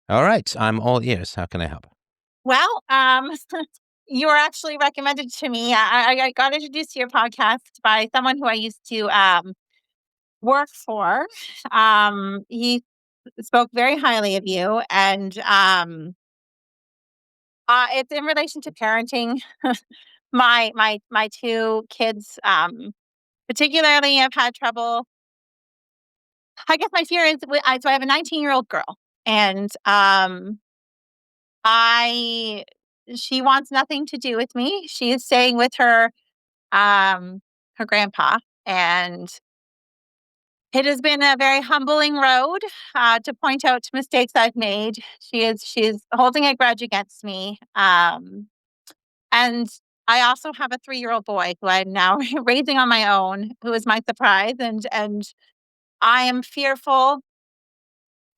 All right, I'm all ears. How can I help? Well, you were actually recommended to me. I got introduced to your podcast by someone who I used to work for. He spoke very highly of you, and it's in relation to parenting. My two kids, particularly, have had trouble. I guess my fear is, so I have a 19-year-old girl, and I she wants nothing to do with me. She is staying with um, her grandpa. And it has been a very humbling road to point out mistakes I've made. She's holding a grudge against me. And I also have a 3-year-old boy who I'm now raising on my own, who is my surprise. And I am fearful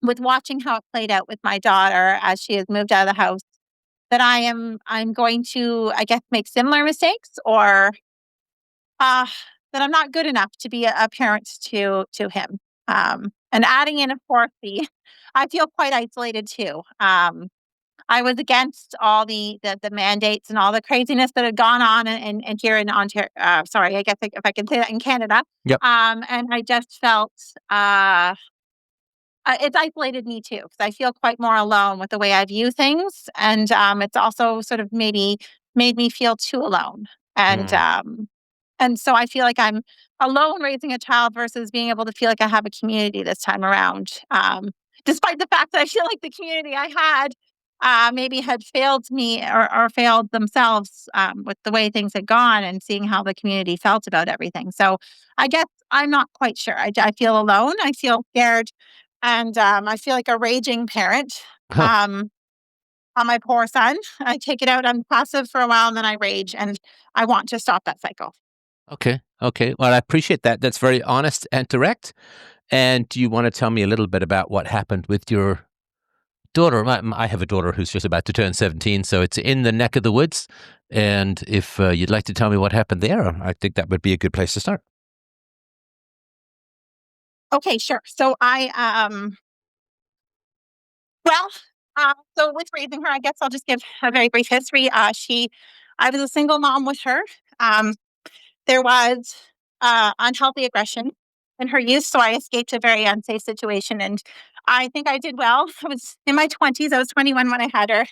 with watching how it played out with my daughter as she has moved out of the house that I'm going to, I guess, make similar mistakes, or uh, that I'm not good enough to be a parent to him. And adding in, of course, I feel quite isolated too. I was against all the mandates and all the craziness that had gone on and here in Ontario. Sorry, I guess if I can say that, in Canada. Yep. And I just felt uh, it's isolated me too, because I feel quite more alone with the way I view things, and it's also sort of maybe made me feel too alone. And Mm. um, and so I feel like I'm alone raising a child versus being able to feel like I have a community this time around. Despite the fact that I feel like the community I had maybe had failed me, or failed themselves with the way things had gone, and seeing how the community felt about everything. So I guess I'm not quite sure. I feel alone. I feel scared, and I feel like a raging parent. Huh. Um, on my poor son, I take it out. I'm passive for a while, and then I rage, and I want to stop that cycle. Okay. Okay. Well, I appreciate that. That's very honest and direct. And do you want to tell me a little bit about what happened with your daughter? I have a daughter who's just about to turn 17, so it's in the neck of the woods. And if you'd like to tell me what happened there, I think that would be a good place to start. Okay, sure. So well, so with raising her, I guess I'll just give a very brief history. I was a single mom with her. Um, there was unhealthy aggression in her youth, so I escaped a very unsafe situation, and I think I did well. I was in my 20s. I was 21 when I had her.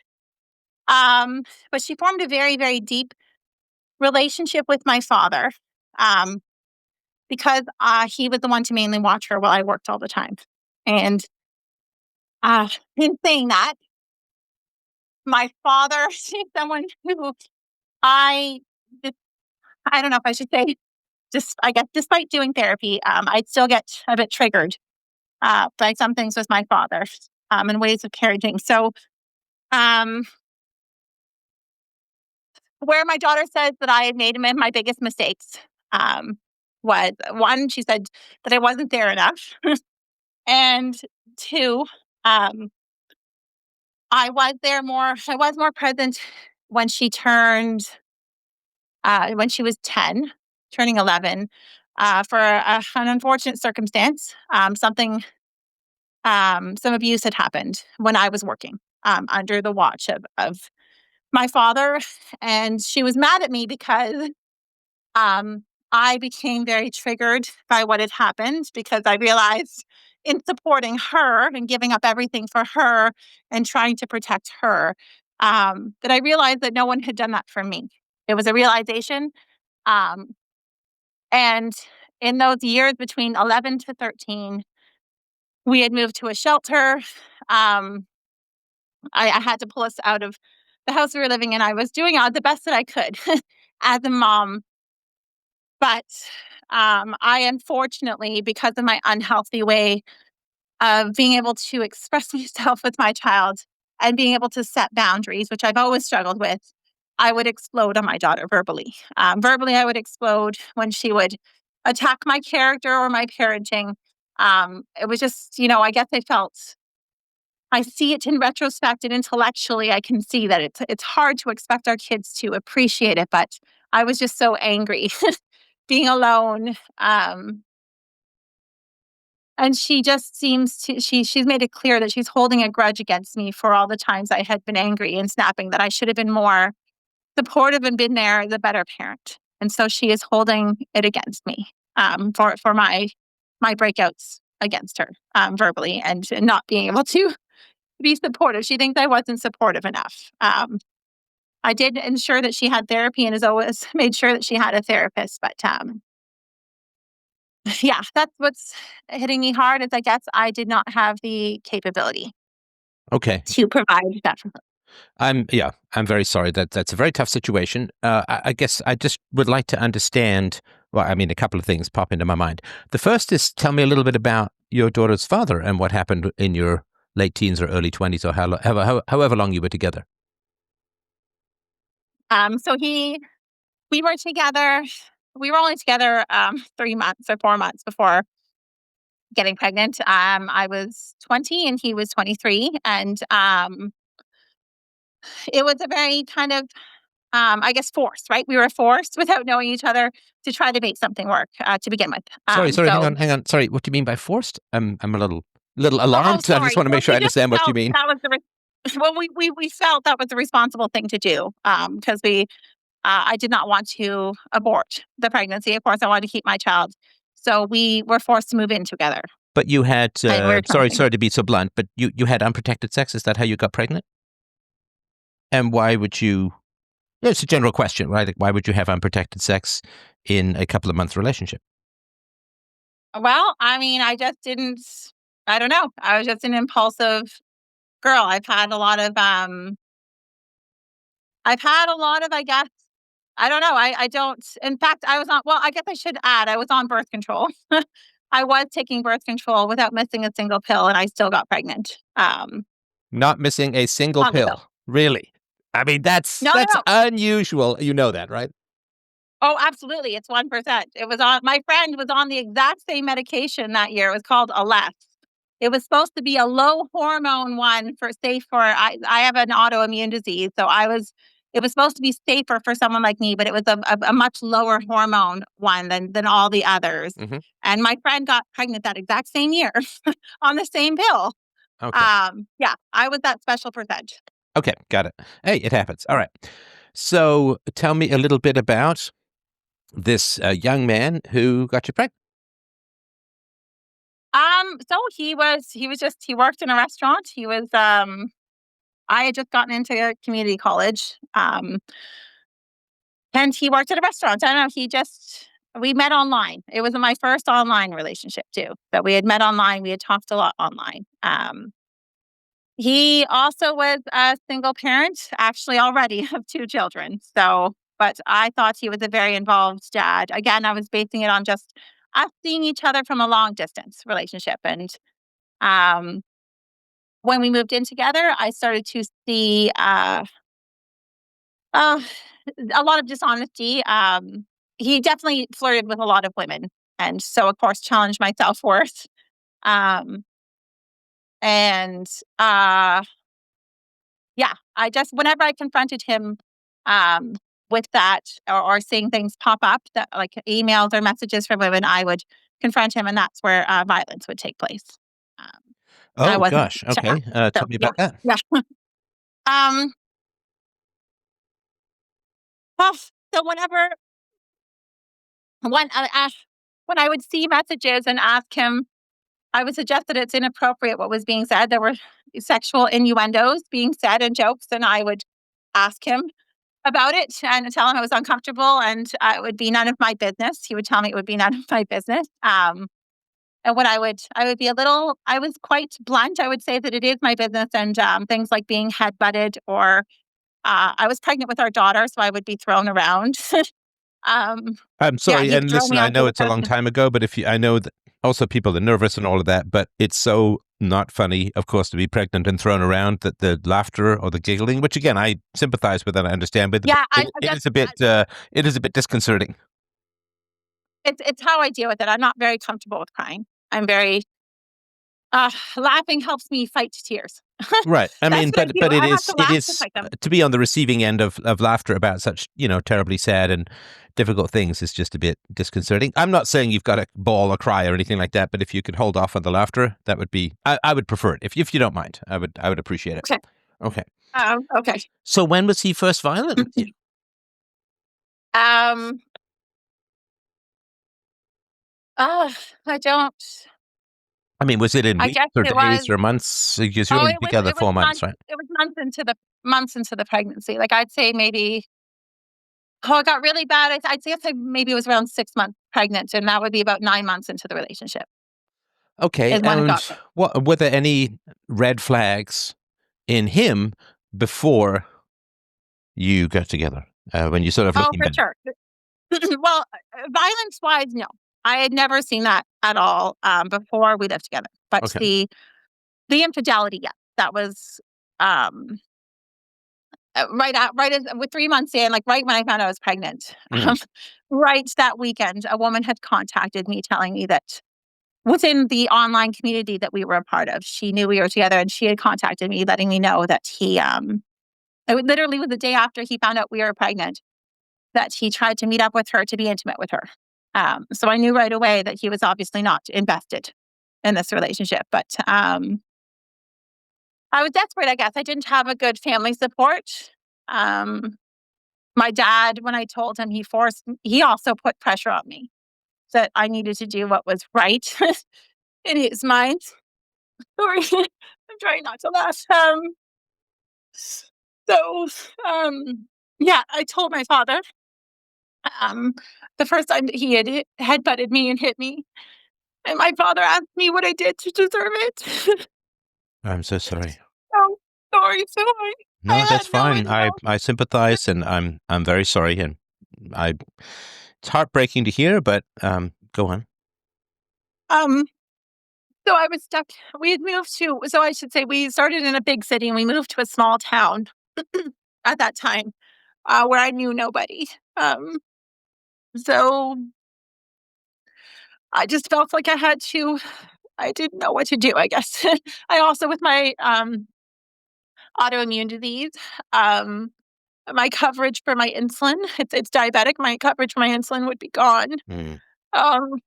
Um, but she formed a very, very deep relationship with my father, um, because he was the one to mainly watch her while I worked all the time. And in saying that, my father is someone who I just, I don't know if I should say, just, I guess, despite doing therapy, I'd still get a bit triggered by some things with my father, and ways of parenting. So, um, where my daughter says that I had made him in my biggest mistakes, um, was one, she said that I wasn't there enough. And two, um, I was more present when when she was 10, turning 11, for an unfortunate circumstance. Some abuse had happened when I was working under the watch of my father. And she was mad at me because um, I became very triggered by what had happened, because I realized, in supporting her and giving up everything for her and trying to protect her, that I realized that no one had done that for me. It was a realization. Um, and in those years between 11 to 13, we had moved to a shelter. Um, I had to pull us out of the house we were living in. I was doing the best that I could as a mom. But I, unfortunately, because of my unhealthy way of being able to express myself with my child and being able to set boundaries, which I've always struggled with, I would explode on my daughter verbally. Verbally, I would explode when she would attack my character or my parenting. It was just, I guess I see it in retrospect, and intellectually, I can see that it's hard to expect our kids to appreciate it. But I was just so angry being alone. And she just seems to, she's made it clear that she's holding a grudge against me for all the times I had been angry and snapping, that I should have been more supportive and been there, the better parent. And so she is holding it against me for my breakouts against her verbally, and not being able to be supportive. She thinks I wasn't supportive enough. I did ensure that she had therapy and has always made sure that she had a therapist. But yeah, that's what's hitting me hard, is I guess I did not have the capability Okay. to provide that for her. I'm very sorry. That's a very tough situation. I guess I just would like to understand. Well, I mean, a couple of things pop into my mind. The first is, tell me a little bit about your daughter's father and what happened in your late teens or early 20s, or however long you were together. So we were together. We were only together 3 months or 4 months before getting pregnant. I was 20 and he was 23, and it was a very kind of I guess forced, right? We were forced without knowing each other to try to make something work to begin with. Sorry, So, hang on. Sorry, what do you mean by forced? I'm a little oh, alarmed. I just sorry. want to Well, make sure I we just understand what you felt mean. that was well, we felt that was the responsible thing to do, because I did not want to abort the pregnancy. Of course, I wanted to keep my child, so we were forced to move in together, But you had, and we were trying. sorry to be so blunt, but you had unprotected sex. Is that how you got pregnant? And why would you? It's a general question, right? Like, why would you have unprotected sex in a couple of month relationship? Well, I mean, I just didn't. I don't know. I was just an impulsive girl. I've had a lot of, I guess, I don't know. I don't, in fact, I was on, well, I guess I should add, I was on birth control. I was taking birth control without missing a single pill, and I still got pregnant. Not missing a single On the pill. pill, really? I mean, No, no, that's no. unusual. You know that, right? Oh, absolutely. It's 1%. It was on, my friend was on the exact same medication that year. It was called Aleph. It was supposed to be a low hormone one for safe for, I have an autoimmune disease. So it was supposed to be safer for someone like me, but it was a much lower hormone one than all the others. Mm-hmm. And my friend got pregnant that exact same year on the same pill. Okay. Yeah, I was that special percent. Okay, got it. Hey, it happens. All right. So tell me a little bit about this young man who got you pregnant. So he worked in a restaurant. I had just gotten into a community college. And he worked at a restaurant. I don't know. We met online. It was my first online relationship too. So we had met online. We had talked a lot online. He also was a single parent, actually already of 2 children. So, but I thought he was a very involved dad. Again, I was basing it on just us seeing each other from a long distance relationship. And um, when we moved in together, I started to see uh, a lot of dishonesty. He definitely flirted with a lot of women, and so of course challenged my self-worth. Um, and yeah, I just, whenever I confronted him um, with that, or seeing things pop up that like emails or messages from women, I would confront him, and that's where violence would take place. Um, I Oh wasn't gosh. to act. Okay. So Tell me yeah, about that. yeah. Um, well, so when when I would see messages and ask him, I would suggest that it's inappropriate what was being said. There were sexual innuendos being said and jokes, and I would ask him about it and tell him it was uncomfortable, and it would be none of my business. He would tell me it would be none of my business. And when I would be I was quite blunt. I would say that it is my business, and things like being headbutted, or I was pregnant with our daughter, so I would be thrown around. um, I'm yeah, sorry, he'd and throw listen, me I onto know the it's a couch. long time ago, but I know that also people are nervous and all of that, but it's so not funny, of course, to be pregnant and thrown around, that the laughter or the giggling, which again I sympathize with and I understand, but Yeah, it is a bit disconcerting. it's how I deal with it. I'm not very comfortable with crying. I'm very Laughing helps me fight tears. Right. I mean, That's what I do. but I have to it laugh to is fight them. to be on the receiving end of laughter about such, terribly sad and difficult things is just a bit disconcerting. I'm not saying you've got to bawl or cry or anything like that, but if you could hold off on the laughter, that would be, I would prefer it. If you don't mind, I would appreciate it. Okay. Okay. Okay. So when was he first violent with you? I don't. I mean, was it in I weeks guess or it days was. or months? Because you're Oh, only together it was 4 months, months. right? It was months into the pregnancy. Like I'd say maybe. Oh, it got really bad. I'd say maybe it was around 6 months pregnant, and that would be about 9 months into the relationship Okay. is when it And got bad. what were there any red flags in him before you got together? When you sort of Oh, looking for back. sure. Well, violence-wise, no. I had never seen that at all before we lived together. But Okay. the infidelity, yeah, that was um, right as with 3 months in, like right when I found out I was pregnant. Mm. Right that weekend, a woman had contacted me telling me that within the online community that we were a part of, she knew we were together, and she had contacted me, letting me know that it literally was the day after he found out we were pregnant, that he tried to meet up with her to be intimate with her. So I knew right away that he was obviously not invested in this relationship. But I was desperate, I guess. I didn't have a good family support. Um, my dad, when I told him, he also put pressure on me that I needed to do what was right in his mind. Sorry, I'm trying not to laugh. So, yeah, I told my father the first time that he had headbutted me and hit me. And my father asked me what I did to deserve it. I'm so sorry. Oh, sorry, so I No, had that's no fine. idea. I sympathize, and I'm very sorry, and I it's heartbreaking to hear, but go on. Um, so I was stuck. We had moved to, so I should say, we started in a big city and we moved to a small town at that time, where I knew nobody. So I just felt like I didn't know what to do, I guess. I also, with my autoimmune disease, um, my coverage for my insulin, it's diabetic, my coverage for my insulin would be gone. Mm. Um,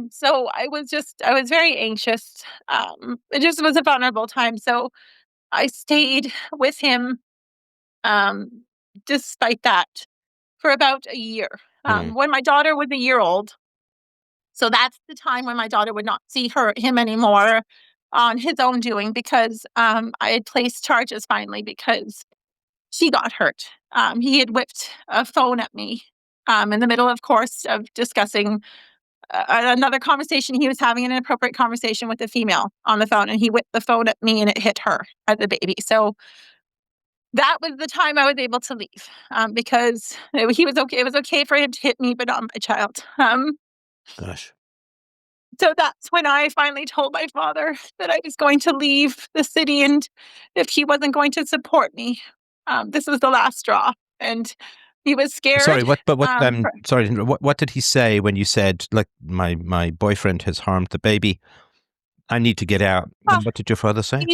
so I was very anxious. It just was a vulnerable time. So I stayed with him, um, despite that, for about a year. Mm. When my daughter was a year old, so that's the time when my daughter would not see him anymore on his own doing, because I had placed charges finally because she got hurt. He had whipped a phone at me in the middle, of course, of discussing another conversation he was having, an inappropriate conversation with a female on the phone, and he whipped the phone at me and it hit her as a baby. So that was the time I was able to leave, because he was okay. It was okay for him to hit me, but not my child. Gosh. So that's when I finally told my father that I was going to leave the city, and if he wasn't going to support me, this was the last straw. And he was scared. Sorry, what For, sorry, what did he say when you said, like, my boyfriend has harmed the baby? I need to get out. uh, And what did your father say?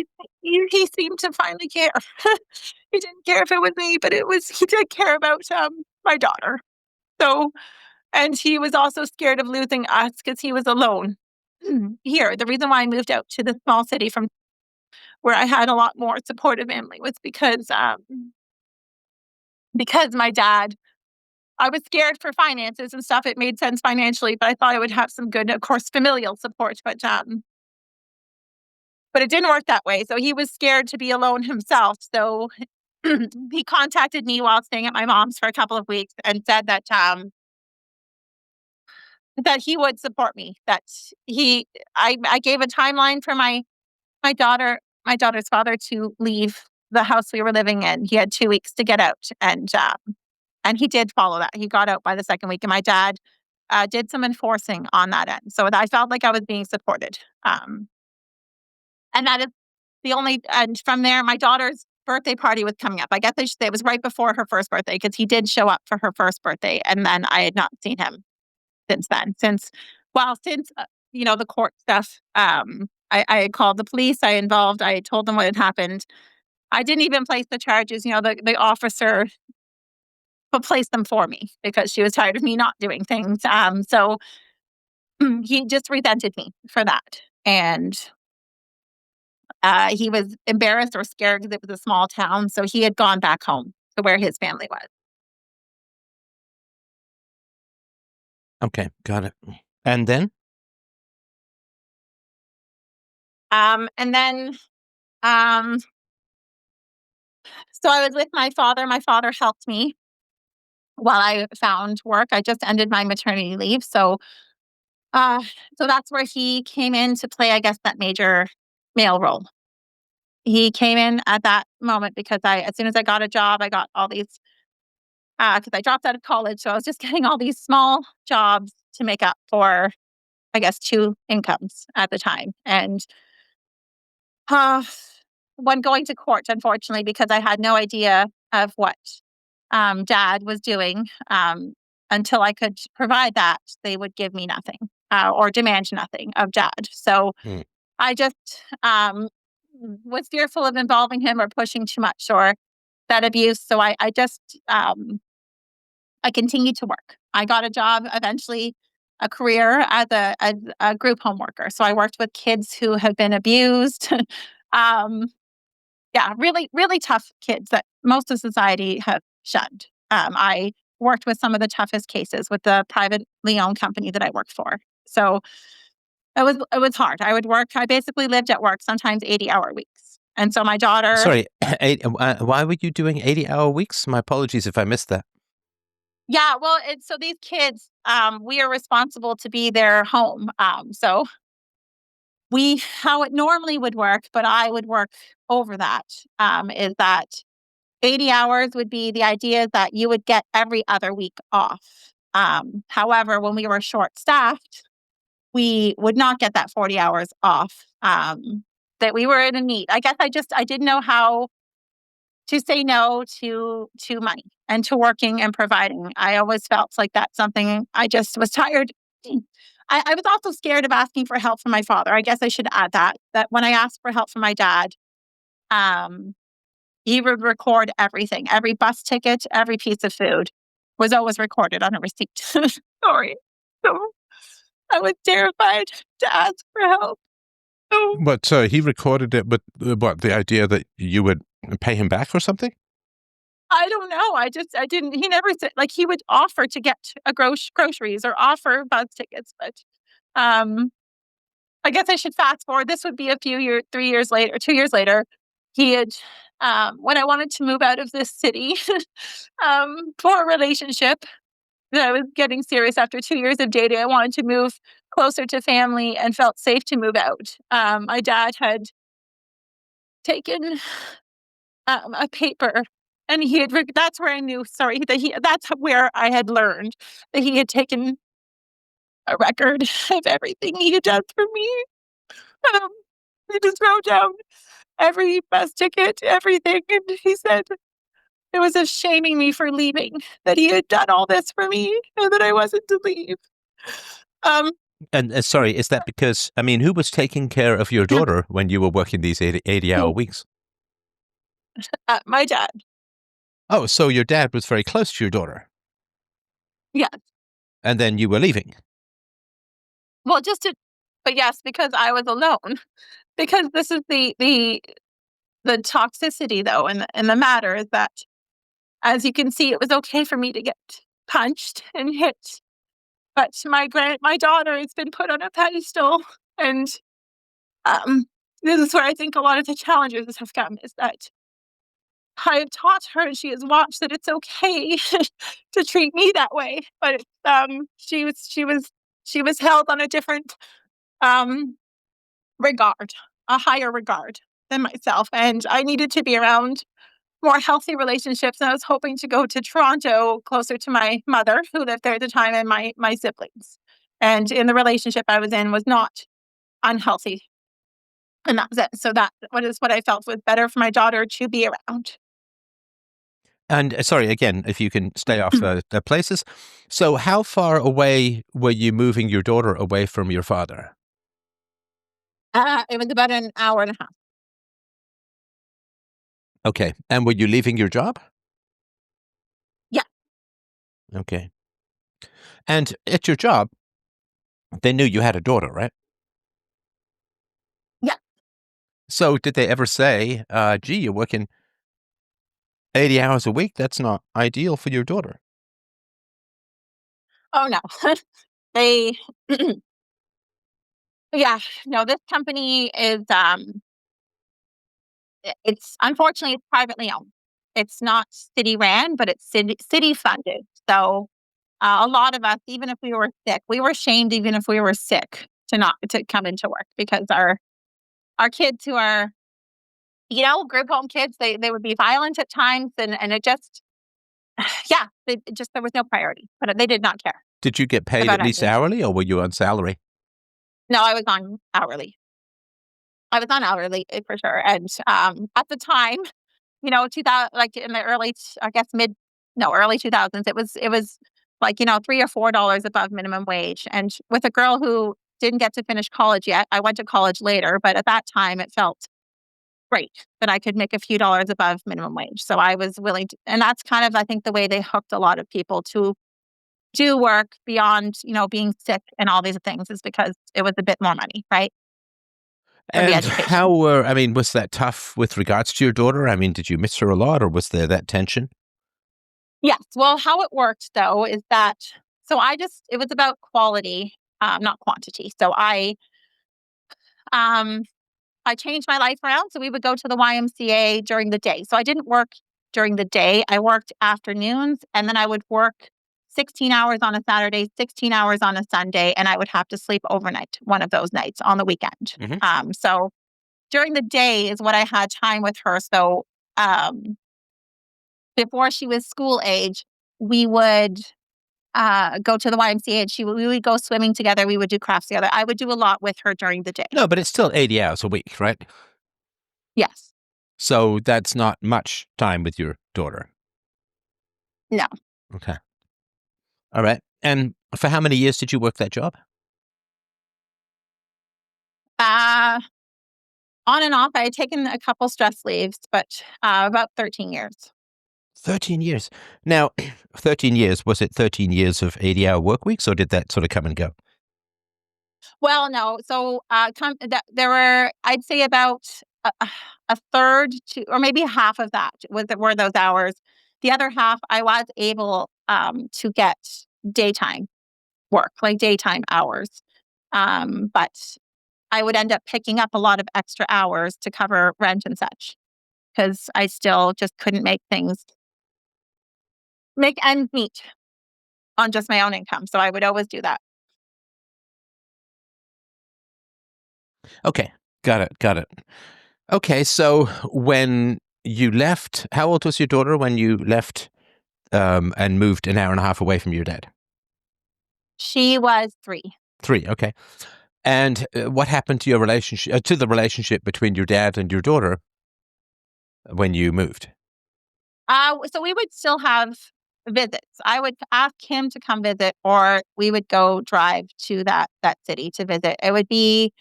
he seemed to finally care. He didn't care if it was me, but he did care about my daughter. So, and he was also scared of losing us because he was alone here. The reason why I moved out to the small city from where I had a lot more supportive family was because my dad, I was scared for finances and stuff. It made sense financially, but I thought I would have some good, of course, familial support. But it didn't work that way. So he was scared to be alone himself. So he contacted me while staying at my mom's for a couple of weeks and said that he would support me. I gave a timeline for my daughter's father to leave the house we were living in. He had 2 weeks to get out, and he did follow that. He got out by the second week, and my dad did some enforcing on that end. So I felt like I was being supported. And that is and from there, my daughter's birthday party was coming up. I guess it was right before her first birthday, because he did show up for her first birthday, and then I had not seen him since then. Since the court stuff. I called the police. I told them what had happened. I didn't even place the charges. The officer placed them for me because she was tired of me not doing things. So he just resented me for that. And he was embarrassed or scared because it was a small town. So he had gone back home to where his family was. Okay, got it. And then? And then, so I was with my father. My father helped me while I found work. I just ended my maternity leave. Uh, so that's where he came in to play, I guess, that major male role. He came in at that moment because as soon as I got a job, I got all these, because I dropped out of college. So I was just getting all these small jobs to make up for, I guess, two incomes at the time. And uh, when going to court, unfortunately, because I had no idea of what dad was doing, until I could provide that, they would give me nothing, or demand nothing of dad. So Hmm. I just was fearful of involving him or pushing too much or that abuse. So I just I continued to work. I got a job eventually, a career as a group home worker. So I worked with kids who have been abused. um, yeah, really, really tough kids that most of society have shunned. I worked with some of the toughest cases with the privately owned company that I worked for. So it was hard. I basically lived at work, sometimes 80-hour weeks. And so my daughter, Sorry, why were you doing 80-hour weeks? My apologies if I missed that. yeah, well, so these kids, we are responsible to be their home. So how it normally would work, but I would work over that, is that 80 hours would be the idea that you would get every other week off. However, when we were short staffed, we would not get that 40 hours off, that we were in a need. I guess I didn't know how to say no to money and to working and providing. I always felt like that's something I just was tired. I was also scared of asking for help from my father. I guess I should add that when I asked for help from my dad, um, he would record everything. Every bus ticket, every piece of food was always recorded on a receipt. Sorry. So I was terrified to ask for help. So But so he recorded it with the idea that you would pay him back or something? I don't know. I didn't, he never said, like, he would offer to get groceries or offer bus tickets. But um, I guess I should fast forward. This would be a few years, 3 years later, 2 years later. He had, when I wanted to move out of this city, for a relationship that I was getting serious after 2 years of dating, I wanted to move closer to family and felt safe to move out. My dad had taken a paper, and that's where I knew, sorry, that's where I had learned that he had taken a record of everything he had done for me. Um, he just wrote down every bus ticket, everything, and he said it was just shaming me for leaving, that he had done all this for me and that I wasn't to leave. Um, And sorry, is that because, I mean, who was taking care of your daughter when you were working these 80-hour weeks? my dad, Oh, so your dad was very close to your daughter, yeah. and then you were leaving. Well, but yes, because I was alone. Because this is the toxicity, though, and the matter is that, as you can see, it was okay for me to get punched and hit, but my daughter has been put on a pedestal, and um, this is where I think a lot of the challenges have come, is that I have taught her and she has watched that it's okay to treat me that way, but she was held on a different um regard, a higher regard than myself, and I needed to be around more healthy relationships. And I was hoping to go to Toronto, closer to my mother, who lived there at the time, and my siblings. And in the relationship I was in was not unhealthy, and that was it. So that what I felt was better for my daughter to be around. And sorry, again, if you can stay off the places. So how far away were you moving your daughter away from your father? It was about an hour and a half. Okay. And were you leaving your job? Yeah. Okay. And at your job, they knew you had a daughter, right? Yeah. So did they ever say, gee, you're working 80 hours a week? That's not ideal for your daughter. Oh, no. They yeah, no, this company is, it's unfortunately, it's privately owned. It's not city ran, but it's city funded. So, a lot of us, even if we were sick, we were shamed even if we were sick to come into work because our kids who are, group home kids, they would be violent at times and it just yeah, it just there was no priority, but they did not care Did you get paid about at least anything. hourly or were you on salary? No, I was on hourly. I was on hourly, for sure, and, at the time, 2000, like, in the early t I guess, early 2000s, it was, like, $3 or $4 above minimum wage, and with a girl who didn't get to finish college yet, I went to college later, but at that time, it felt great that I could make a few dollars above minimum wage, so I was willing to and that's kind of, I think, the way they hooked a lot of people to do work beyond, being sick and all these things is because it was a bit more money, right? For the And education. was that tough with regards to your daughter? I mean, did you miss her a lot or was there that tension? Yes. Well, how it worked though is that it was about quality, not quantity. So um I changed my life around. So we would go to the YMCA during the day. So I didn't work during the day. I worked afternoons and then I would work 16 hours on a Saturday, 16 hours on a Sunday, and I would have to sleep overnight one of those nights on the weekend. Hmm. So during the day is what I had time with her. So um before she was school age, we would go to the YMCA and we would go swimming together. We would do crafts together. I would do a lot with her during the day. No, but it's still 80 hours a week, right? Yes. So that's not much time with your daughter. No. Okay. All right. And for how many years did you work that job? Uh, On and off. I had taken a couple stress leaves, but about 13 years. 13 years. Now, 13 years, was it 13 years of 80-hour work weeks or did that sort of come and go? Well, no. So there were, I'd say, about a third to, or maybe half of that were those hours. The other half, I was able to get daytime work, like daytime hours. But I would end up picking up a lot of extra hours to cover rent and such because I still just couldn't make ends meet on just my own income. So I would always do that. Okay. Got it. Got it. Okay. So when you left, how old was your daughter when you left and moved an hour and a half away from your dad? She was 3. 3. Okay. And what happened to your relationship, to the relationship between your dad and your daughter when you moved? So we would still have visits. I would ask him to come visit, or we would go drive to that city to visit. It would be,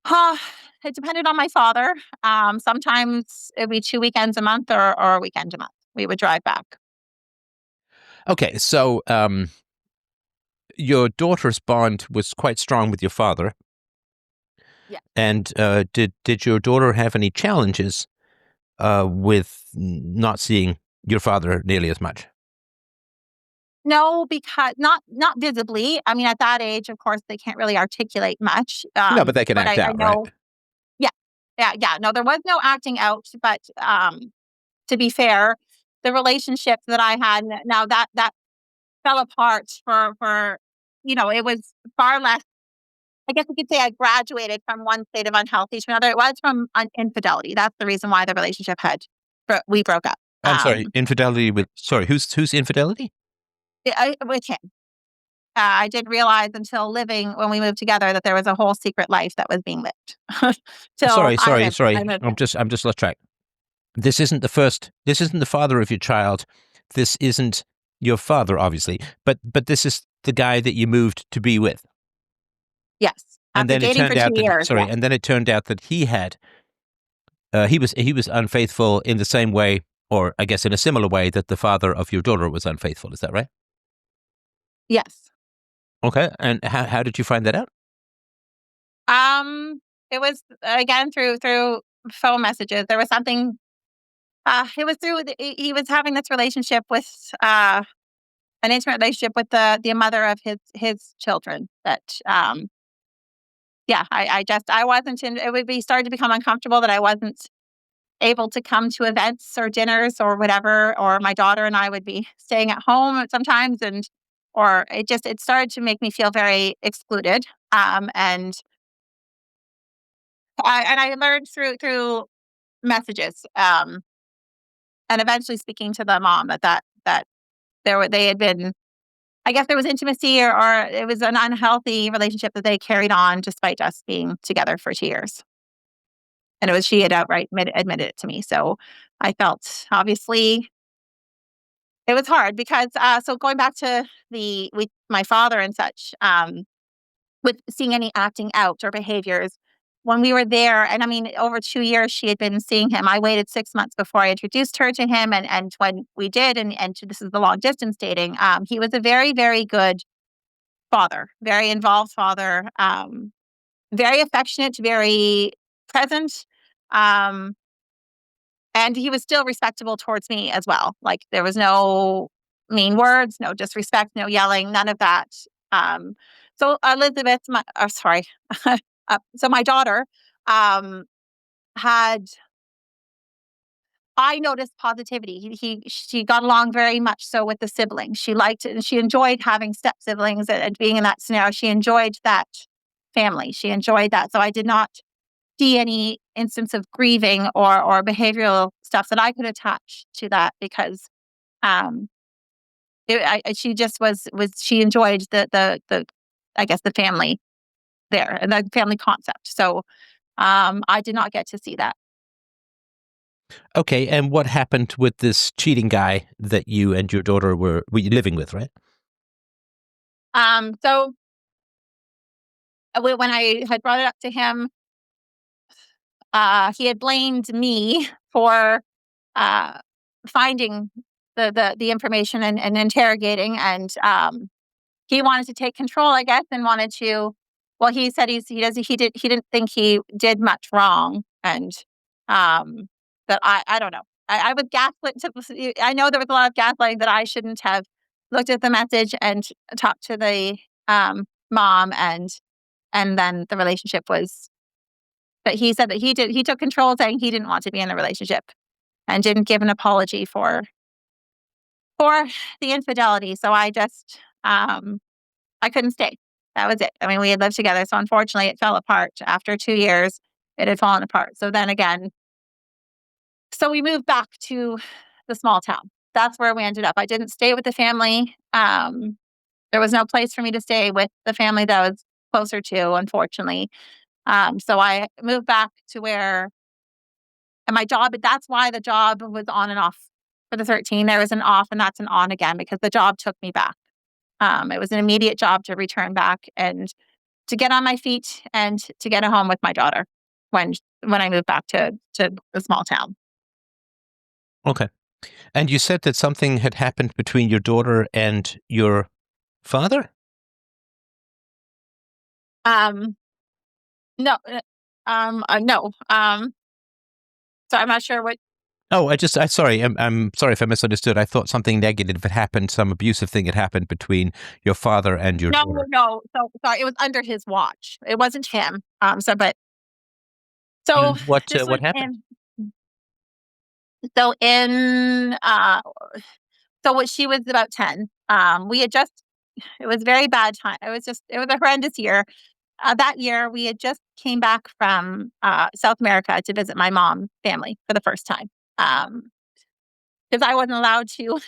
uh, it depended on my father. Sometimes it would be 2 weekends a month or a weekend a month. We would drive back. Okay. So your daughter's bond was quite strong with your father. Yeah. And did your daughter have any challenges with not seeing your father nearly as much? No, because not visibly. I mean, at that age, of course, they can't really articulate much. No, but they can But act I out, right? know, yeah, yeah, yeah. No, there was no acting out. But to be fair, the relationship that I had now that fell apart for it was far less. I guess we could say I graduated from one state of unhealthy to another. It was from infidelity. That's the reason why the relationship we broke up. I'm sorry, infidelity with, sorry, who's infidelity? With him. I didn't realize until living when we moved together that there was a whole secret life that was being lived. Till Sorry, I sorry, moved. sorry. I moved I'm in. just lost track. This isn't the father of your child. This isn't your father, obviously, but this is the guy that you moved to be with. Yes. And after then it dating for turned 2 out that years. Yeah. and then it turned out that he was unfaithful in the same way, or I guess in a similar way that the father of your daughter was unfaithful. Is that right? Yes. Okay. And how did you find that out? It was again through phone messages. There was something. It was through he was having this relationship with an intimate relationship with the mother of his children. That yeah, I wasn't in. It would be started to become uncomfortable that I wasn't able to come to events or dinners or whatever, or my daughter and I would be staying at home sometimes, and or it started to make me feel very excluded. And I learned through messages, and eventually speaking to the mom that they had been. I guess there was intimacy, or it was an unhealthy relationship that they carried on despite us being together for 2 years. And it was she had outright admitted it to me. So I felt obviously it was hard because so going back to the with my father and such, with seeing any acting out or behaviors when we were there, and I mean over 2 years she had been seeing him. I waited 6 months before I introduced her to him, and when we did, and this is the long distance dating, he was a very, very good father, very involved father, very affectionate, very present. Um, And he was still respectable towards me as well. Like there was no mean words, no disrespect, no yelling, none of that. Um, so Elizabeth, sorry, so my daughter um, had. I noticed positivity. She got along very much so with the siblings. She liked it, and she enjoyed having step siblings and being in that scenario. She enjoyed that family. She enjoyed that. So I did not see any instance of grieving or behavioral stuff that I could attach to that because um she just was she enjoyed the I guess the family there and the family concept. So I did not get to see that. Okay. And what happened with this cheating guy that you and your daughter were you living with, right? So when I had brought it up to him, he had blamed me for uh finding the information and interrogating, and he wanted to take control, I guess, and wanted to. Well, he said he didn't think he did much wrong, and um, that I don't know. I was gaslit. I know there was a lot of gaslighting that I shouldn't have looked at the message and talked to the mom, and then the relationship was. But he said that he took control, saying he didn't want to be in the relationship and didn't give an apology for the infidelity. So I just I couldn't stay. That was it. I mean, we had lived together, so unfortunately, it fell apart after 2 years. It had fallen apart. So then again, so we moved back to the small town. That's where we ended up. I didn't stay with the family. There was no place for me to stay with the family that I was closer to, unfortunately. So I moved back to where, and my job. That's why the job was on and off for the 13. There was an off, and that's an on again because the job took me back. It was an immediate job to return back and to get on my feet and to get a home with my daughter when when I moved back to the small town. Okay. And you said that something had happened between your daughter and your father? Um, no, no. So I'm not sure what. Oh, sorry. I'm sorry if I misunderstood. I thought something negative had happened, some abusive thing had happened between your father and your No, daughter. no. So sorry, it was under his watch. It wasn't him. So And what this was what happened? in so in so when she was about 10. We had just. It was a very bad time. It was a horrendous year. That year, we had just came back from South America to visit my mom's family for the first time. Because I wasn't allowed to.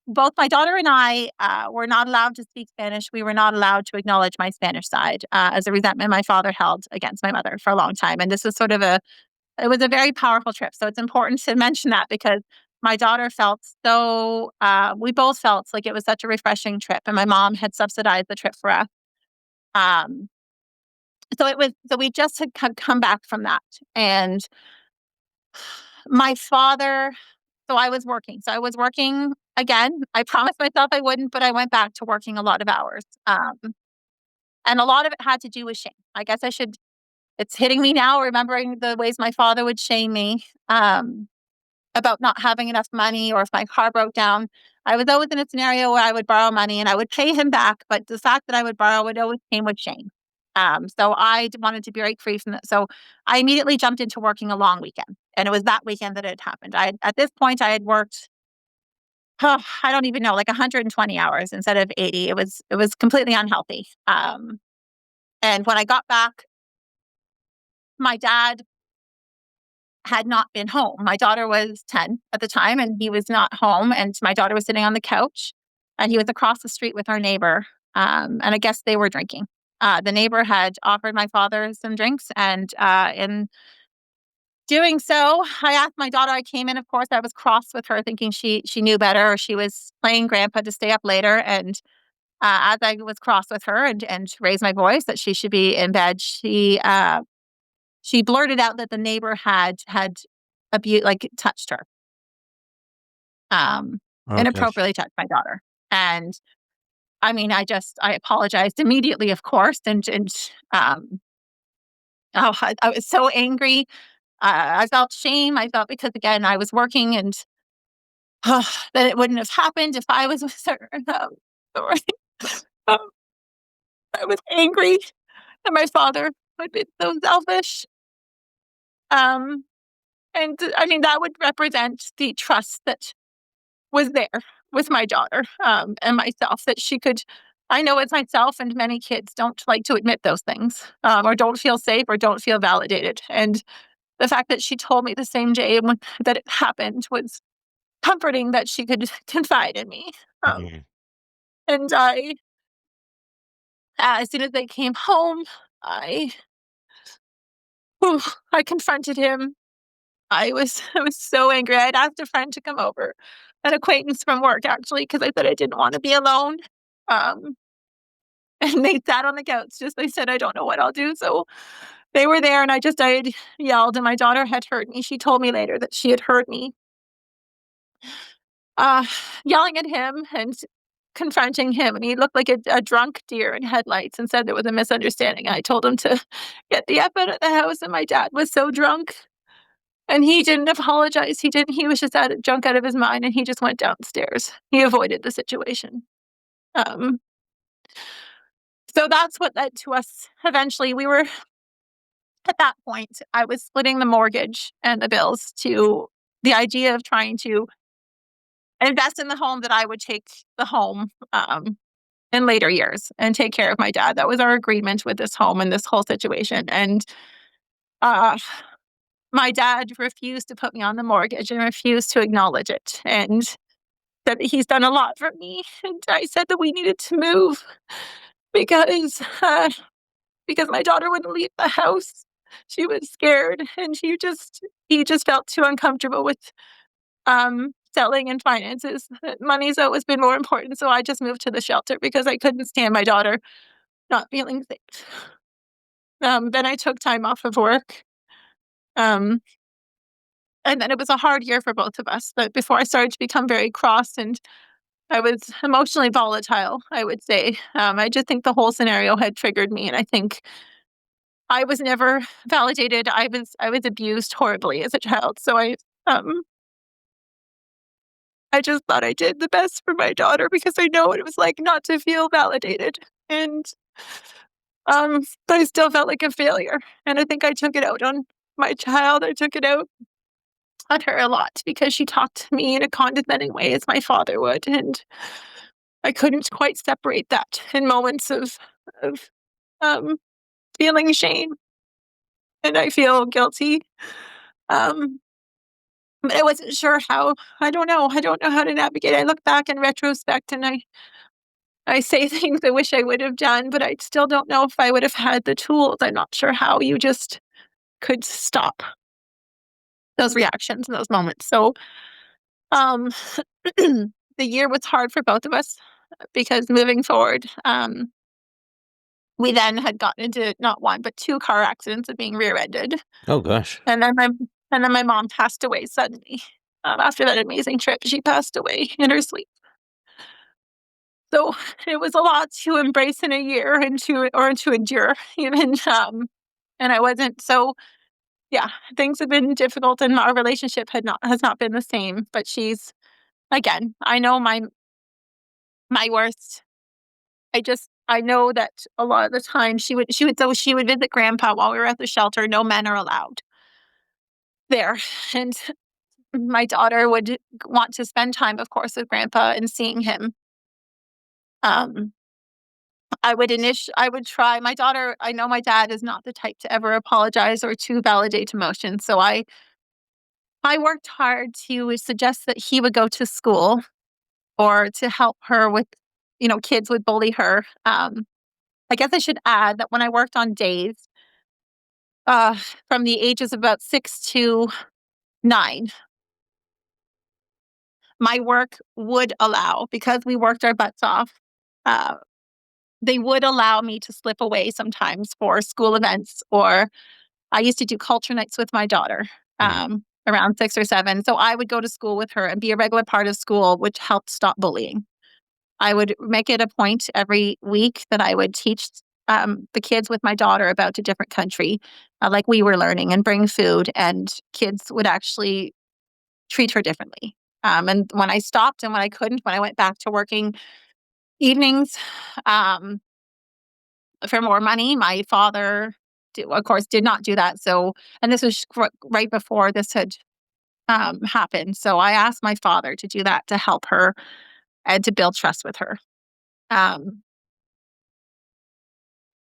Both my daughter and I were not allowed to speak Spanish. We were not allowed to acknowledge my Spanish side as a resentment my father held against my mother for a long time. And this was sort of it was a very powerful trip. So it's important to mention that because my daughter felt so, we both felt like it was such a refreshing trip. And my mom had subsidized the trip for us. Um, So we just had come back from that. And my father, so I was working. So I was working again. I promised myself I wouldn't, but I went back to working a lot of hours. And a lot of it had to do with shame. I guess it's hitting me now, remembering the ways my father would shame me about not having enough money, or if my car broke down. I was always in a scenario where I would borrow money and I would pay him back, but the fact that I would borrow it always came with shame. So I wanted to break free from that. So I immediately jumped into working a long weekend, and it was that weekend that it happened. At this point I had worked, I don't even know, like 120 hours instead of 80. It was completely unhealthy. And when I got back, my dad had not been home. My daughter was 10 at the time, and he was not home. And my daughter was sitting on the couch, and he was across the street with our neighbor. And I guess they were drinking. The neighbor had offered my father some drinks, and in doing so, I asked my daughter. I came in, of course, I was cross with her, thinking she knew better, or she was playing grandpa to stay up later. And as I was cross with her and raised my voice that she should be in bed, she blurted out that the neighbor had touched her, um, Oh gosh. inappropriately touched my daughter. And I mean, I apologized immediately, of course, and I was so angry. I felt shame. I felt, because again, I was working, and that it wouldn't have happened if I was with her. So, um, I was angry that my father had been so selfish. Um, and I mean, that would represent the trust that was there with my daughter, and myself, that she could. I know it's myself, and many kids don't like to admit those things, or don't feel safe, or don't feel validated. And the fact that she told me the same day that it happened was comforting, that she could confide in me. Um, Mhm. and as soon as they came home, I, whew, I confronted him. I was so angry. I'd asked a friend to come over, an acquaintance from work, actually, because I said I didn't want to be alone. Um, and they sat on the couch. They said, I don't know what I'll do. So they were there, and I had yelled, and my daughter had heard me. She told me later that she had heard me uh, yelling at him and confronting him. And he looked like a drunk deer in headlights, and said there was a misunderstanding. I told him to get the F out of the house. And my dad was so drunk. And he didn't apologize. He was just drunk out of his mind, and he just went downstairs. He avoided the situation. Um, so that's what led to us. Eventually, we were, at that point, I was splitting the mortgage and the bills, to the idea of trying to invest in the home, that I would take the home in later years and take care of my dad. That was our agreement with this home and this whole situation. And uh, my dad refused to put me on the mortgage, and refused to acknowledge it, and said that he's done a lot for me. And I said that we needed to move, because because my daughter wouldn't leave the house. She was scared, and he just felt too uncomfortable with selling and finances. Money's always been more important, so I just moved to the shelter, because I couldn't stand my daughter not feeling safe. Then I took time off of work. Um, and then it was a hard year for both of us. But before I started to become very cross, and I was emotionally volatile, I would say. I just think the whole scenario had triggered me, and I think I was never validated. I was abused horribly as a child. So um I just thought I did the best for my daughter, because I know what it was like not to feel validated. And but I still felt like a failure. And I think I took it out on my child. I took it out on her a lot, because she talked to me in a condescending way, as my father would. And I couldn't quite separate that in moments of um, feeling shame, and I feel guilty. Um, but I wasn't sure how. I don't know. I don't know how to navigate. I look back in retrospect, and I say things I wish I would have done, but I still don't know if I would have had the tools. I'm not sure how you just could stop those reactions in those moments. So, um, the year was hard for both of us, because moving forward, we then had gotten into not one, but 2 car accidents of being rear-ended. Oh, gosh. And then my mom passed away suddenly. After that amazing trip, she passed away in her sleep. So it was a lot to embrace in a year and to endure even, and I wasn't so yeah, things have been difficult and our relationship has not been the same, but she's again, I know my worst. I know that a lot of the time she would visit grandpa while we were at the shelter. No men are allowed there. And my daughter would want to spend time, of course, with grandpa and seeing him. Um, I would try. My daughter, I know my dad is not the type to ever apologize or to validate emotions. So I worked hard to suggest that he would go to school or to help her with, kids would bully her. I guess I should add that when I worked on days, uh, from the ages of about 6 to 9, my work would allow, because we worked our butts off, uh, they would allow me to slip away sometimes for school events, or I used to do culture nights with my daughter Mm. around 6 or 7. So I would go to school with her and be a regular part of school, which helped stop bullying. I would make it a point every week that I would teach the kids with my daughter about a different country, like we were learning, and bring food, and kids would actually treat her differently. And when I stopped and when I couldn't, when I went back to working evenings um, for more money, my father, of course, did not do that. So, and this was right before this had happened. So I asked my father to do that to help her and to build trust with her. Um,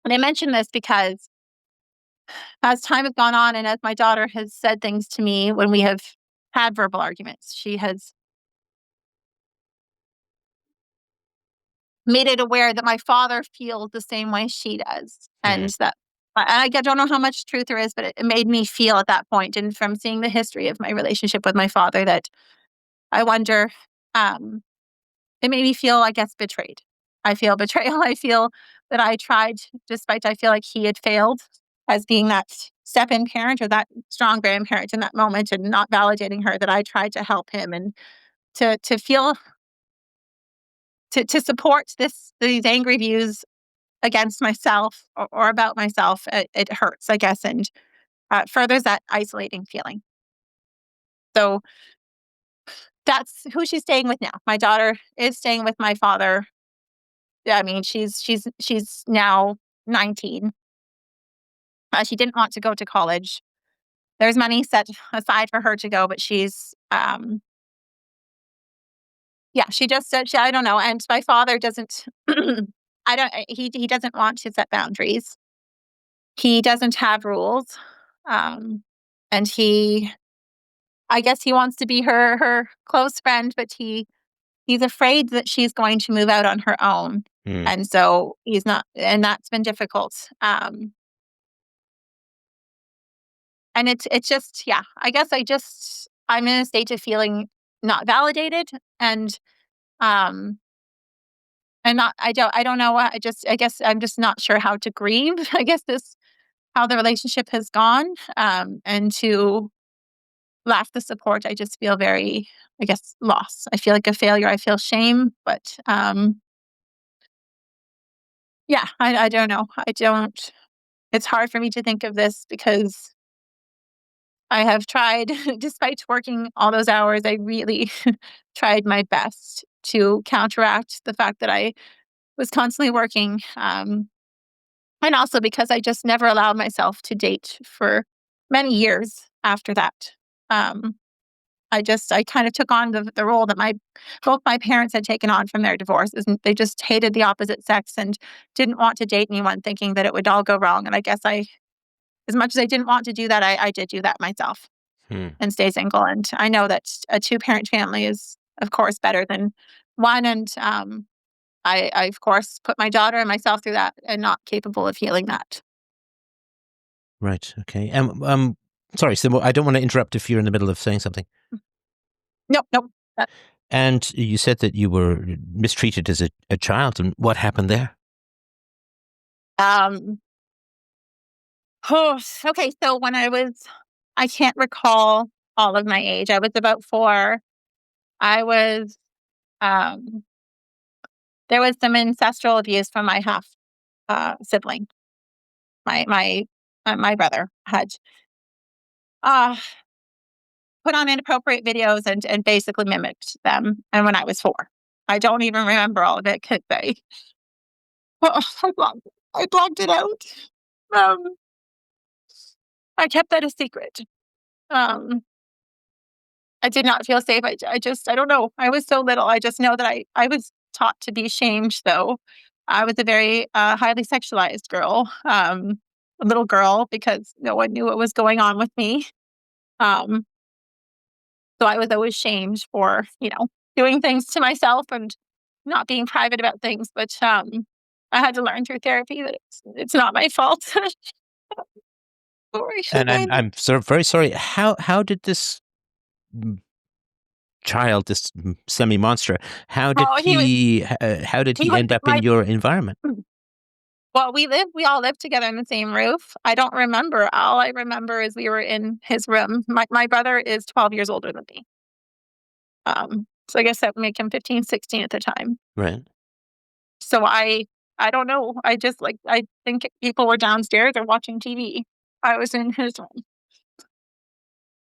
and I mention this because as time has gone on and as my daughter has said things to me when we have had verbal arguments, she has made it aware that my father feels the same way she does. Mm. And that I don't know how much truth there is, but it made me feel at that point, and from seeing the history of my relationship with my father, that I wonder, um, it made me feel, I guess, betrayed. I feel betrayal. I feel that I tried, despite I feel like he had failed as being that step-in parent or that strong grandparent in that moment, and not validating her, that I tried to help him and to feel to support these angry views against myself, or about myself. It hurts, I guess, and furthers that isolating feeling. So that's who she's staying with now. My daughter is staying with my father. I mean, she's now 19. She didn't want to go to college. There's money set aside for her to go, but yeah, she just said, I don't know. And my father doesn't. I don't. He doesn't want to set boundaries. He doesn't have rules, and I guess he wants to be her close friend, but he's afraid that she's going to move out on her own, Mm. and so he's not. And that's been difficult. And it's just, yeah. I guess I'm in a state of feeling not validated, and um not. I don't know. I guess I'm just not sure how to grieve. I guess this how the relationship has gone, and to lack the support, I just feel very, I guess, lost. I feel like a failure. I feel shame, but yeah, I don't know. I don't. It's hard for me to think of this because I have tried, despite working all those hours, I really tried my best to counteract the fact that I was constantly working. And also because I just never allowed myself to date for many years after that. Um, I kind of took on the role that both my parents had taken on from their divorces, and they just hated the opposite sex and didn't want to date anyone, thinking that it would all go wrong. And I guess as much as I didn't want to do that, I did do that myself Hmm. and stay single. And I know that a 2-parent family is, of course, better than one. And I of course put my daughter and myself through that, and not capable of healing that. Right. Okay. Sorry, so I don't want to interrupt if you're in the middle of saying something. Nope, nope. And you said that you were mistreated as a child, and what happened there? Um, okay, so when I can't recall all of my age. I was about 4. I was, um, there was some ancestral abuse from my half sibling. My brother had uh, put on inappropriate videos and basically mimicked them. And when I was 4, I don't even remember all of it because I blocked it out. Um, I kept that a secret. Um, I did not feel safe. I don't know. I was so little. I just know that I was taught to be shamed, though. I was a very highly sexualized girl, a little girl, because no one knew what was going on with me. Um, so I was always shamed for, doing things to myself and not being private about things. But I had to learn through therapy that it's not my fault. Sorry, And I'm again. I'm sort of very sorry. How did this mm, child, this semi-monster, Oh, how did he he was end up in my your environment? Well, we all lived together in the same roof. I don't remember. All I remember is we were in his room. My brother is 12 years older than me. So I guess that would make him 15, 16 at the time. Right. So I don't know. I just like I think people were downstairs or watching TV. I was in his room.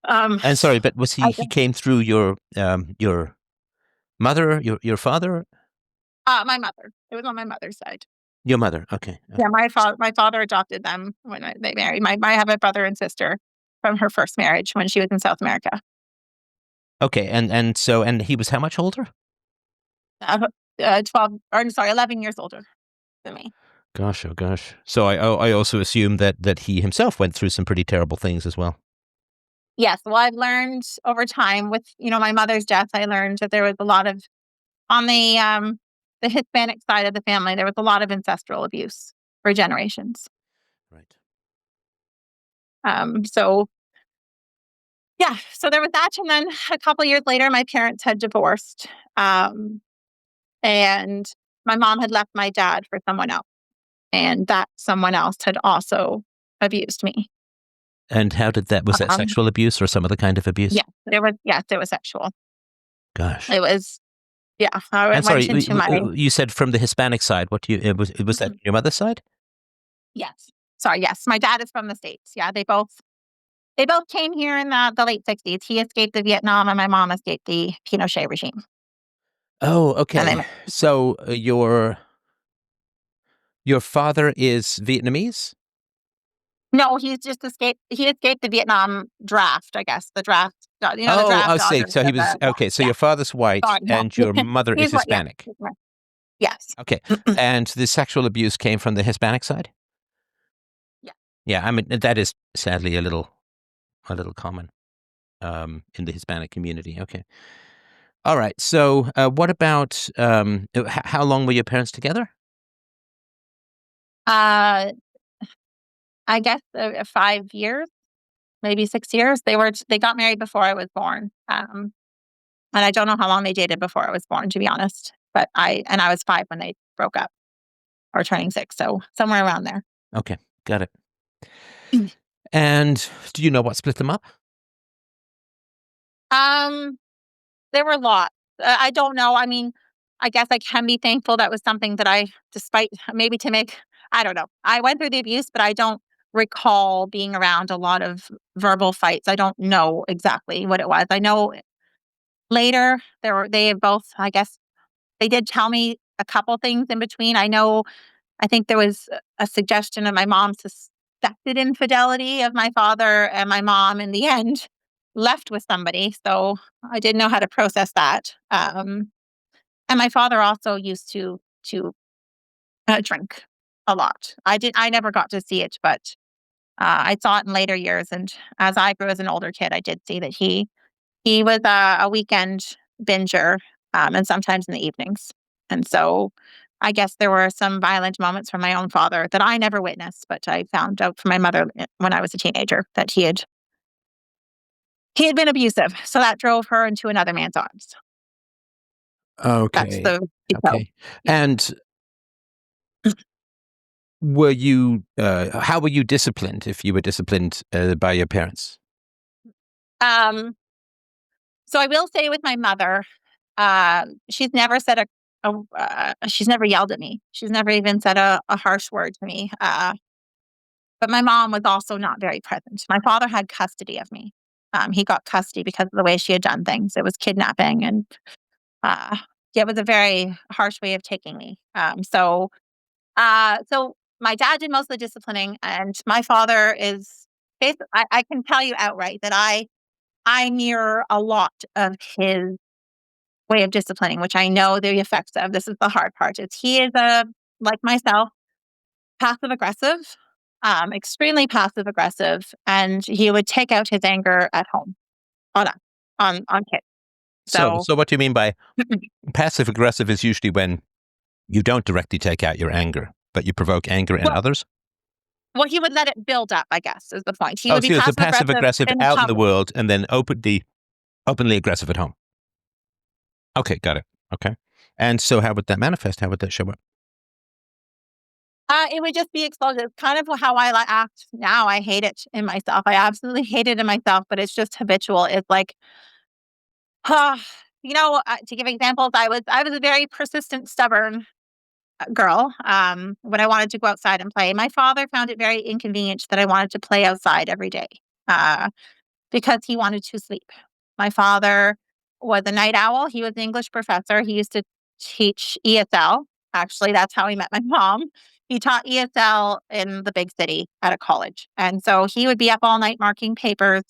Um And sorry, but was I he came through your mother, your father? my mother. It was on my mother's side. Your mother. Okay. Yeah, my father adopted them when they married. I have a brother and sister from her first marriage when she was in South America. Okay. And he was how much older? 12, or I'm sorry, 11 years older than me. Gosh, oh gosh. So I also assume that he himself went through some pretty terrible things as well. Yes, well, I've learned over time with, my mother's death, I learned that there was a lot of on the Hispanic side of the family, there was a lot of ancestral abuse for generations. Right. So yeah, so there was that, and then a couple years later, my parents had divorced, and my mom had left my dad for someone else, and that someone else had also abused me. And how did that was that Um, sexual abuse or some other kind of abuse? yes, it was sexual. Gosh. It was Yeah, I And sorry, went into my you said from the Hispanic side. What do you was that Mhm. your mother's side? Yes. Sorry, yes, my dad is from the States. Yeah, they both came here in the late '60s. He escaped the Vietnam and my mom escaped the Pinochet regime. Oh, And they okay. So your father is Vietnamese? No, he escaped the Vietnam draft, I guess. The draft, the Oh, I draft see. dodgers So he of was okay. So yeah. your father's white Sorry, and yeah. your mother is He's what yeah. Hispanic. He's right. Yes. Okay. And the sexual abuse came from the Hispanic side? Yeah. Yeah, I mean that is sadly a little common in the Hispanic community. Okay. All right. So what about how long were your parents together? Uh, I guess 5 years, maybe 6 years. They got married before I was born. And I don't know how long they dated before I was born, to be honest. But I was 5 when they broke up, or turning 6, so somewhere around there. Okay, got it. And do you know what split them up? Um, there were lots. I don't know. I mean, I guess I can be thankful that was something that despite maybe to make, I don't know. I went through the abuse, but I don't recall being around a lot of verbal fights. I don't know exactly what it was. I know later they both, I guess, they did tell me a couple things in between. I think there was a suggestion of my mom suspected infidelity of my father, and my mom, in the end, left with somebody. So I didn't know how to process that. And my father also used to drink a lot. I never got to see it, but I saw it in later years. And as I grew as an older kid, I did see that he was a weekend binger, and sometimes in the evenings. And so I guess there were some violent moments from my own father that I never witnessed, but I found out from my mother when I was a teenager that he had been abusive. So that drove her into another man's arms. That's Okay. the detail. Okay. Yeah. And were you? How were you disciplined? If you were disciplined by your parents? Um, so I will say with my mother, she's never said she's never yelled at me. She's never even said a harsh word to me. But my mom was also not very present. My father had custody of me. He got custody because of the way she had done things. It was kidnapping, and yeah, it was a very harsh way of taking me. So my dad did most of the disciplining, and my father is. I can tell you outright that I mirror a lot of his way of disciplining, which I know the effects of. This is the hard part. He is a like myself, passive aggressive, extremely passive aggressive, and he would take out his anger at home on us, on kids. So, So, so what do you mean by passive aggressive? Is usually when you don't directly take out your anger, but you provoke anger in well, others. he would let it build up. I guess is the point. He Oh, would be so it's a passive passive aggressive aggressive in out in the public. world, and then openly aggressive at home. Okay, got it. Okay, and so how would that manifest? How would that show up? It would just be explosive. Kind of how I act now. I hate it in myself. I absolutely hate it in myself, but it's just habitual. It's like, uh, to give examples, I was a very persistent, stubborn girl. When I wanted to go outside and play, my father found it very inconvenient that I wanted to play outside every day uh, because he wanted to sleep. My father was a night owl. He was an English professor. He used to teach ESL. Actually, that's how he met my mom. He taught ESL in the big city at a college. And so he would be up all night marking papers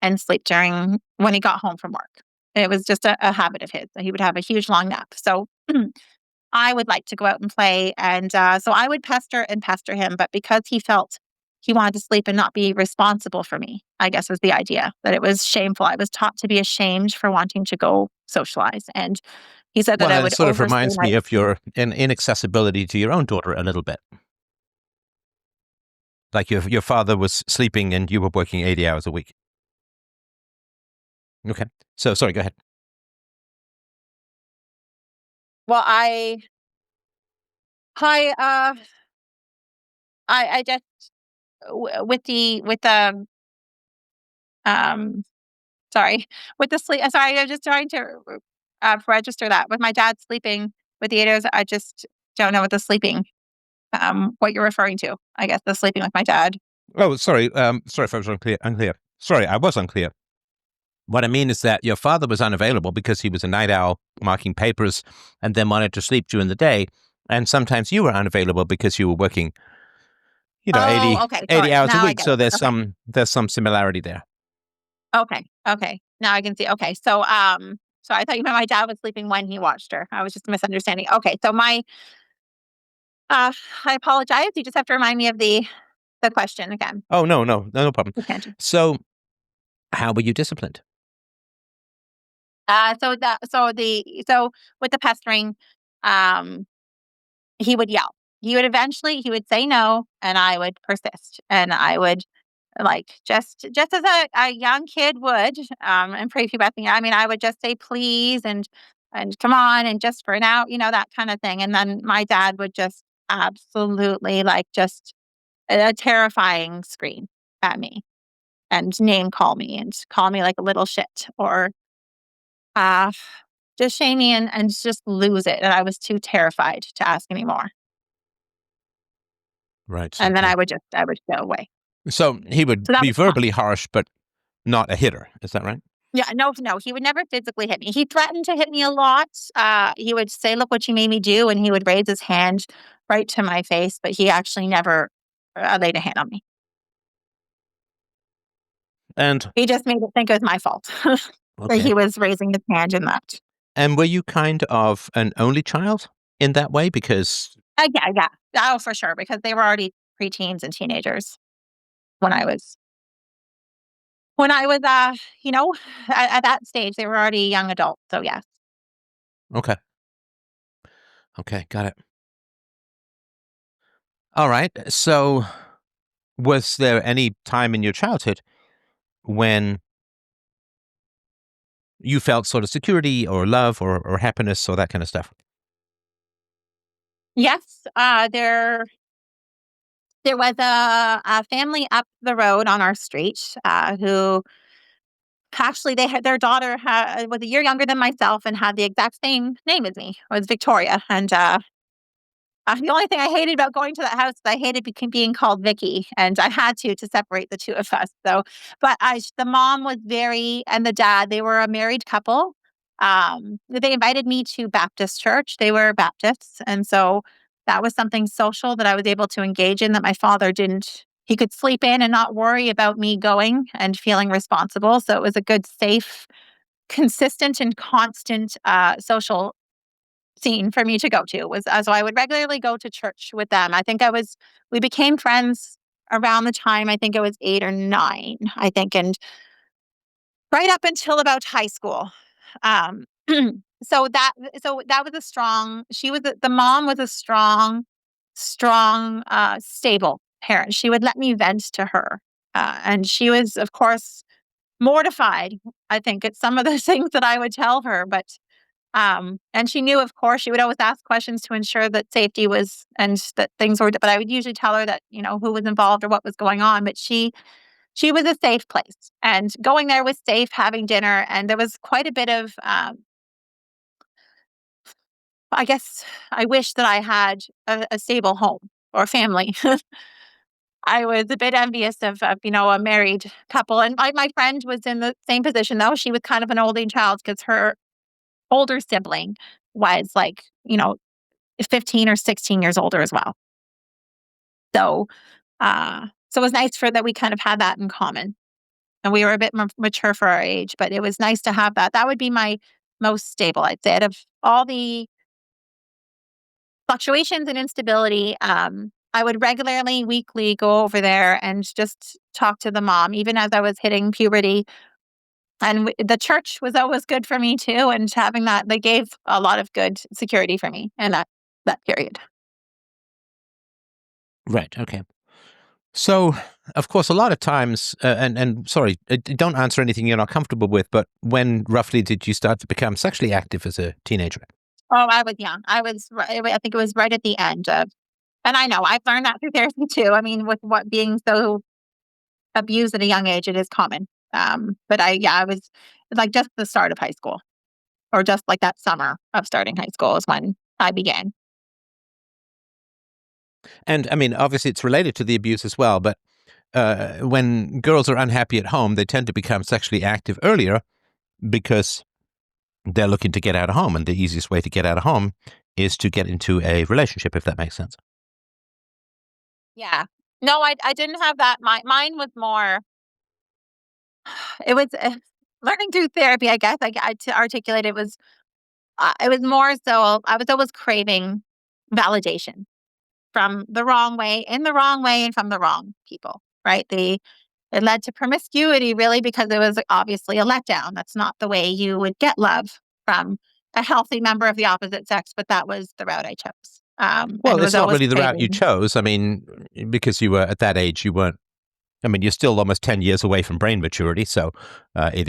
and sleep during when he got home from work. It was just a habit of his. He would have a huge long nap. So I would like to go out and play. And so I would pester and pester him. But because he felt he wanted to sleep and not be responsible for me, I guess was the idea that it was shameful. I was taught to be ashamed for wanting to go socialize. And he said that I Well, it would sort of overstay reminds my. me of your inaccessibility to your own daughter a little bit. Like your father was sleeping and you were working 80 hours a week. Okay. So sorry, go ahead. Well, I, I just with the um sorry with the sleep. Sorry, I'm just trying to register that with my dad sleeping with the 8 hours. I just don't know what the sleeping what you're referring to. I guess the sleeping with my dad. Oh, sorry. Sorry if I was unclear. Sorry, I was unclear. What I mean is that your father was unavailable because he was a night owl marking papers and then wanted to sleep during the day. And sometimes you were unavailable because you were working, Oh, 80, okay. 80 Sorry. hours a Now I week. get So it. Okay. there's some similarity there. Okay. Okay. Now I can see. Okay. So I thought you meant my dad was sleeping when he watched her. I was just misunderstanding. Okay. So uh I apologize. You just have to remind me of the question again. Oh, no problem. The tangent. So how were you disciplined? So with the pestering, um, he would yell. He would say no, and I would persist, and I would like just as a young kid would, and prepubescent. I mean, I would just say please and come on and just for now, that kind of thing. And then my dad would just absolutely like just a terrifying scream at me and name call me and call me like a little shit or uh just shame me and just lose it. And I was too terrified to ask anymore. Right. And then Okay. I would go away. So he would So that be was fun. verbally harsh, but not a hitter. Is that right? Yeah, no, no, he would never physically hit me. He threatened to hit me a lot. He would say, "Look what you made me do," and he would raise his hand right to my face, but he actually never laid a hand on me. And He just made it think it was my fault that okay. he was raising his hand in that. And were you kind of an only child in that way? Because Yeah, yeah, oh, for sure, because they were already preteens and teenagers when I was, you know, at that stage, they were already young adults. So yes. okay, okay, got it. All right. So was there any time in your childhood when you felt sort of security or love or happiness or that kind of stuff? Yes, there. There was a family up the road on our street who actually they had their daughter was a year younger than myself and had the exact same name as me. It was Victoria, and the only thing I hated about going to that house is I hated being called Vicky, and I had to separate the two of us. So, but the mom was and the dad, they were a married couple. They invited me to Baptist church. They were Baptists, and so that was something social that I was able to engage in that my father didn't. He could sleep in and not worry about me going and feeling responsible. So it was a good, safe, consistent, and constant social scene for me to go to. Was So I would regularly go to church with them. We became friends around the time, I think it was 8 or 9, I think, and right up until about high school. Um, so that was a strong. The mom was a strong, stable parent. She would let me vent to her, and she was, of course, mortified. I think at some of the things that I would tell her, but and she knew, of course, she would always ask questions to ensure that safety was and that things were. But I would usually tell her that who was involved or what was going on. But she was a safe place, and going there was safe. Having dinner, and there was quite a bit of. I guess I wish that I had a stable home or family. I was a bit envious of a married couple, and my friend was in the same position though. She was kind of an only child because her older sibling was like 15 or 16 years older as well. So, so it was nice for that we kind of had that in common, and we were a bit more mature for our age. But it was nice to have that. That would be my most stable, I'd say, out of all the fluctuations and instability. I would regularly, weekly, go over there and just talk to the mom, even as I was hitting puberty. And the church was always good for me too, and having that, they gave a lot of good security for me in that period. Right. Okay. So, of course, a lot of times, and sorry, don't answer anything you're not comfortable with, but when roughly did you start to become sexually active as a teenager? Oh, I was young. I think it was right at the end of, and I know I've learned that through therapy too. I mean, with what being so abused at a young age, it is common. But I was like just the start of high school, or just like that summer of starting high school is when I began. And I mean, obviously, it's related to the abuse as well, but when girls are unhappy at home, they tend to become sexually active earlier because they're looking to get out of home. And the easiest way to get out of home is to get into a relationship, if that makes sense. Yeah. No, I didn't have that. Mine was more. It was learning through therapy. I guess to articulate it was more so I was always craving validation from the wrong way, in the wrong way, and from the wrong people. Right? It led to promiscuity, really, because it was obviously a letdown. That's not the way you would get love from a healthy member of the opposite sex, but that was the route I chose. Well, And it's was not always really the route you craving. chose. I mean, because you were at that age, you weren't. I mean, you're still almost 10 years away from brain maturity. So Yeah. it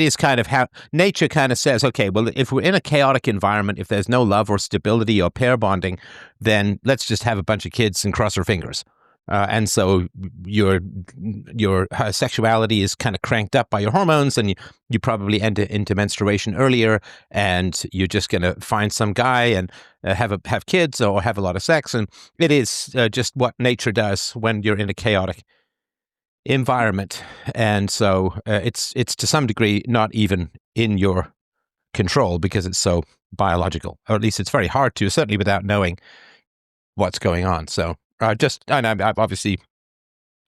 is kind of how nature kind of says, okay, well, if we're in a chaotic environment, if there's no love or stability or pair bonding, then let's just have a bunch of kids and cross our fingers. And so your sexuality is kind of cranked up by your hormones, and you probably enter into menstruation earlier, and you're just going to find some guy and have kids or have a lot of sex. And it is just what nature does when you're in a chaotic environment. And so it's to some degree not even in your control because it's so biological, or at least it's very hard to, certainly without knowing what's going on. So and I've obviously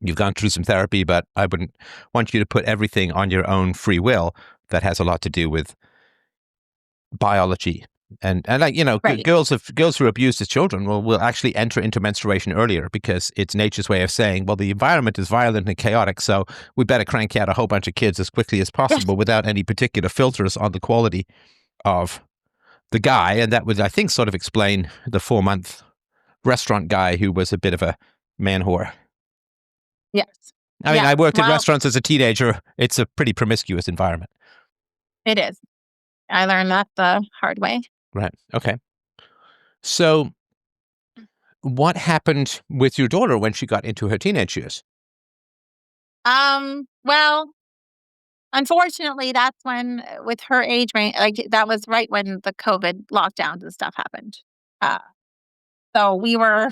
you've gone through some therapy, but I wouldn't want you to put everything on your own free will. That has a lot to do with biology. And like Right. girls who are abused as children will actually enter into menstruation earlier because it's nature's way of saying, well, the environment is violent and chaotic, so we better crank out a whole bunch of kids as quickly as Yes. possible without any particular filters on the quality of the guy. And that would, I think, sort of explain the 4-month restaurant guy who was a bit of a man whore. Yes. I mean, Yes. I worked in Well, restaurants as a teenager. It's a pretty promiscuous environment. it is. I learned that the hard way. Right. Okay. So what happened with your daughter when she got into her teenage years? Well, unfortunately, that's when, with her age range, like that was right when the COVID lockdowns and stuff happened. Uh, so we were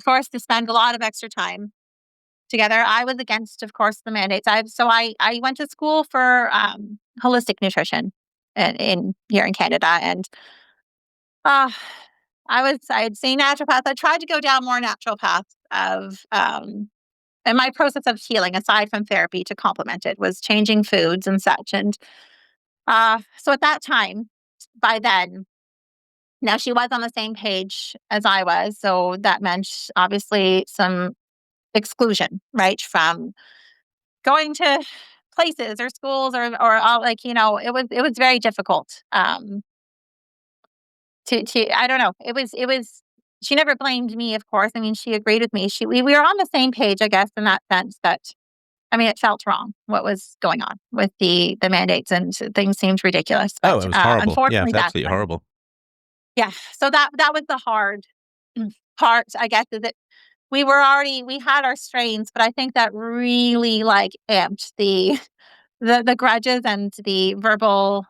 forced to spend a lot of extra time together. I was against, of course, the mandates. I went to school for holistic nutrition in here in Canada, and uh, I had seen naturopaths. I tried to go down more natural paths of and my process of healing, aside from therapy, to complement it, was changing foods and such. And so at that time, by then, now she was on the same page as I was, so that meant obviously some exclusion, right, from going to places or schools or all, like, it was very difficult. To I don't know. It was she never blamed me, of course. I mean, she agreed with me. We were on the same page, I guess, in that sense that, I mean, it felt wrong what was going on with the mandates, and things seemed ridiculous. Oh, But it was horrible. Yeah, unfortunately, it's that's absolutely when, horrible. yeah. So that was the hard part, I guess, is that we had our strains, but I think that really like amped the grudges and the verbal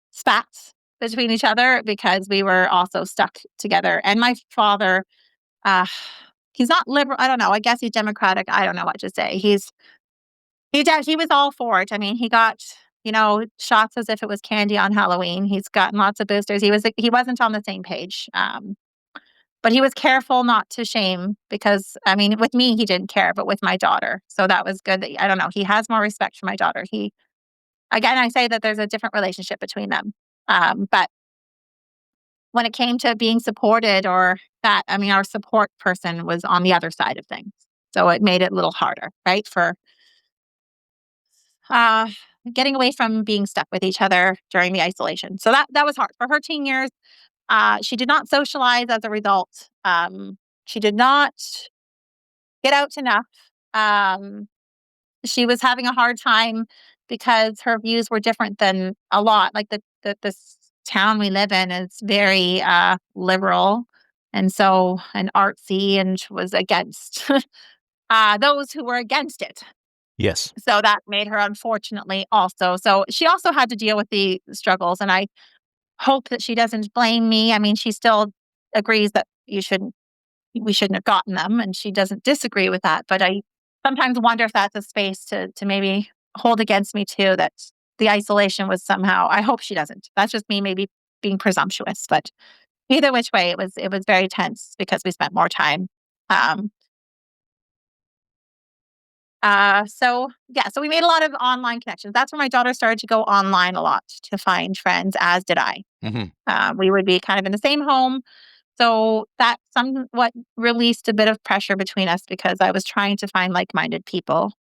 spats between each other, because we were also stuck together. And my father, uh, he's not liberal. I don't know. I guess he's Democratic. I don't know what to say. He was all for it. I mean, he got, shots as if it was candy on Halloween. He's gotten lots of boosters. He wasn't on the same page. But he was careful not to shame, because, I mean, with me he didn't care, but with my daughter. So that was good. That, I don't know. He has more respect for my daughter. Again, I say that there's a different relationship between them. But when it came to being supported, or that, I mean, our support person was on the other side of things. So it made it a little harder, right? For uh, getting away from being stuck with each other during the isolation. So that was hard for her teen years. She did not socialize as a result. She did not get out enough. Um, she was having a hard time because her views were different than a lot. Like this town we live in is very liberal, and artsy, and was against those who were against it. Yes. So that made her, unfortunately, also. So she also had to deal with the struggles, and I hope that she doesn't blame me. I mean, she still agrees that we shouldn't have gotten them, and she doesn't disagree with that. But I sometimes wonder if that's a space to maybe hold against me too, that the isolation was somehow. I hope she doesn't. That's just me maybe being presumptuous. But either which way, it was very tense because we spent more time. Um, so yeah, so we made a lot of online connections. That's when my daughter started to go online a lot to find friends, as did I. Hmm. We would be kind of in the same home. So that somewhat released a bit of pressure between us, because I was trying to find like-minded people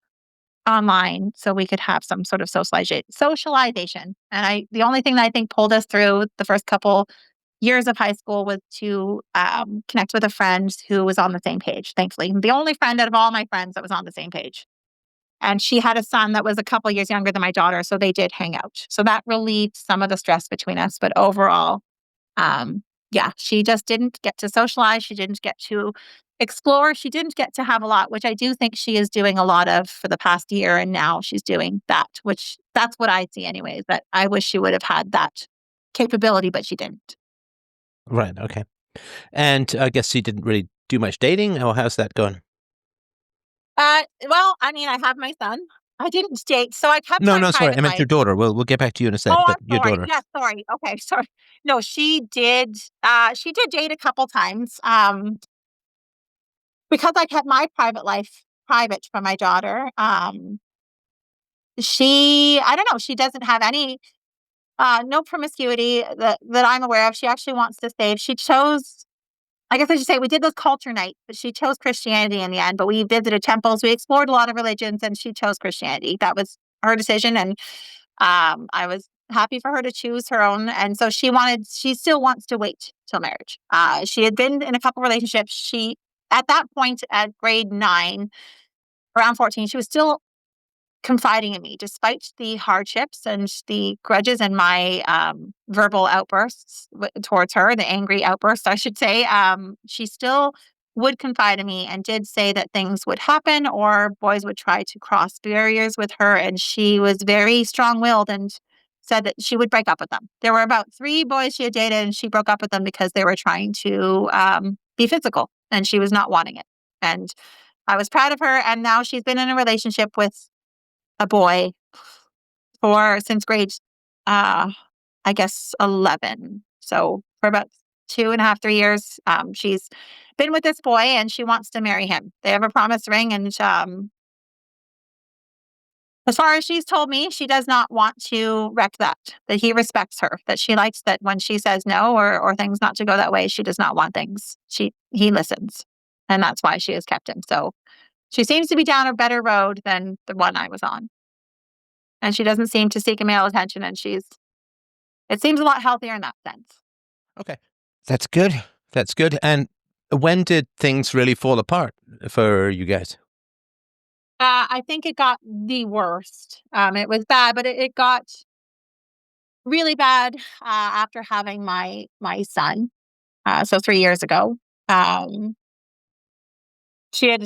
online so we could have some sort of socialization. And the only thing that I think pulled us through the first couple years of high school was to connect with a friend who was on the same page, thankfully. The only friend out of all my friends that was on the same page. And she had a son that was a couple years younger than my daughter, so they did hang out. So that relieved some of the stress between us. But overall, um, yeah, she just didn't get to socialize. She didn't get to explore. She didn't get to have a lot, which I do think she is doing a lot of for the past year. And now she's doing that, which that's what I see anyways, that I wish she would have had that capability, but she didn't. Right. Okay. And I guess you didn't really do much dating, or how's that going? Well, I mean, I have my son. I didn't date, so I kept No, my no, sorry. I private meant life. your daughter. We'll get back to you in a sec, Oh, but I'm your sorry. daughter. Yeah, sorry. Okay, sorry. No, she did date a couple times. Because I kept my private life private from my daughter. I don't know, she doesn't have any no promiscuity that I'm aware of. She actually wants to save. She chose, I guess I should say, we did this culture night, but she chose Christianity in the end. But we visited temples, we explored a lot of religions, and she chose Christianity. That was her decision, and I was happy for her to choose her own. And so she still wants to wait till marriage. She had been in a couple relationships. At that point, at grade 9, around 14, she was still confiding in me despite the hardships and the grudges and my verbal outbursts towards her, the angry outbursts, I should say. She still would confide in me and did say that things would happen or boys would try to cross barriers with her. And she was very strong willed and said that she would break up with them. There were about 3 boys she had dated and she broke up with them because they were trying to be physical and she was not wanting it. And I was proud of her. And now she's been in a relationship with a boy since grade, I guess 11. So for about 2.5, 3 years, she's been with this boy and she wants to marry him. They have a promise ring, and as far as she's told me, she does not want to wreck that. That he respects her. That she likes that when she says no or things not to go that way, she does not want things. He listens, and that's why she has kept him. So she seems to be down a better road than the one I was on. And she doesn't seem to seek a male attention, and it seems a lot healthier in that sense. Okay. That's good. That's good. And when did things really fall apart for you guys? I think it got the worst. It was bad, but it got really bad after having my son. So 3 years ago, um, she had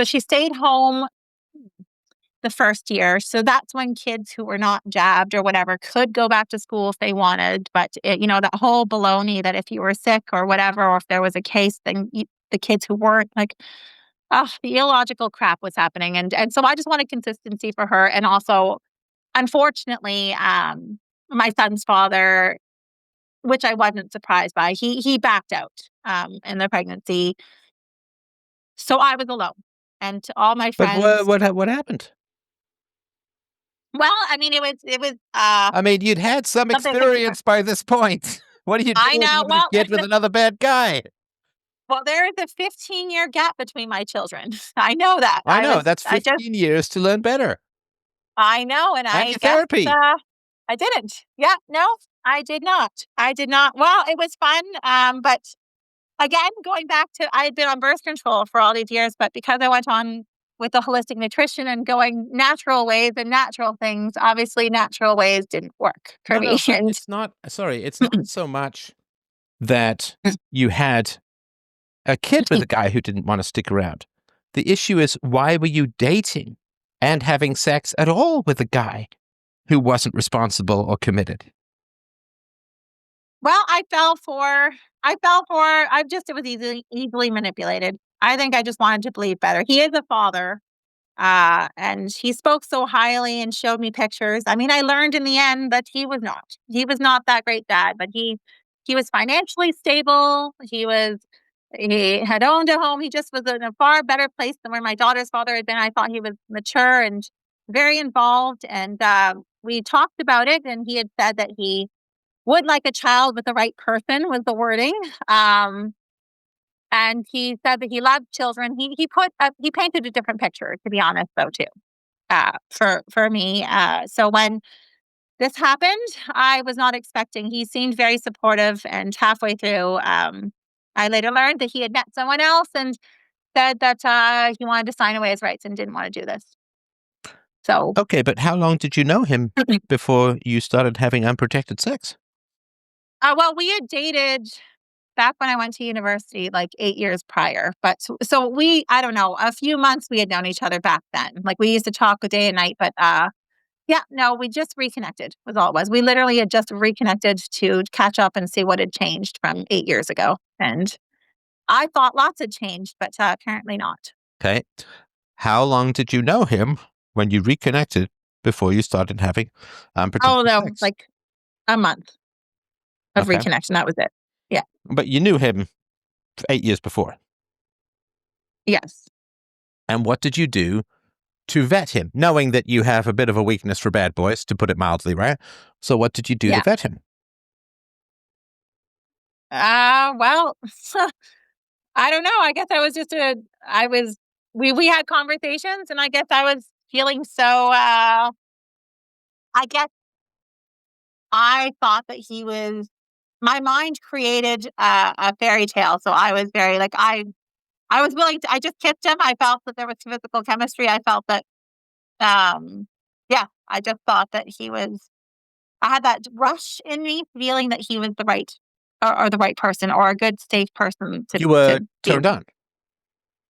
she stayed home the first year. So that's when kids who were not jabbed or whatever could go back to school if they wanted. But that whole baloney that if you were sick or whatever, or if there was a case, then the kids who weren't, like, the illogical crap was happening. And so I just wanted consistency for her. And also, unfortunately, my son's father, which I wasn't surprised by, he backed out in the pregnancy. So I was alone. And to all my But friends, what happened? well, I mean, it was I mean, you'd had some something to experience by this point. What do you do I when know. you Well, get with another bad guy? well, there is a 15-year gap between my children. I know that. I know. That's 15 years to learn better. I know, and And I your guess therapy. I didn't. Yeah, no, I did not. I did not. Well, it was fun, but again, going back to, I had been on birth control for all these years, but because I went on with the holistic nutrition and going natural ways and natural things, obviously natural ways didn't work for me. No, but And it's not, sorry, it's not so much that you had a kid with a guy who didn't want to stick around. The issue is, why were you dating and having sex at all with a guy who wasn't responsible or committed? well, it was easily manipulated. I think I just wanted to believe better. He is a father. And he spoke so highly and showed me pictures. I mean, I learned in the end that he was not. He was not that great dad, but he was financially stable. He had owned a home. He just was in a far better place than where my daughter's father had been. I thought he was mature and very involved. And we talked about it, and he had said that he would like a child with the right person, was the wording. And he said that he loved children. He painted a different picture, to be honest, though, too, for me. So when this happened, I was not expecting. He seemed very supportive, and halfway through, I later learned that he had met someone else and said that he wanted to sign away his rights and didn't want to do this. So, Okay, but how long did you know him before you started having unprotected sex? well, we had dated back when I went to university, like 8 years prior. But so I don't know, a few months we had known each other back then. Like, we used to talk day and night, but yeah, no, we just reconnected was all it was. We literally had just reconnected to catch up and see what had changed from 8 years ago. And I thought lots had changed, but apparently not. Okay. How long did you know him when you reconnected before you started having Oh, unprotected no, sex? like a month of Okay. reconnection. That was it. Yeah. But you knew him 8 years before. Yes. And what did you do to vet him, knowing that you have a bit of a weakness for bad boys, to put it mildly, right? So what did you do to Yeah. vet him? Well, I don't know. I guess I was just we had conversations, and I guess I was feeling so, I guess I thought that my mind created a fairy tale. So I was very, like, I was willing to, I just kissed him. I felt that there was physical chemistry. I felt that Yeah, I just thought that I had that rush in me feeling that he was the right or the right person or a good, safe person You to were be turned with. on.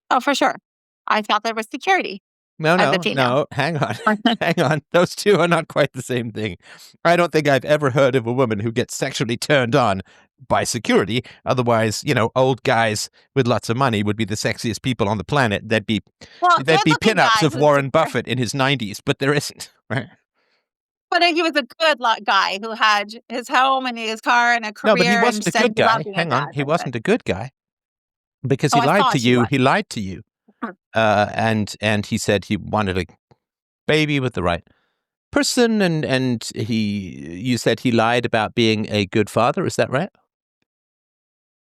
Oh, for sure. I felt there was security No, as a no, female. no. Hang on. Hang on. Those two are not quite the same thing. I don't think I've ever heard of a woman who gets sexually turned on by security. Otherwise, old guys with lots of money would be the sexiest people on the planet. Well, There'd be good-looking pinups guy of who's Warren secure. Buffett in his 90s, but there isn't, right? But he was a good guy who had his home and his car and a No, but he career and wasn't a said good he loved guy. being a Hang on. dad. He wasn't a good guy because Oh, he I lied to thought he you. was. He lied to you. And he said he wanted a baby with the right person, and you said he lied about being a good father. Is that right?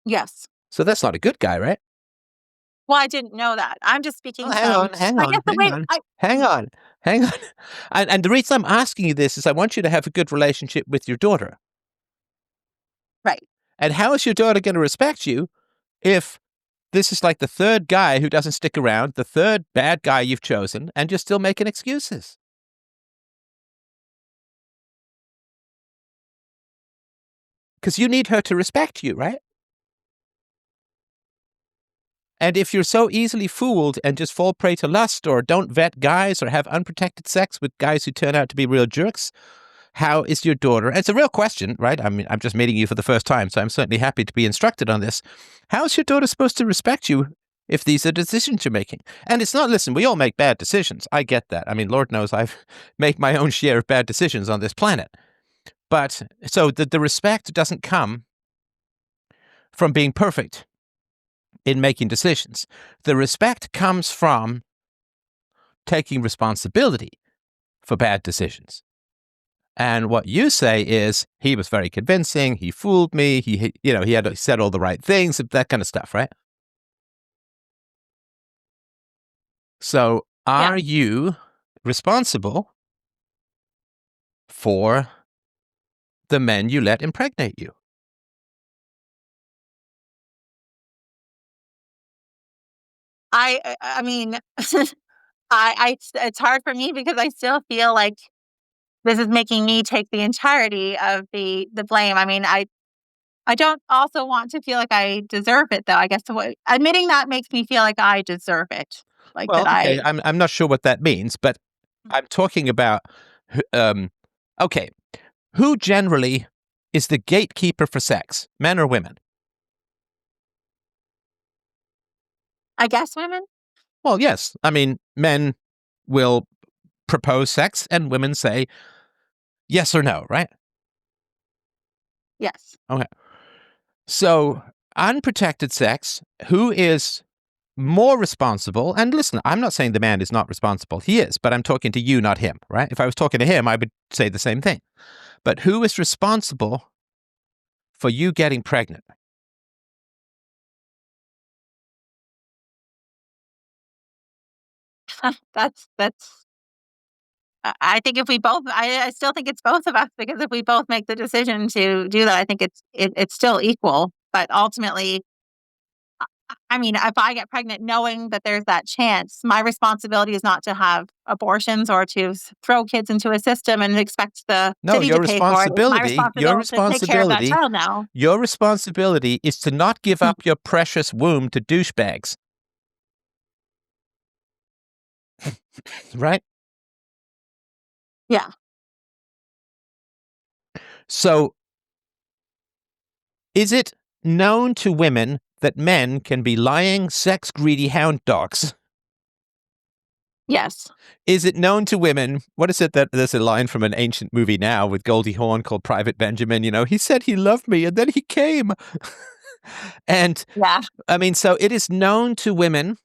Yes. So that's not a good guy, right? Well, I didn't know that. I'm just Well, speaking hang from, on, hang I on, guess the hang way on, hang on, hang on. And the reason I'm asking you this is I want you to have a good relationship with your daughter. right. And how is your daughter going to respect you if this is like the third guy who doesn't stick around, the third bad guy you've chosen, and you're still making excuses? Because you need her to respect you, right? And if you're so easily fooled and just fall prey to lust or don't vet guys or have unprotected sex with guys who turn out to be real jerks, how is your daughter? It's a real question, right? I mean, I'm just meeting you for the first time, so I'm certainly happy to be instructed on this. How is your daughter supposed to respect you if these are decisions you're making? And it's not, listen, we all make bad decisions. I get that. I mean, Lord knows I've made my own share of bad decisions on this planet. But so the respect doesn't come from being perfect in making decisions. The respect comes from taking responsibility for bad decisions. And what you say is he was very convincing. He fooled me. He had said all the right things, that kind of stuff, right? So Yeah. are you responsible for the men you let impregnate you? I mean, it's hard for me because I still feel like this is making me take the entirety of the blame. I mean, I don't also want to feel like I deserve it, though. I guess admitting that makes me feel like I deserve it, like that Well, okay, I. I'm not sure what that means, but I'm talking about, okay, who generally is the gatekeeper for sex, men or women? I guess women. Well, yes. I mean, men will propose sex and women say yes or no, right? Yes. Okay. So, unprotected sex, who is more responsible? And listen, I'm not saying the man is not responsible. He is, but I'm talking to you, not him, right? If I was talking to him, I would say the same thing. But who is responsible for you getting pregnant? That's. I think if we both, I still think it's both of us because if we both make the decision to do that, I think it's still equal. But ultimately, I mean, if I get pregnant knowing that there's that chance, my responsibility is not to have abortions or to throw kids into a system and expect the No, city to pay for it. It's my your responsibility to take care of that responsibility, child now. your responsibility is to not give Mm. up your precious womb to douchebags, right? Yeah. So, is it known to women that men can be lying, sex-greedy hound dogs? Yes. Is it known to women? What is it that there's a line from an ancient movie now with Goldie Hawn called Private Benjamin? He said he loved me and then he came. And Yeah. I mean, so it is known to women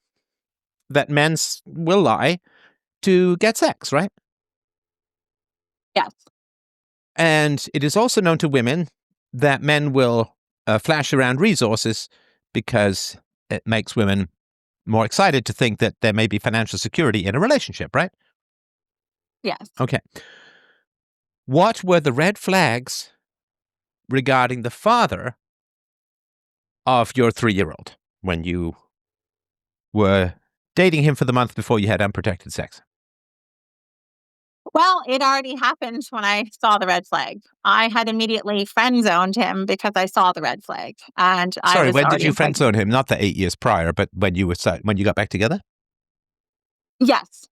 that men will lie to get sex, right? Yes. And it is also known to women that men will flash around resources because it makes women more excited to think that there may be financial security in a relationship, right? Yes. Okay. What were the red flags regarding the father of your 3-year-old when you were dating him for the month before you had unprotected sex? Well, it already happened when I saw the red flag. I had immediately friend zoned him because I saw the red flag, and I Sorry, was when did already you friend impregnated. zone him? Not the 8 years prior, but when you got back together. Yes,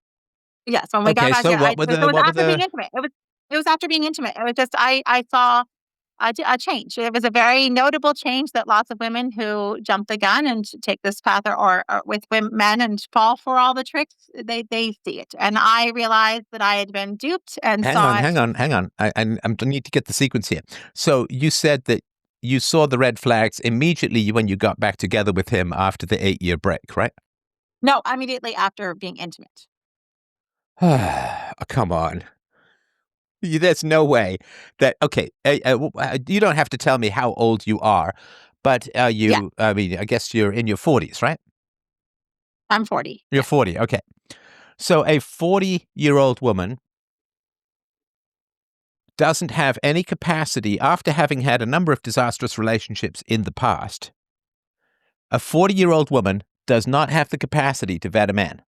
yes. When we got Okay, back so together, what were it the was what were after being the intimate. It was after being intimate. It was just I saw a change. It was a very notable change that lots of women who jump the gun and take this path, or with men and fall for all the tricks, they see it. And I realized that I had been duped and Hang on, saw hang it. on, hang on. I need to get the sequence here. So you said that you saw the red flags immediately when you got back together with him after the 8-year break, right? No, immediately after being intimate. Come on. There's no way that. Okay, you don't have to tell me how old you are, but Yeah, I mean, I guess you're in your 40s, right? I'm 40. You're Yeah. 40. Okay. So a 40-year-old woman doesn't have any capacity after having had a number of disastrous relationships in the past. A 40-year-old woman does not have the capacity to vet a man.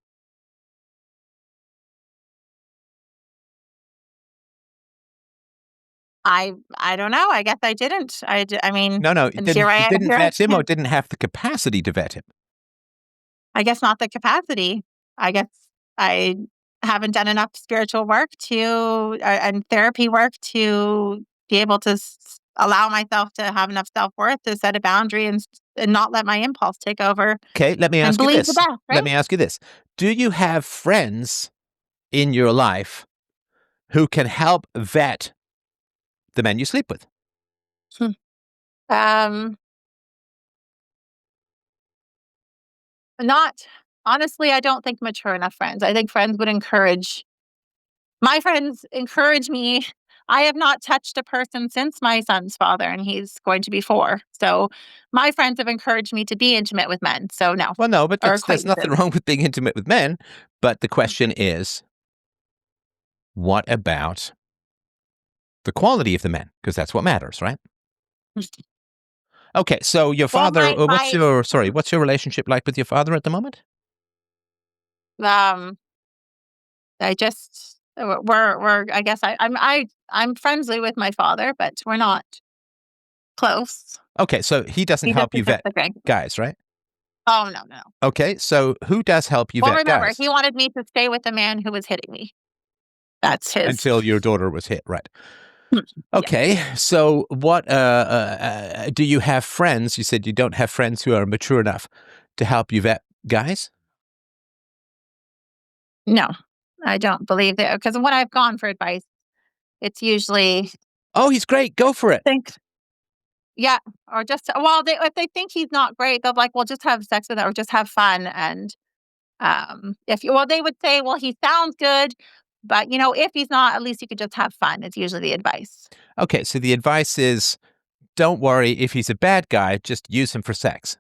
I don't know. I guess I didn't. I mean, No, and here I am. didn't Here I vet him or am. didn't have the capacity to vet him. I guess not the capacity. I guess I haven't done enough spiritual work and therapy work to be able to allow myself to have enough self worth to set a boundary and not let my impulse take over Okay, let me and ask you believe the this. best. Let Right? me ask you this. Do you have friends in your life who can help vet the men you sleep with? Hmm. Um, Not honestly. I don't think mature enough friends. I think friends would encourage. My friends encourage me. I have not touched a person since my son's father, and he's going to be 4. So my friends have encouraged me to be intimate with men. So no, Well, no, but or there's nothing acquaintances. wrong with being intimate with men. But the question is, what about the quality of the men? Because that's what matters, right? Okay, so your Well, father, what's your relationship like with your father at the moment? um, I just we're I guess I'm friendly with my father, but we're not close. Okay, so he doesn't He just help is you just vet a great. guys, right? Oh no, no. Okay, so who does help you Well, vet remember, guys? he wanted me to stay with the man who was hitting me. That's his. Until your daughter was hit, right? Yeah. Okay, so what do you have friends? You said you don't have friends who are mature enough to help you vet guys? No, I don't believe that because when I've gone for advice, it's usually Oh, he's great. Go for it. think, yeah, or just if they think he's not great, they'll be like, well, just have sex with it or just have fun. And if you, well, they would say, well, he sounds good, but if he's not, at least you could just have fun. It's usually the advice, Okay, so the advice is don't worry if he's a bad guy, just use him for sex.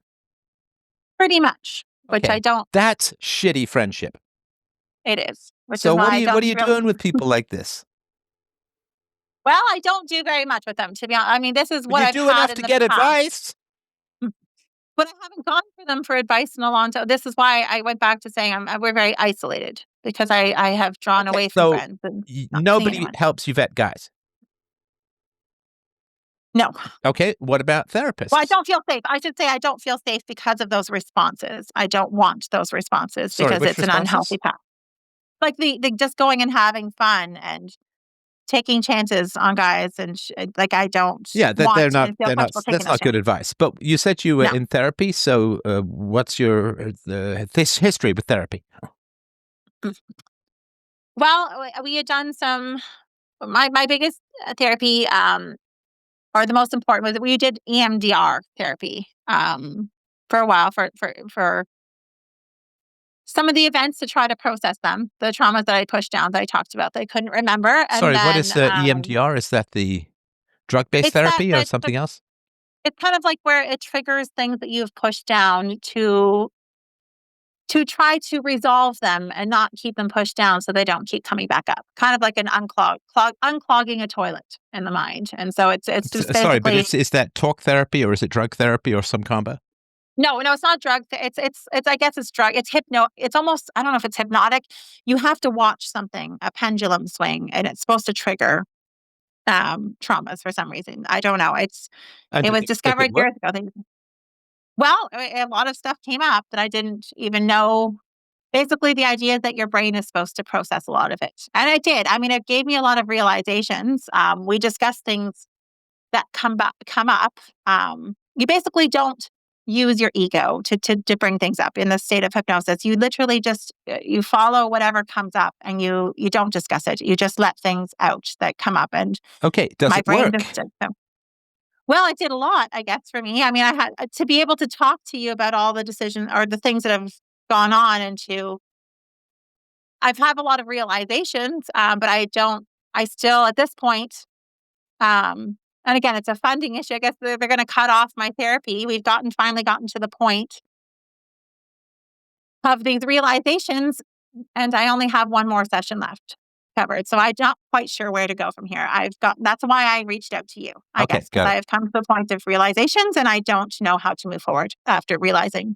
pretty much, which I Okay. don't. That's shitty friendship. It is, which is So why I what are don't you really. doing with people like this? Well, I don't do very much with them, to be honest. I mean, this is But what you I've do had enough in to the get past. advice. But I haven't gone for them for advice in a long time. This is why I went back to saying we're very isolated because I have drawn Okay, away from so friends and not seeing nobody anyone. helps you vet guys. No. Okay, what about Well, I therapists? don't feel safe. I should say I don't feel safe because of those responses. I don't want those responses Sorry, because which it's an unhealthy responses? path. Like the just going and having fun and taking chances on guys and like I don't Yeah, that want and feel comfortable taking that's those not good chances. advice. But you said you were No. in therapy, so what's your this history with therapy? Well, we had done some. My biggest therapy, or the most important, was that we did EMDR therapy for a while for some of the events to try to process them, the traumas that I pushed down that I talked about that I couldn't remember, and Sorry, what then is EMDR? Is that the drug-based it's that therapy or something else? it's kind of like where it triggers things that you've pushed down to try to resolve them and not keep them pushed down so they don't keep coming back up. Kind of like an unclogging a toilet in the mind. And so it's just Sorry, but basically is that talk therapy or is it drug therapy or some combo? No, it's not drugs. It's I guess it's drug. It's almost, I don't know if it's hypnotic. You have to watch something, a pendulum swing, and it's supposed to trigger traumas for some reason. I don't know. And It did was it discovered work? years ago. Well, a lot of stuff came up that I didn't even know. Basically, the idea is that your brain is supposed to process a lot of it, and it did. I mean, it gave me a lot of realizations. We discussed things that come up. You basically don't use your ego to bring things up in the state of hypnosis. You literally just you follow whatever comes up, and you don't discuss it. You just let things out that come up, and Okay, does my it brain work? just did so. Well, it did a lot, I guess, for me. I mean, I had to be able to talk to you about all the decisions or the things that have gone on, and to I've had a lot of realizations, but I still, at this point, and again, it's a funding issue. I guess they're going to cut off my therapy. Finally gotten to the point of these realizations, and I only have one more session left covered. So I'm not quite sure where to go from here. That's why I reached out to you, I Okay, guess, because got I it. have come to the point of realizations, and I don't know how to move forward after realizing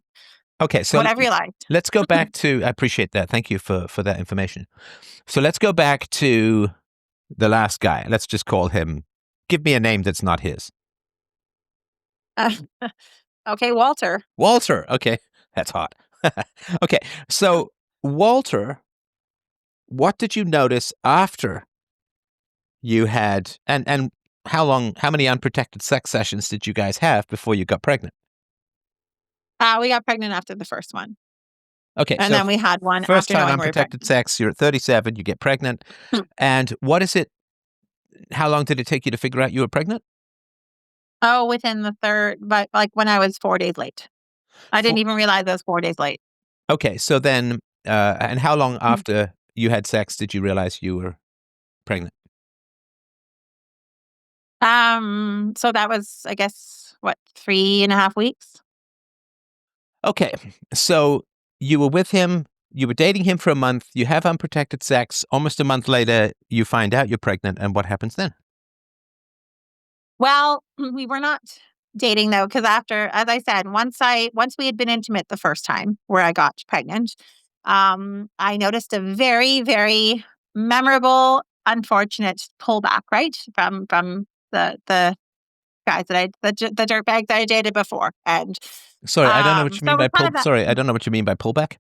Okay, so what I've realized. let's go back to. I appreciate that. Thank you for that information. So let's go back to the last guy. Let's just call him. Give me a name that's not his. Uh, okay, Walter. Walter. Okay, that's hot. Okay, so Walter, what did you notice after you had and how many unprotected sex sessions did you guys have before you got pregnant? We got pregnant after the first one, Okay, and so then we had one first after time knowing we were unprotected pregnant. sex, you're at 37, you get pregnant. And what is it? How long did it take you to figure out you were pregnant? Oh, within the third, but like when I was 4 days late. I didn't For, even realize I was 4 days late. okay, so then, and how long after you had sex did you realize you were pregnant? So that was, I guess, what, 3.5 weeks? Okay, so you were with him, you were dating him for a month, you have unprotected sex, almost a month later, you find out you're pregnant, and what happens then? Well, we were not dating though, because after, as I said, once we had been intimate the first time where I got pregnant, I noticed a very, very memorable, unfortunate pullback, right? From the guys the dirtbags that I dated before. And Sorry, I don't know what you so mean it was by kind of that, sorry, I don't know what you mean by pullback.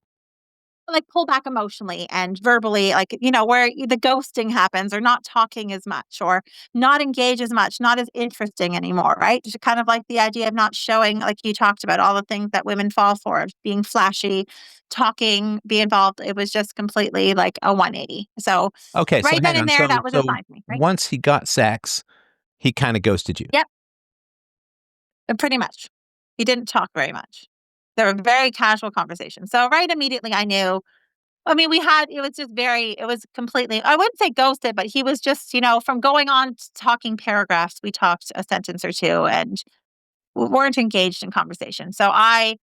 like, pull back emotionally and verbally, like, where the ghosting happens, or not talking as much, or not engage as much, not as interesting anymore, right? Just kind of like the idea of not showing, like you talked about, all the things that women fall for, of being flashy, talking, be involved. It was just completely like a 180. So Okay, so right then hang and on. there, So that was a so sign for me, right? once he got sex, he kind of ghosted you. Yep, pretty much. He didn't talk very much. There were very casual conversations. So right immediately I knew. I mean, it was just it was completely, I wouldn't say ghosted, but he was just, from going on to talking paragraphs, we talked a sentence or two, and weren't engaged in conversation. So I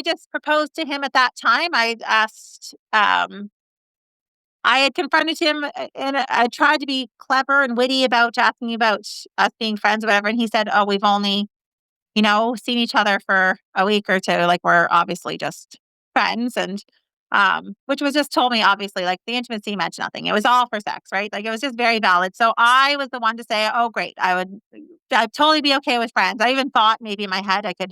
just proposed to him at that time. I had confronted him, and I tried to be clever and witty about asking about us being friends or whatever. And he said, "Oh, we've only, seen each other for a week or two. Like, we're obviously just friends." And which was just told me, obviously, like, the intimacy meant nothing. It was all for sex, right? Like, it was just very valid. So I was the one to say, "Oh, great. I'd totally be okay with friends." I even thought maybe in my head I could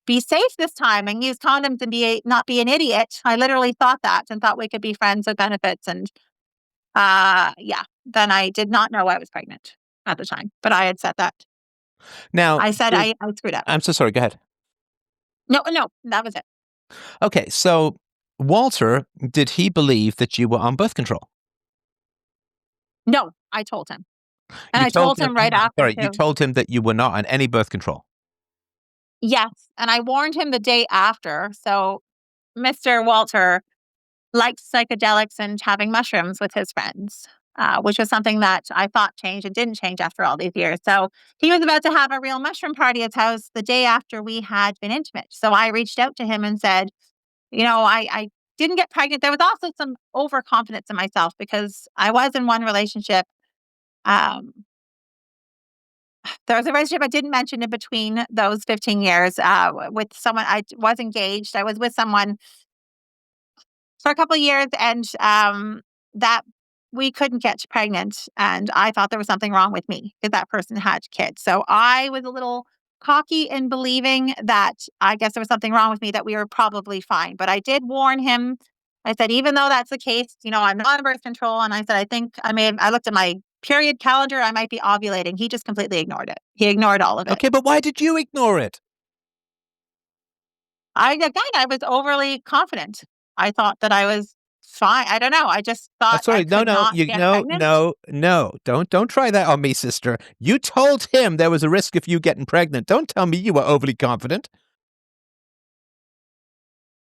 be safe this time and use condoms and not be an idiot. I literally thought that, and thought we could be friends with benefits. And yeah, then I did not know I was pregnant at the time, but I had said that. Now, I said I screwed up. I'm so sorry. Go ahead. No, no, that was it. Okay, so Walter, did he believe that you were on birth control? No, I told him. And You I told told him. him right Hang on, after sorry. You too. told him that you were not on any birth control. Yes, and I warned him the day after. So Mr. Walter liked psychedelics and having mushrooms with his friends, which was something that I thought changed and didn't change after all these years. So he was about to have a real mushroom party at his house the day after we had been intimate. So I reached out to him and said, I didn't get pregnant. There was also some overconfidence in myself because I was in one relationship. Um, There was a relationship I didn't mention in between those 15 years with someone. I was engaged. I was with someone for a couple of years, and that we couldn't get pregnant. And I thought there was something wrong with me because that person had kids. So I was a little cocky in believing that I guess there was something wrong with me, that we were probably fine. But I did warn him. I said, even though that's the case, I'm not on birth control. And I said, I think I looked at my period calendar, I might be ovulating. He just completely ignored it. He ignored all of it. Okay, but why did you ignore it? I was overly confident. I thought that I was fine. I don't know. I just thought I Sorry, could not get pregnant. no. Don't try that on me, sister. You told him there was a risk of you getting pregnant. Don't tell me you were overly confident.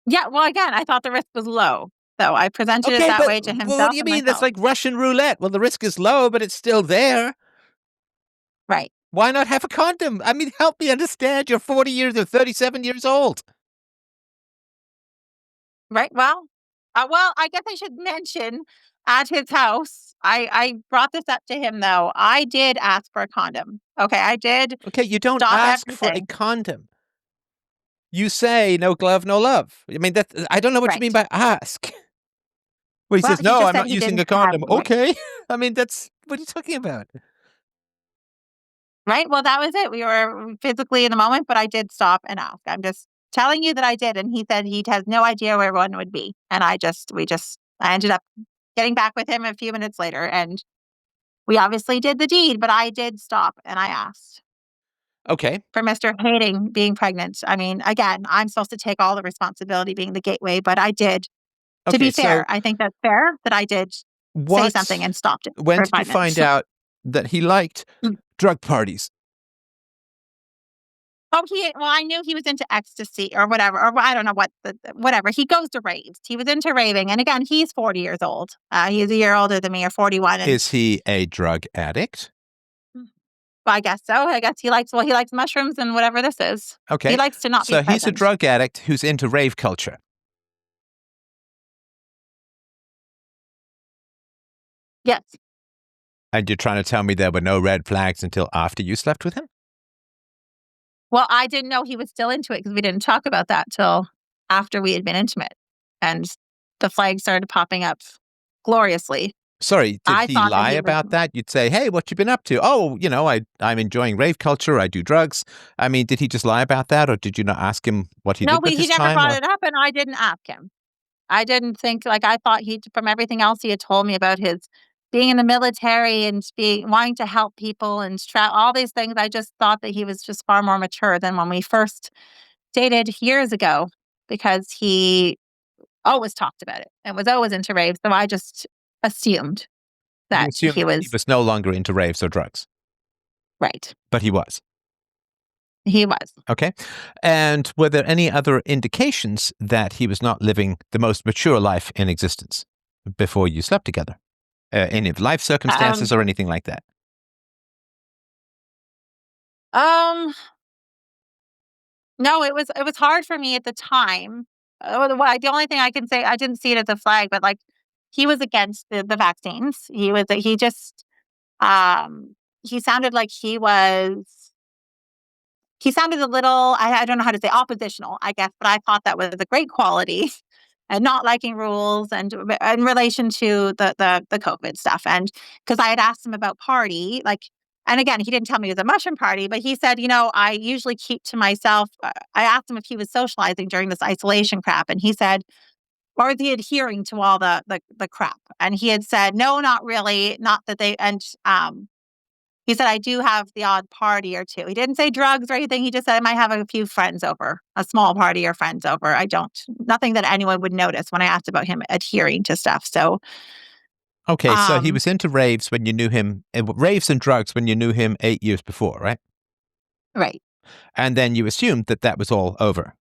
Yeah, well, again, I thought the risk was low. So I presented it Okay, that but way to what himself do you and mean? That's myself. like Russian roulette. Well, the risk is low, but it's still there. Right. Why not have a condom? I mean, help me understand. You're 40 years or 37 years old. Right. Well, I guess I should mention at his house, I brought this up to him though. I did ask for a condom. Okay. I did Okay, you don't stop ask for a everything. condom. You say no glove, no love. I mean, I don't know what you mean Right. by ask. Well, he Well, says, he no, just I'm said not he using a didn't have condom. Okay. I mean, what are you talking about? right. Well, that was it. We were physically in the moment, but I did stop and ask. I'm just telling you that I did. And he said he has no idea where one would be. And I ended up getting back with him a few minutes later. And we obviously did the deed, but I did stop and I asked Okay. for Mr. Hating being pregnant. I mean, again, I'm supposed to take all the responsibility being the gateway, but I did. To Okay, be so fair, I think that's fair that I did say something and stopped it when for did you 5 find minutes. out that he liked drug parties? I knew he was into ecstasy or whatever, or I don't know whatever. He goes to raves. He was into raving. And again, he's 40 years old. He's a year older than me, or 41. And Is he a drug addict? I guess so. I guess he likes mushrooms and whatever this is. He Okay. likes to not be So he's a present. drug addict who's into rave culture. Yes. And you're trying to tell me there were no red flags until after you slept with him? Well, I didn't know he was still into it because we didn't talk about that till after we had been intimate. And the flags started popping up gloriously. Sorry, did I he thought that lie he was about that? You'd say, hey, what you been up to? Oh, I'm enjoying rave culture. I do drugs. I mean, did he just lie about that? Or did you not ask him what he no, did with he his never time? brought Or it up, and I didn't ask him. I didn't think I thought from everything else he had told me about his being in the military and being wanting to help people and all these things. I just thought that he was just far more mature than when we first dated years ago, because he always talked about it and was always into raves. So I just assumed you that he assumed he was was no longer into raves or drugs, right. but he was. He was. Okay. And were there any other indications that he was not living the most mature life in existence before you slept together? Any life circumstances Um, or anything like that? um, no, it was hard for me at the time. The only thing I can say, I didn't see it as a flag, but he was against the vaccines. He just um he sounded like he sounded a little, I don't know how to say, oppositional, I guess, but I thought that was a great quality. And not liking rules, and in relation to the COVID stuff. And because I had asked him about party, and again, he didn't tell me it was a mushroom party, but he said, I usually keep to myself. I asked him if he was socializing during this isolation crap, and he said, or is he adhering to all the crap? And he had said, no, not really, not that they. And he said, I do have the odd party or two. He didn't say drugs or anything. He just said, I might have a few friends over, a small party or friends over. Nothing that anyone would notice when I asked about him adhering to stuff. So, Okay, so he was into raves when you knew him, raves and drugs when you knew him 8 years before, right? right, And then you assumed that that was all over.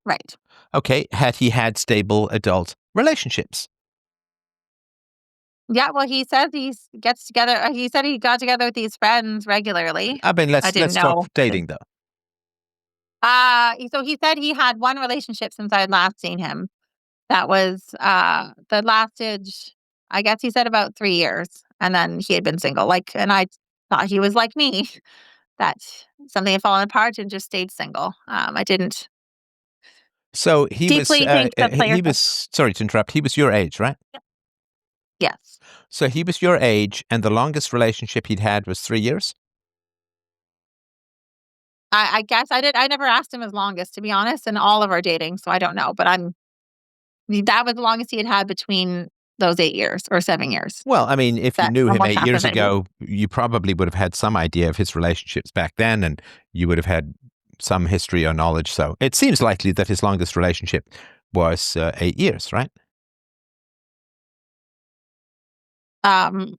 right. Okay, had he had stable adult relationships? Yeah, well, he says he gets together. He said he got together with these friends regularly. I mean, I let's didn't talk know. dating though. So he said he had one relationship since I had last seen him. That lasted, I guess he said about 3 years, and then he had been single. And thought he was like me, that something had fallen apart and just stayed single. I didn't So he was, deeply think the players. sorry to interrupt, he was your age, right? Yes. So he was your age, and the longest relationship he'd had was 3 years? I guess I never asked him his longest, to be honest, in all of our dating, so I don't know. But that was the longest he had between those 8 years or 7 years. Well, I mean, if you That knew him almost 8 half years of it. ago, you probably would have had some idea of his relationships back then, and you would have had some history or knowledge. So it seems likely that his longest relationship was 8 years, right? Um,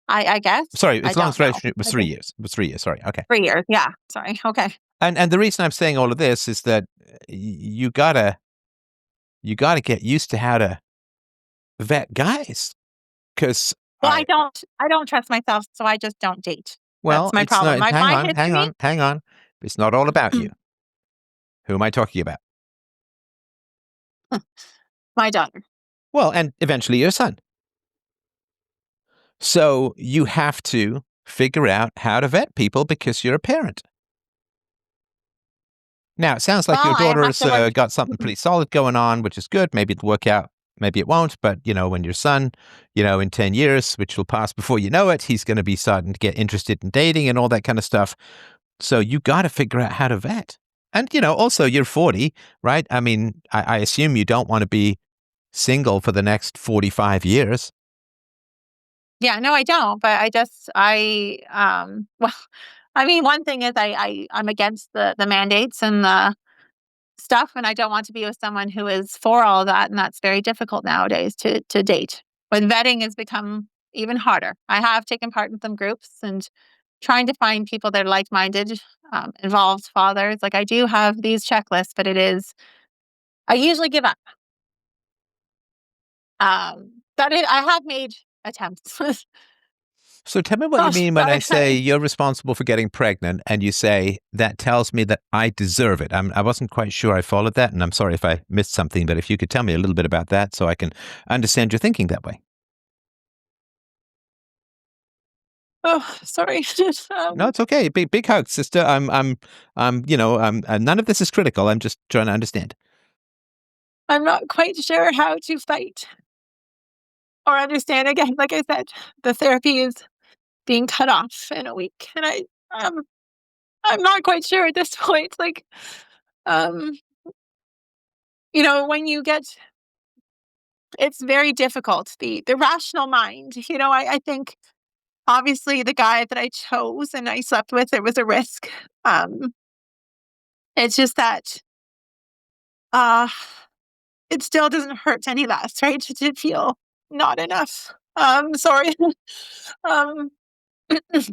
I guess. Sorry, I his don't longest know. relationship was 3 years. It was 3 years, sorry, okay. 3 years. Yeah. Sorry. Okay. And the reason I'm saying all of this is that you gotta get used to how to vet guys, because Well, I don't trust myself, so I just don't date. That's well, my it's problem. not. Hang My on, hang history. on, hang on. It's not all about you. Who am I talking about? My daughter. Well, and eventually your son. So you have to figure out how to vet people because you're a parent. Now, it sounds like your Well, I have daughter's to work. got something pretty solid going on, which is good. Maybe it'll work out. Maybe it won't. But, when your son, in 10 years, which will pass before you know it, he's going to be starting to get interested in dating and all that kind of stuff. So you got to figure out how to vet. And, also you're 40, right? I mean, I assume you don't want to be single for the next 45 years. Yeah, no, I don't. But well, I mean, one thing is I'm against the mandates and the stuff, and I don't want to be with someone who is for all of that, and that's very difficult nowadays to date. When vetting has become even harder. I have taken part in some groups and trying to find people that are like-minded, involved fathers. Like I do have these checklists, but I usually give up. But I have made attempts. So tell me what you Gosh, mean when I say you're responsible for getting pregnant and you say that tells me that I deserve it. I wasn't quite sure I followed that, and I'm sorry if I missed something, but if you could tell me a little bit about that so I can understand your thinking that way. Oh, sorry. No, it's okay. Big hug, sister. None of this is critical. I'm just trying to understand. I'm not quite sure how to fight or understand again. Like I said, the therapy is being cut off in a week, and um I'm not quite sure at this point. Like, um, when you get, it's very difficult. The rational mind. I think obviously the guy that I chose and I slept with, it was a risk. Um, it's just that uh, it still doesn't hurt any less, right? To feel not enough. Sorry. um, so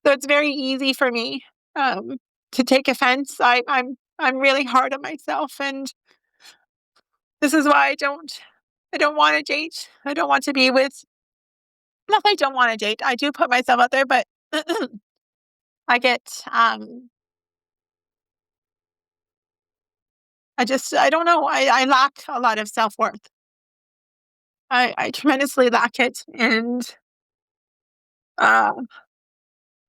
it's very easy for me to take offense. I'm really hard on myself, and this is why I don't want to date. I don't want to be with. Not that I don't want to date. I do put myself out there, but I get. I don't know. I lack a lot of self-worth. I tremendously lack it, and uh,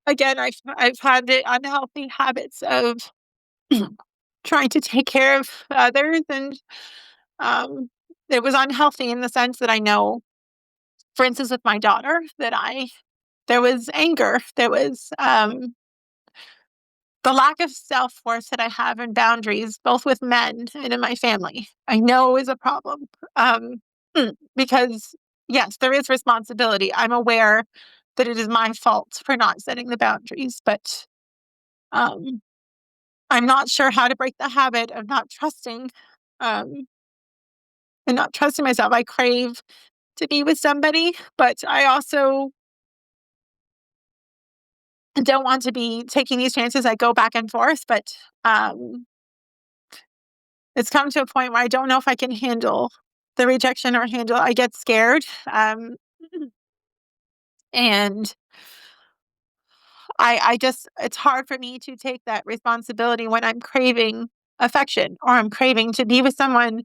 again, I've had the unhealthy habits of trying to take care of others, and um, it was unhealthy in the sense that I know, for instance, with my daughter, that there was anger, there was the lack of self-worth that I have and boundaries, both with men and in my family, I know is a problem. Um, because yes, there is responsibility. I'm aware that it is my fault for not setting the boundaries, but um, I'm not sure how to break the habit of not trusting, um, and not trusting myself. I crave to be with somebody, but I also don't want to be taking these chances. I go back and forth, but um, it's come to a point where I don't know if I can handle the rejection or I get scared. And I just, it's hard for me to take that responsibility when I'm craving affection or I'm craving to be with someone,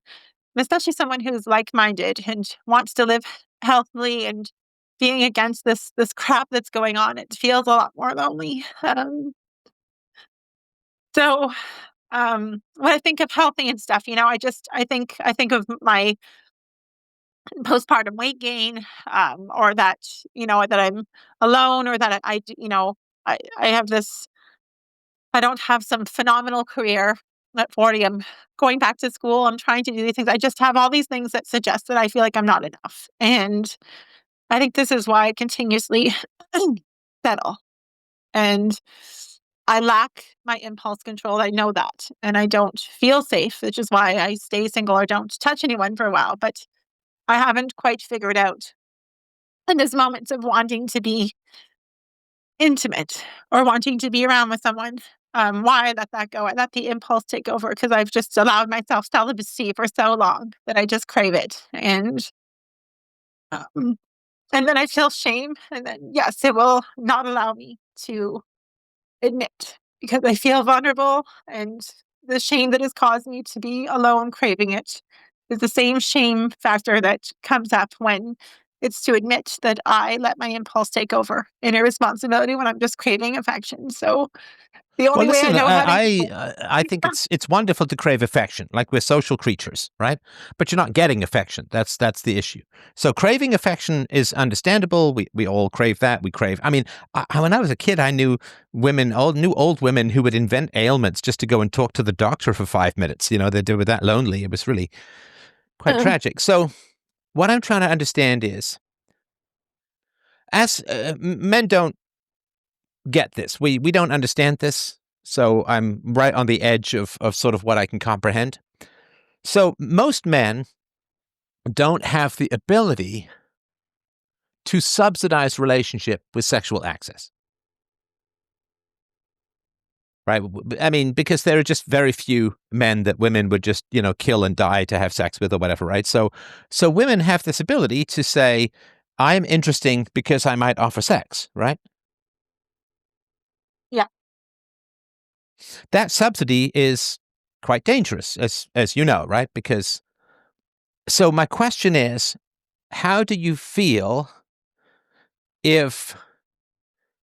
especially someone who's like minded and wants to live healthily and being against this crap that's going on, it feels a lot more lonely. So when I think of healthy and stuff, I think of my postpartum weight gain, or that, that I'm alone, or that I have this, I don't have some phenomenal career at 40. I'm going back to school. I'm trying to do these things. I just have all these things that suggest that I feel like I'm not enough. And I think this is why I continuously settle. And I lack my impulse control. I know that. And I don't feel safe, which is why I stay single or don't touch anyone for a while. But I haven't quite figured out in those moments of wanting to be intimate or wanting to be around with someone, why I let that go. I let the impulse take over because I've just allowed myself celibacy for so long that I just crave it. Um, and then I feel shame. And then, yes, it will not allow me to admit because I feel vulnerable, and the shame that has caused me to be alone craving it is the same shame factor that comes up when it's to admit that I let my impulse take over in irresponsibility when I'm just craving affection. So the Well, only way I listen, know how to I think it's wonderful to crave affection, like we're social creatures, right? But you're not getting affection. That's the issue. So craving affection is understandable. We all crave that. We crave. I mean, when I was a kid, I knew old women who would invent ailments just to go and talk to the doctor for 5 minutes. They were that lonely. It was really quite tragic. So what I'm trying to understand is, as men don't get this. We don't understand this. So I'm right on the edge of sort of what I can comprehend. So most men don't have the ability to subsidize relationship with sexual access. Right? I mean, because there are just very few men that women would just, kill and die to have sex with or whatever, right? So women have this ability to say, I'm interesting because I might offer sex, right? Yeah. That subsidy is quite dangerous, as you know, right? Because so my question is, how do you feel if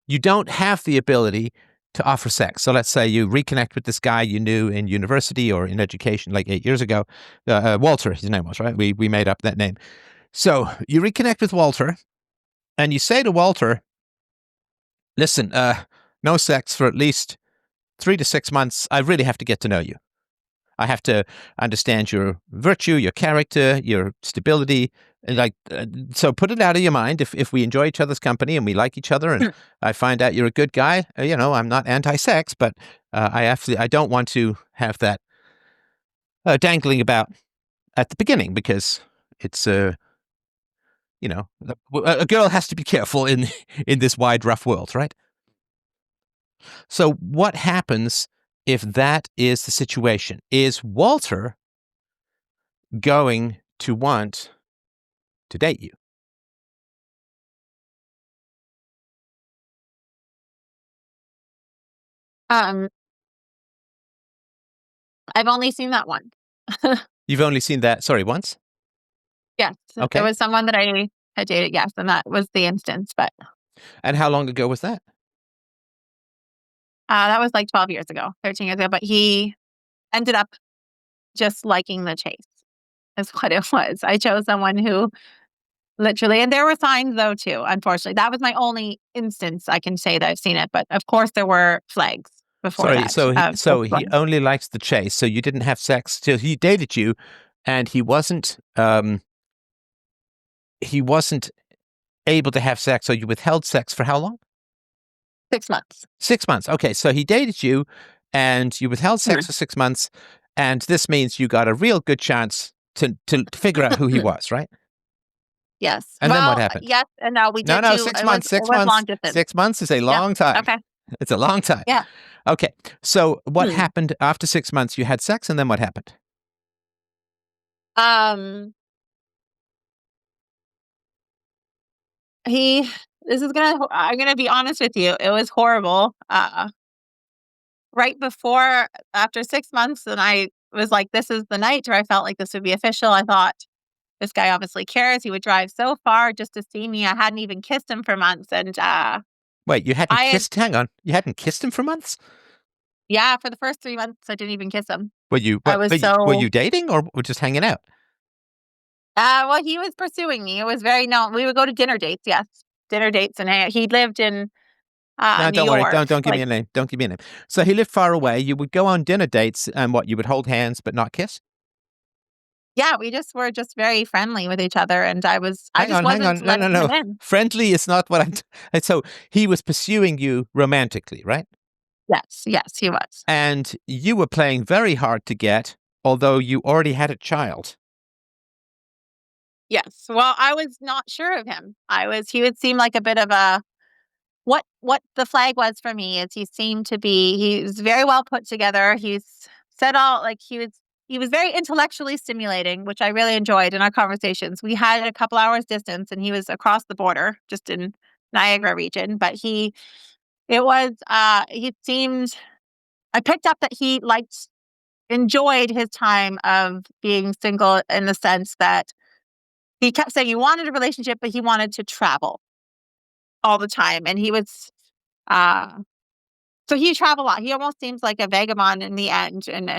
you don't have the ability to offer sex? So let's say you reconnect with this guy you knew in university or in education like 8 years ago. Walter, his name was, right? We made up that name. So you reconnect with Walter and you say to Walter, listen, no sex for at least 3 to 6 months. I really have to get to know you. I have to understand your virtue, your character, your stability. And so put it out of your mind. If we enjoy each other's company and we like each other, and I find out you're a good guy, I'm not anti-sex, but I don't want to have that dangling about at the beginning because it's a girl has to be careful in this wide, rough world, right? So what happens if that is the situation? Is Walter going to want to date you? um I've only seen that one. You've only seen that, sorry, once? Yes. There Okay. was someone that I had dated, yes, and that was the instance. But And how long ago was that? that was like 12 years ago, 13 years ago. But he ended up just liking the chase, is what it was. I chose someone who literally, and there were signs though too, unfortunately. That was my only instance I can say that I've seen it. But of course there were flags before Sorry, that. so he, Red so he flags. only likes the chase. So you didn't have sex till he dated you, and he wasn't able to have sex. So you withheld sex for how long? 6 months. 6 months. Okay, so he dated you, and you withheld sex Mhm. for 6 months, and this means you got a real good chance to figure out who he was, right? Yes. And then what Well, happened? yes and no. We No, did no, do six it was months. it 6 was long months. distance. 6 months is a Yep. long time. Okay. It's a long time. Yeah. Okay, so what Hmm. happened after 6 months? You had sex, and then what happened? Um he this is gonna I'm gonna be honest with you. It was horrible. Right before after 6 months, and I was like, this is the night where I felt like this would be official. I thought this guy obviously cares. He would drive so far just to see me. I hadn't even kissed him for months. And Wait, you hadn't I had, kissed? Hang on, you hadn't kissed him for months? yeah, for the first 3 months, I didn't even kiss him. Were you? I was Were so, you dating or were just hanging out? well, he was pursuing me. It was very known. We would go to dinner dates, yes. Dinner dates. And he lived in No, New don't worry. York. Don't give me Like, a name. Don't give me a name. So he lived far away. You would go on dinner dates, and what? You would hold hands but not kiss? yeah, we just were just very friendly with each other. And I Hang just on, hang wasn't on. No, no, letting him no. in. Friendly is not what I'm. So he was pursuing you romantically, right? Yes, yes, he was. And you were playing very hard to get, although you already had a child. Yes. Well, I was not sure of him. He would seem like a bit of a, what the flag was for me is he's very well put together. He's said all, like, he was very intellectually stimulating, which I really enjoyed in our conversations. We had a couple hours distance and he was across the border, just in Niagara region, but he seemed, I picked up that he enjoyed his time of being single, in the sense that he kept saying he wanted a relationship, but he wanted to travel all the time. And uh, so he traveled a lot. He almost seems like a vagabond in the end. And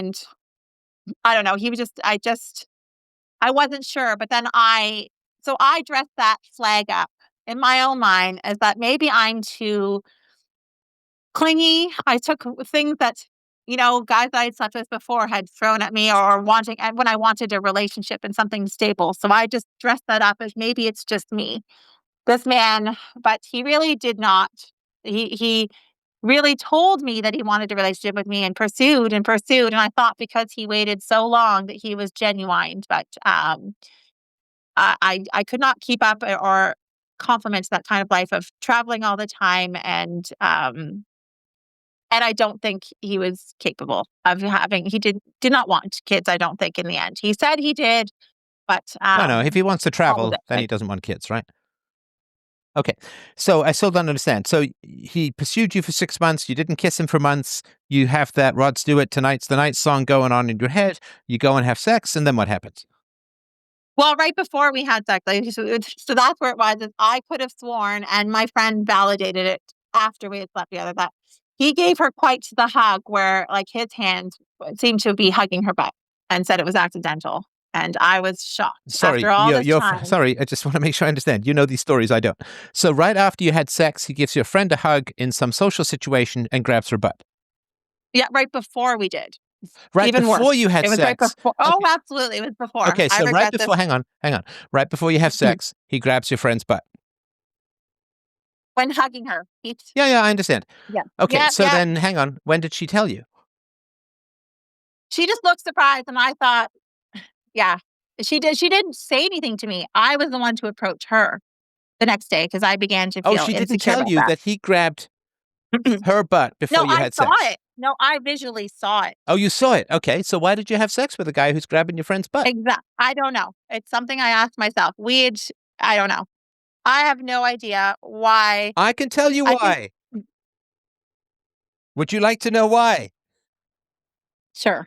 I don't know. I wasn't sure. But then so I dressed that flag up in my own mind as that maybe I'm too clingy. I took things that, guys I had slept with before had thrown at me, or wanting, and when I wanted a relationship and something stable. So I just dressed that up as maybe it's just me. This man, but he really did not. He really told me that he wanted a relationship with me, and pursued and pursued. And I thought because he waited so long that he was genuine, but I could not keep up or compliment that kind of life of traveling all the time, and I don't think he was capable of having. He did not want kids. I don't think in the end. He said he did, but No. If he wants to that was travel, it. then he doesn't want kids, right? Okay. So I still don't understand. So he pursued you for 6 months. You didn't kiss him for months. You have that Rod Stewart "Tonight's the Night" song going on in your head. You go and have sex, and then what happens? Well, right before we had sex, so that's where it was. Is I could have sworn, and my friend validated it after we had slept together, that he gave her quite the hug, where like his hand seemed to be hugging her butt, and said it was accidental. And I was shocked after Sorry, all this time. sorry. I just want to make sure I understand. You know these stories, I don't. So right after you had sex, he gives your friend a hug in some social situation and grabs her butt. Yeah, right before we did. Right Even worse. before you had It was right sex. before. Oh, Okay. absolutely, it was before. Okay. I So right regret this. before, hang on. Right before you have sex, he grabs your friend's butt. When hugging her. Yeah, I understand. Yeah. Okay. Yeah, So yeah. then, hang on. When did she tell you? She just looked surprised, and I thought, yeah, she did. She didn't say anything to me. I was the one to approach her the next day, because I began to Oh, feel she didn't insecure tell about you that. that he grabbed her butt before No, you I had saw sex. it. No, I visually saw it. Oh, you saw it. Okay. So why did you have sex with a guy who's grabbing your friend's butt? I don't know. It's something I asked myself. I don't know. I have no idea why. I can tell you I think, why. Would you like to know why? sure.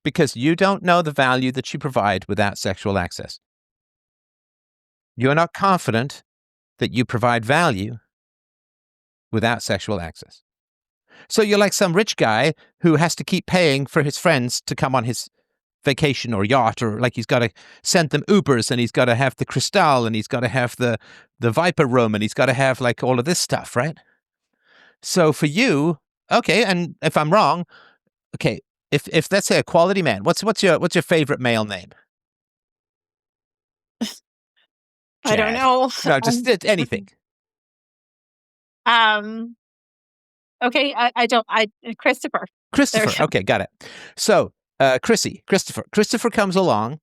Because you don't know the value that you provide without sexual access. You're not confident that you provide value without sexual access. So you're like some rich guy who has to keep paying for his friends to come on his vacation or yacht, or like he's got to send them Ubers, and he's got to have the Cristal, and he's got to have the Viper room, and he's got to have like all of this stuff, right? So for you, okay, and if I'm wrong, okay, if let's say a quality man, what's your favorite male name? I don't Chad. know. No, just anything. Um. Okay. I don't. Christopher. There we Christopher. go. Okay, got it. So, Christopher comes along,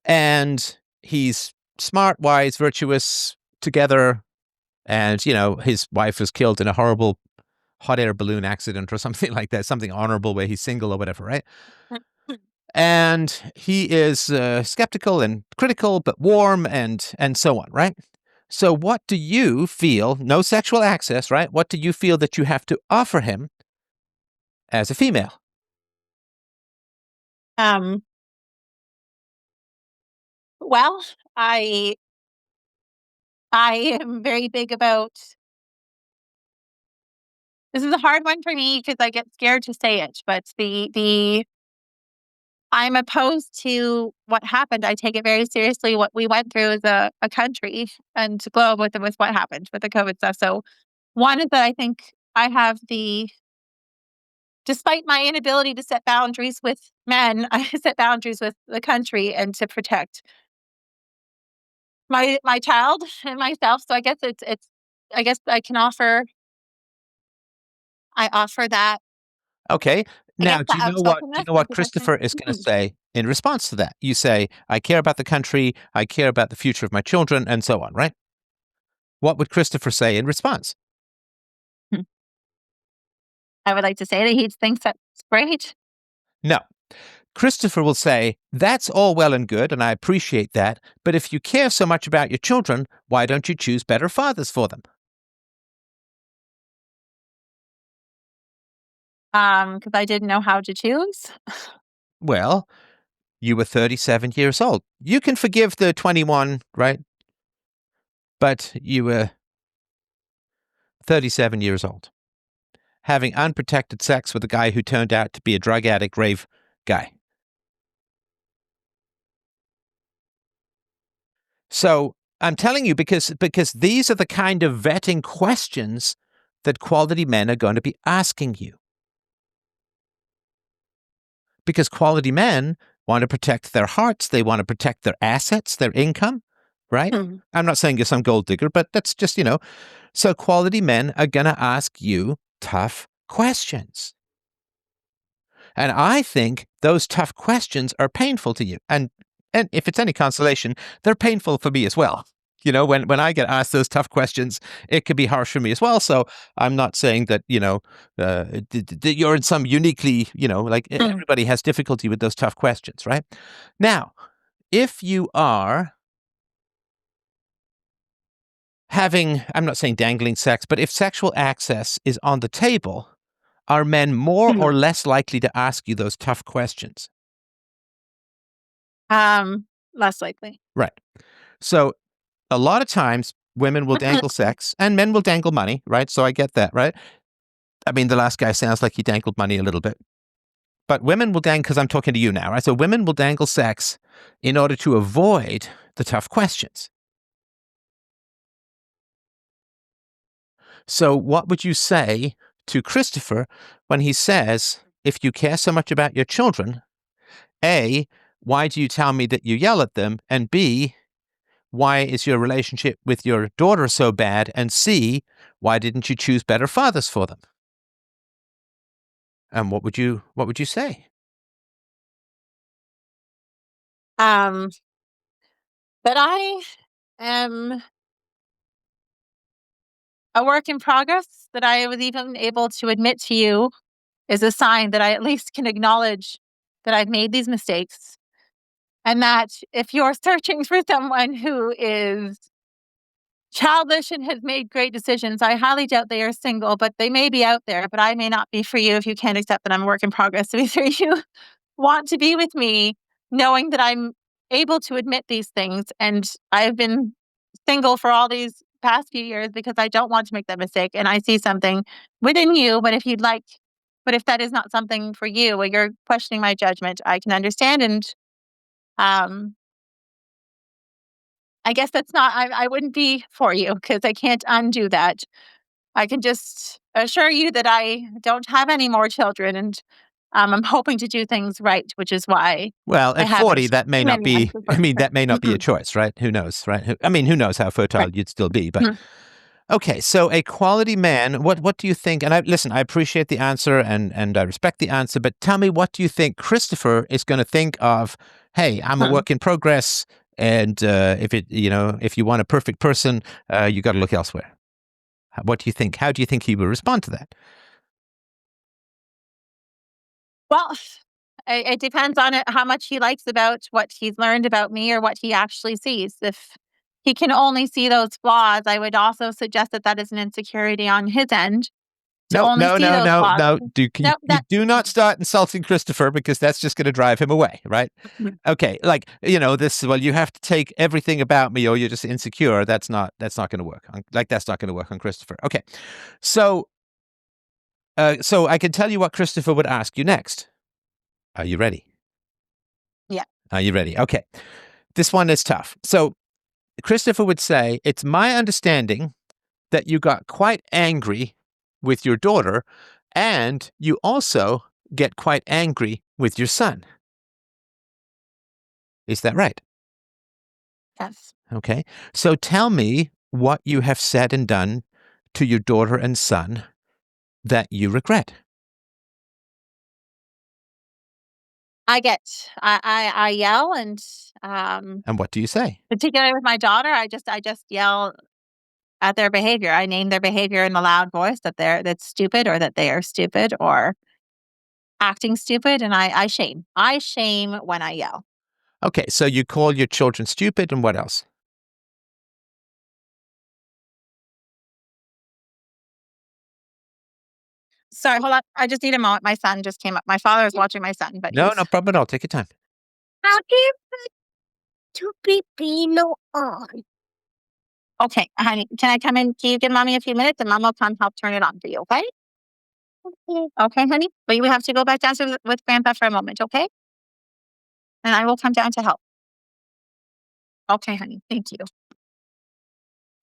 and he's smart, wise, virtuous, together, and his wife was killed in a horrible hot air balloon accident or something like that, something honorable where he's single or whatever, right? And he is skeptical and critical, but warm and so on, right? So what do you feel, no sexual access, right? What do you feel that you have to offer him as a female? Um. Well, I am very big about this is a hard one for me because I get scared to say it, but the I'm opposed to what happened. I take it very seriously what we went through as a country and globe with what happened with the COVID stuff. So one is that I think I have despite my inability to set boundaries with men, I set boundaries with the country and to protect my child and myself. So I guess it's I guess I offer that Okay. I guess Now, that do you outspokenness know and what protection. Christopher is going to say in response to that? You say, I care about the country, I care about the future of my children, and so on, right? What would Christopher say in response? I would like to say that he thinks that's great. No. Christopher will say, that's all well and good, and I appreciate that, but if you care so much about your children, why don't you choose better fathers for them? Because I didn't know how to choose. Well, you were 37 years old. You can forgive the 21, right? But you were 37 years old, having unprotected sex with a guy who turned out to be a drug addict, rave guy. So I'm telling you because these are the kind of vetting questions that quality men are going to be asking you. Because quality men want to protect their hearts, they want to protect their assets, their income, right? Hmm. I'm not saying you're some gold digger, but that's just, so quality men are going to ask you tough questions. And I think those tough questions are painful to you. And if it's any consolation, they're painful for me as well. When I get asked those tough questions, it can be harsh for me as well. So I'm not saying that, you're in some uniquely, like everybody has difficulty with those tough questions, right? Now, if you are I'm not saying dangling sex, but if sexual access is on the table, are men more or less likely to ask you those tough questions? Less likely. Right. So a lot of times women will dangle sex and men will dangle money, right? So I get that, right? I mean, the last guy sounds like he dangled money a little bit. But women will dangle, because I'm talking to you now, right? So women will dangle sex in order to avoid the tough questions. So what would you say to Christopher when he says, if you care so much about your children, A, why do you tell me that you yell at them? And B, why is your relationship with your daughter so bad? And C, why didn't you choose better fathers for them? And what would you say? Um, but I am a work in progress that I was even able to admit to you is a sign that I at least can acknowledge that I've made these mistakes. And that if you're searching for someone who is childish and has made great decisions, I highly doubt they are single, but they may be out there. But I may not be for you if you can't accept that I'm a work in progress. So either you want to be with me, knowing that I'm able to admit these things, and I've been single for all these past few years because I don't want to make that mistake, and I see something within you. But if that is not something for you, or you're questioning my judgment, I can understand. And um, I guess that's not. I wouldn't be for you because I can't undo that. I can just assure you that I don't have any more children, and I'm hoping to do things right, which is why Well, I at 40, haven't that may too not many be, answers I for mean, her. that may not be a choice, right? Who knows, right? Who knows how fertile Right. you'd still be, but Mhm. okay. So a quality man, what do you think? And listen, I appreciate the answer and I respect the answer, but tell me, what do you think Christopher is going to think of? Hey, I'm a Hmm. work in progress. And if you want a perfect person, you got to look elsewhere. What do you think? How do you think he will respond to that? Well, it depends on how much he likes about what he's learned about me or what he actually sees. If he can only see those flaws, I would also suggest that that is an insecurity on his end. to only see those flaws. No. You That do not start insulting Christopher, because that's just going to drive him away, right? Okay, like, this. Well, you have to take everything about me, or you're just insecure. That's not going to work. That's not going to work on Christopher. Okay, so I can tell you what Christopher would ask you next. Are you ready? Yeah. Are you ready? Okay, this one is tough. So Christopher would say, "It's my understanding that you got quite angry with your daughter, and you also get quite angry with your son. Is that right?" Yes. Okay. So tell me what you have said and done to your daughter and son that you regret. I yell, and And what do you say? particularly with my daughter, I just yell at their behavior. I name their behavior in a loud voice, that's stupid, or that they are stupid or acting stupid, and I shame. I shame when I yell. Okay. So you call your children stupid, and what else? Sorry, hold on. I just need a moment. My son just came up. My father is watching my son, but No problem at all. Take your time. How do you put two pipino on? Okay, honey, can I come in? Can you give mommy a few minutes, and mom will come help turn it on for you, okay? Okay, honey? But you have to go back downstairs with grandpa for a moment, okay? And I will come down to help. Okay, honey. Thank you.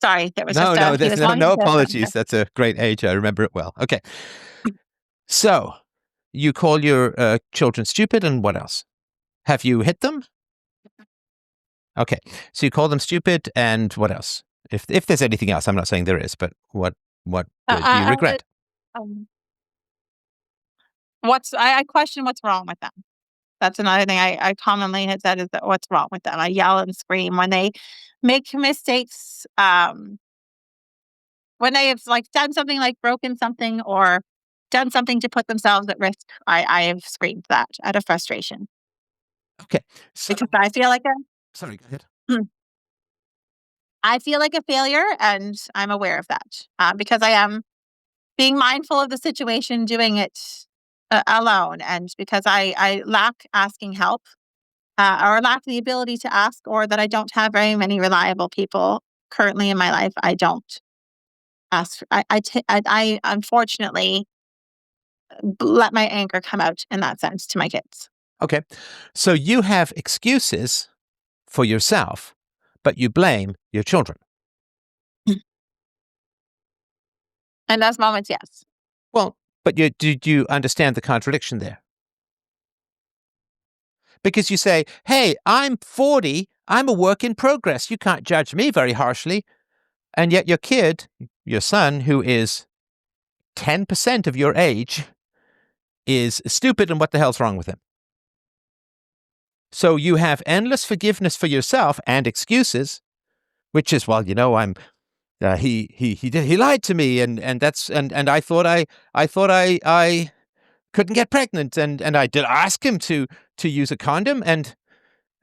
Sorry, there was just No, he was wanting no to go apologies. That's a great age. I remember it well. Okay. So you call your children stupid, and what else? Have you hit them? Okay. So you call them stupid, and what else? If there's anything else, I'm not saying there is, but what do you regret? um, I question what's wrong with them. That's another thing I commonly had said, is that what's wrong with them. I yell and scream when they make mistakes, when they have done something, like broken something or done something to put themselves at risk. I have screamed that out of frustration. Okay. So Because I feel like sorry, go ahead. I feel like a failure, and I'm aware of that, because I am being mindful of the situation, doing it alone, and because I lack asking help, or lack the ability to ask, or that I don't have very many reliable people currently in my life. I don't ask. I unfortunately let my anger come out in that sense to my kids. Okay. So you have excuses for yourself, but you blame your children. In those moments, yes. Well, but do you understand the contradiction there? Because you say, "Hey, I'm 40. I'm a work in progress. You can't judge me very harshly." And yet your kid, your son, who is 10% of your age, is stupid, and what the hell's wrong with him? So you have endless forgiveness for yourself and excuses, which is, well, I'm he lied to me, and I thought I couldn't get pregnant, and I did ask him to use a condom, and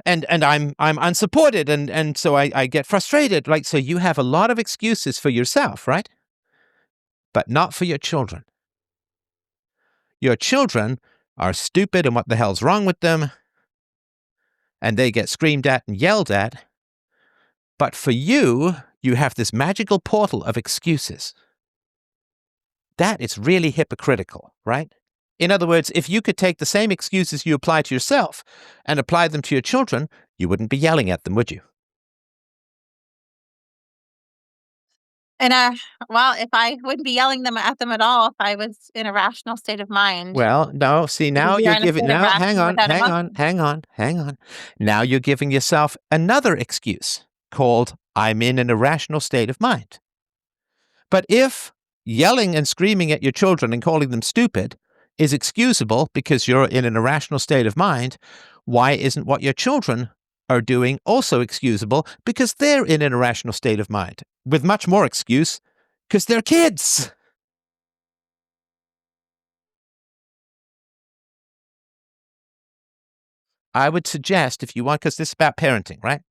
I'm unsupported, and so I get frustrated. Like, so you have a lot of excuses for yourself, right? But not for your children. Your children are stupid, and what the hell's wrong with them? And they get screamed at and yelled at. But for you, you have this magical portal of excuses. That is really hypocritical, right? In other words, if you could take the same excuses you apply to yourself and apply them to your children, you wouldn't be yelling at them, would you? And well, if I wouldn't be yelling at them at all if I was in a rational state of mind. Well, no, see, Because now we are you're in a giving, state of now, hang rational on, without hang emotion. on, hang on, hang on. Now you're giving yourself another excuse called, "I'm in an irrational state of mind." But if yelling and screaming at your children and calling them stupid is excusable because you're in an irrational state of mind, why isn't what your children are doing also excusable because they're in an irrational state of mind? With much more excuse, because they're kids. I would suggest, if you want, because this is about parenting, right?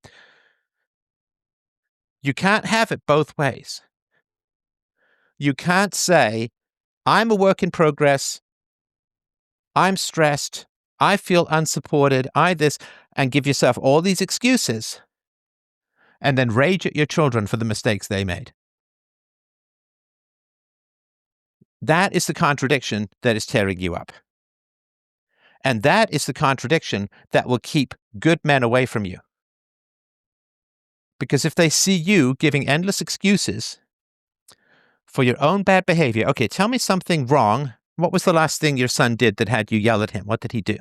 You can't have it both ways. You can't say, I'm a work in progress. I'm stressed. I feel unsupported. And give yourself all these excuses and then rage at your children for the mistakes they made. That is the contradiction that is tearing you up. And that is the contradiction that will keep good men away from you. Because if they see you giving endless excuses for your own bad behavior, okay, tell me something wrong. What was the last thing your son did that had you yell at him? What did he do?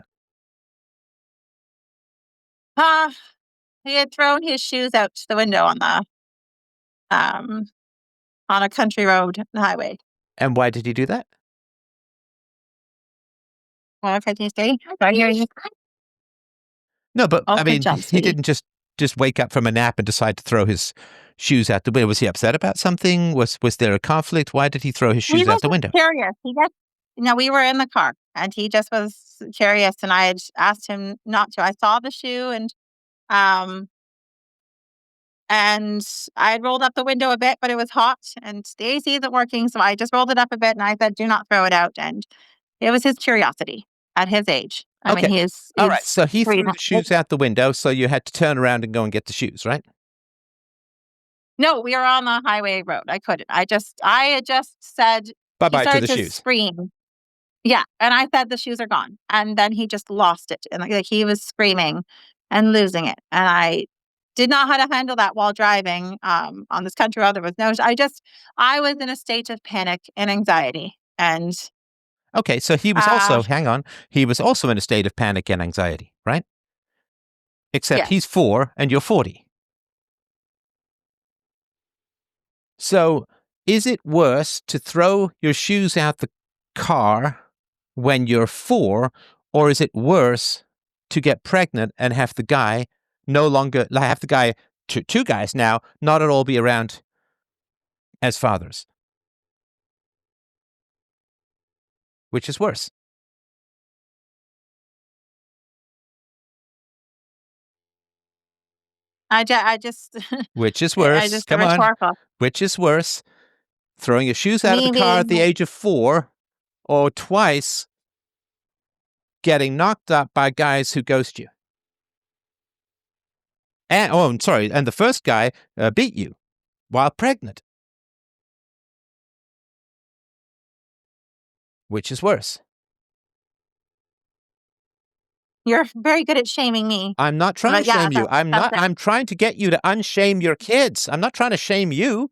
He had thrown his shoes out the window on a country road highway. And why did he do that? Well, can you stay? Right here. No, but I mean, jump, he sweetie. didn't just wake up from a nap and decide to throw his shoes out the window. Was he upset about something? Was there a conflict? Why did he throw his He shoes was out the window? curious. We were in the car, and he just was curious, and I had asked him not to. I saw the shoe, and I had rolled up the window a bit, but it was hot, and the AC isn't working, so I just rolled it up a bit, and I said, "Do not throw it out." And it was his curiosity at his age. I mean, Okay. he's All right. So he 3 threw the shoes out the window, so you had to turn around and go and get the shoes, right? No, we were on the highway road. I couldn't. I had just said, he Bye-bye to started the to shoes. scream. Yeah, and I said the shoes are gone, and then he just lost it, and like he was screaming and losing it, and I did not know how to handle that while driving on this country road. There was no. I was in a state of panic and anxiety, and Okay, so he was also, hang on, he was also in a state of panic and anxiety, right? Except yes. he's 4 and you're 40. So is it worse to throw your shoes out the car when you're 4, or is it worse to get pregnant and have the guy two guys now, not at all be around as fathers? Which is worse? I just Which is I worse? just Come on. rhetorical. Which is worse? Throwing your shoes out of Me the car at the being age of 4, or twice getting knocked up by guys who ghost you? And the first guy beat you while pregnant. Which is worse? You're very good at shaming me. I'm not trying But to yeah, shame you. that's it. I'm trying to get you to unshame your kids. I'm not trying to shame you.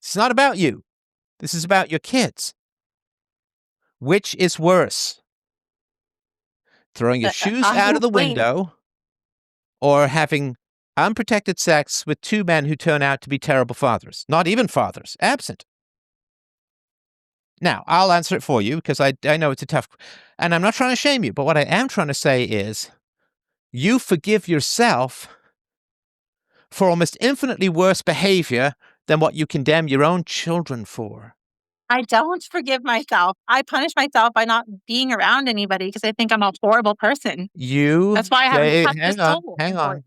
It's not about you. This is about your kids. Which is worse? Throwing your shoes out of the window or having unprotected sex with 2 men who turn out to be terrible fathers? Not even fathers. Absent. Now, I'll answer it for you because I know it's a tough, and I'm not trying to shame you, but what I am trying to say is you forgive yourself for almost infinitely worse behavior than what you condemn your own children for. I don't forgive myself. I punish myself by not being around anybody because I think I'm a horrible person. That's why I haven't touched a soul. Hang on.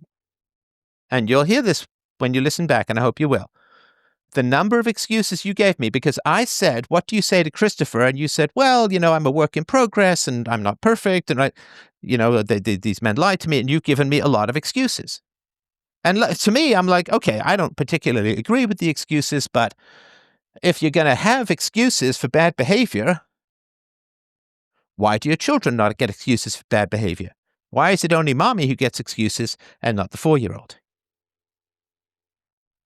And you'll hear this when you listen back, and I hope you will. The number of excuses you gave me, because I said, what do you say to Christopher? And you said, well, I'm a work in progress and I'm not perfect. And these men lied to me, and you've given me a lot of excuses. And to me, I'm like, okay, I don't particularly agree with the excuses, but if you're going to have excuses for bad behavior, why do your children not get excuses for bad behavior? Why is it only mommy who gets excuses and not the 4-year-old?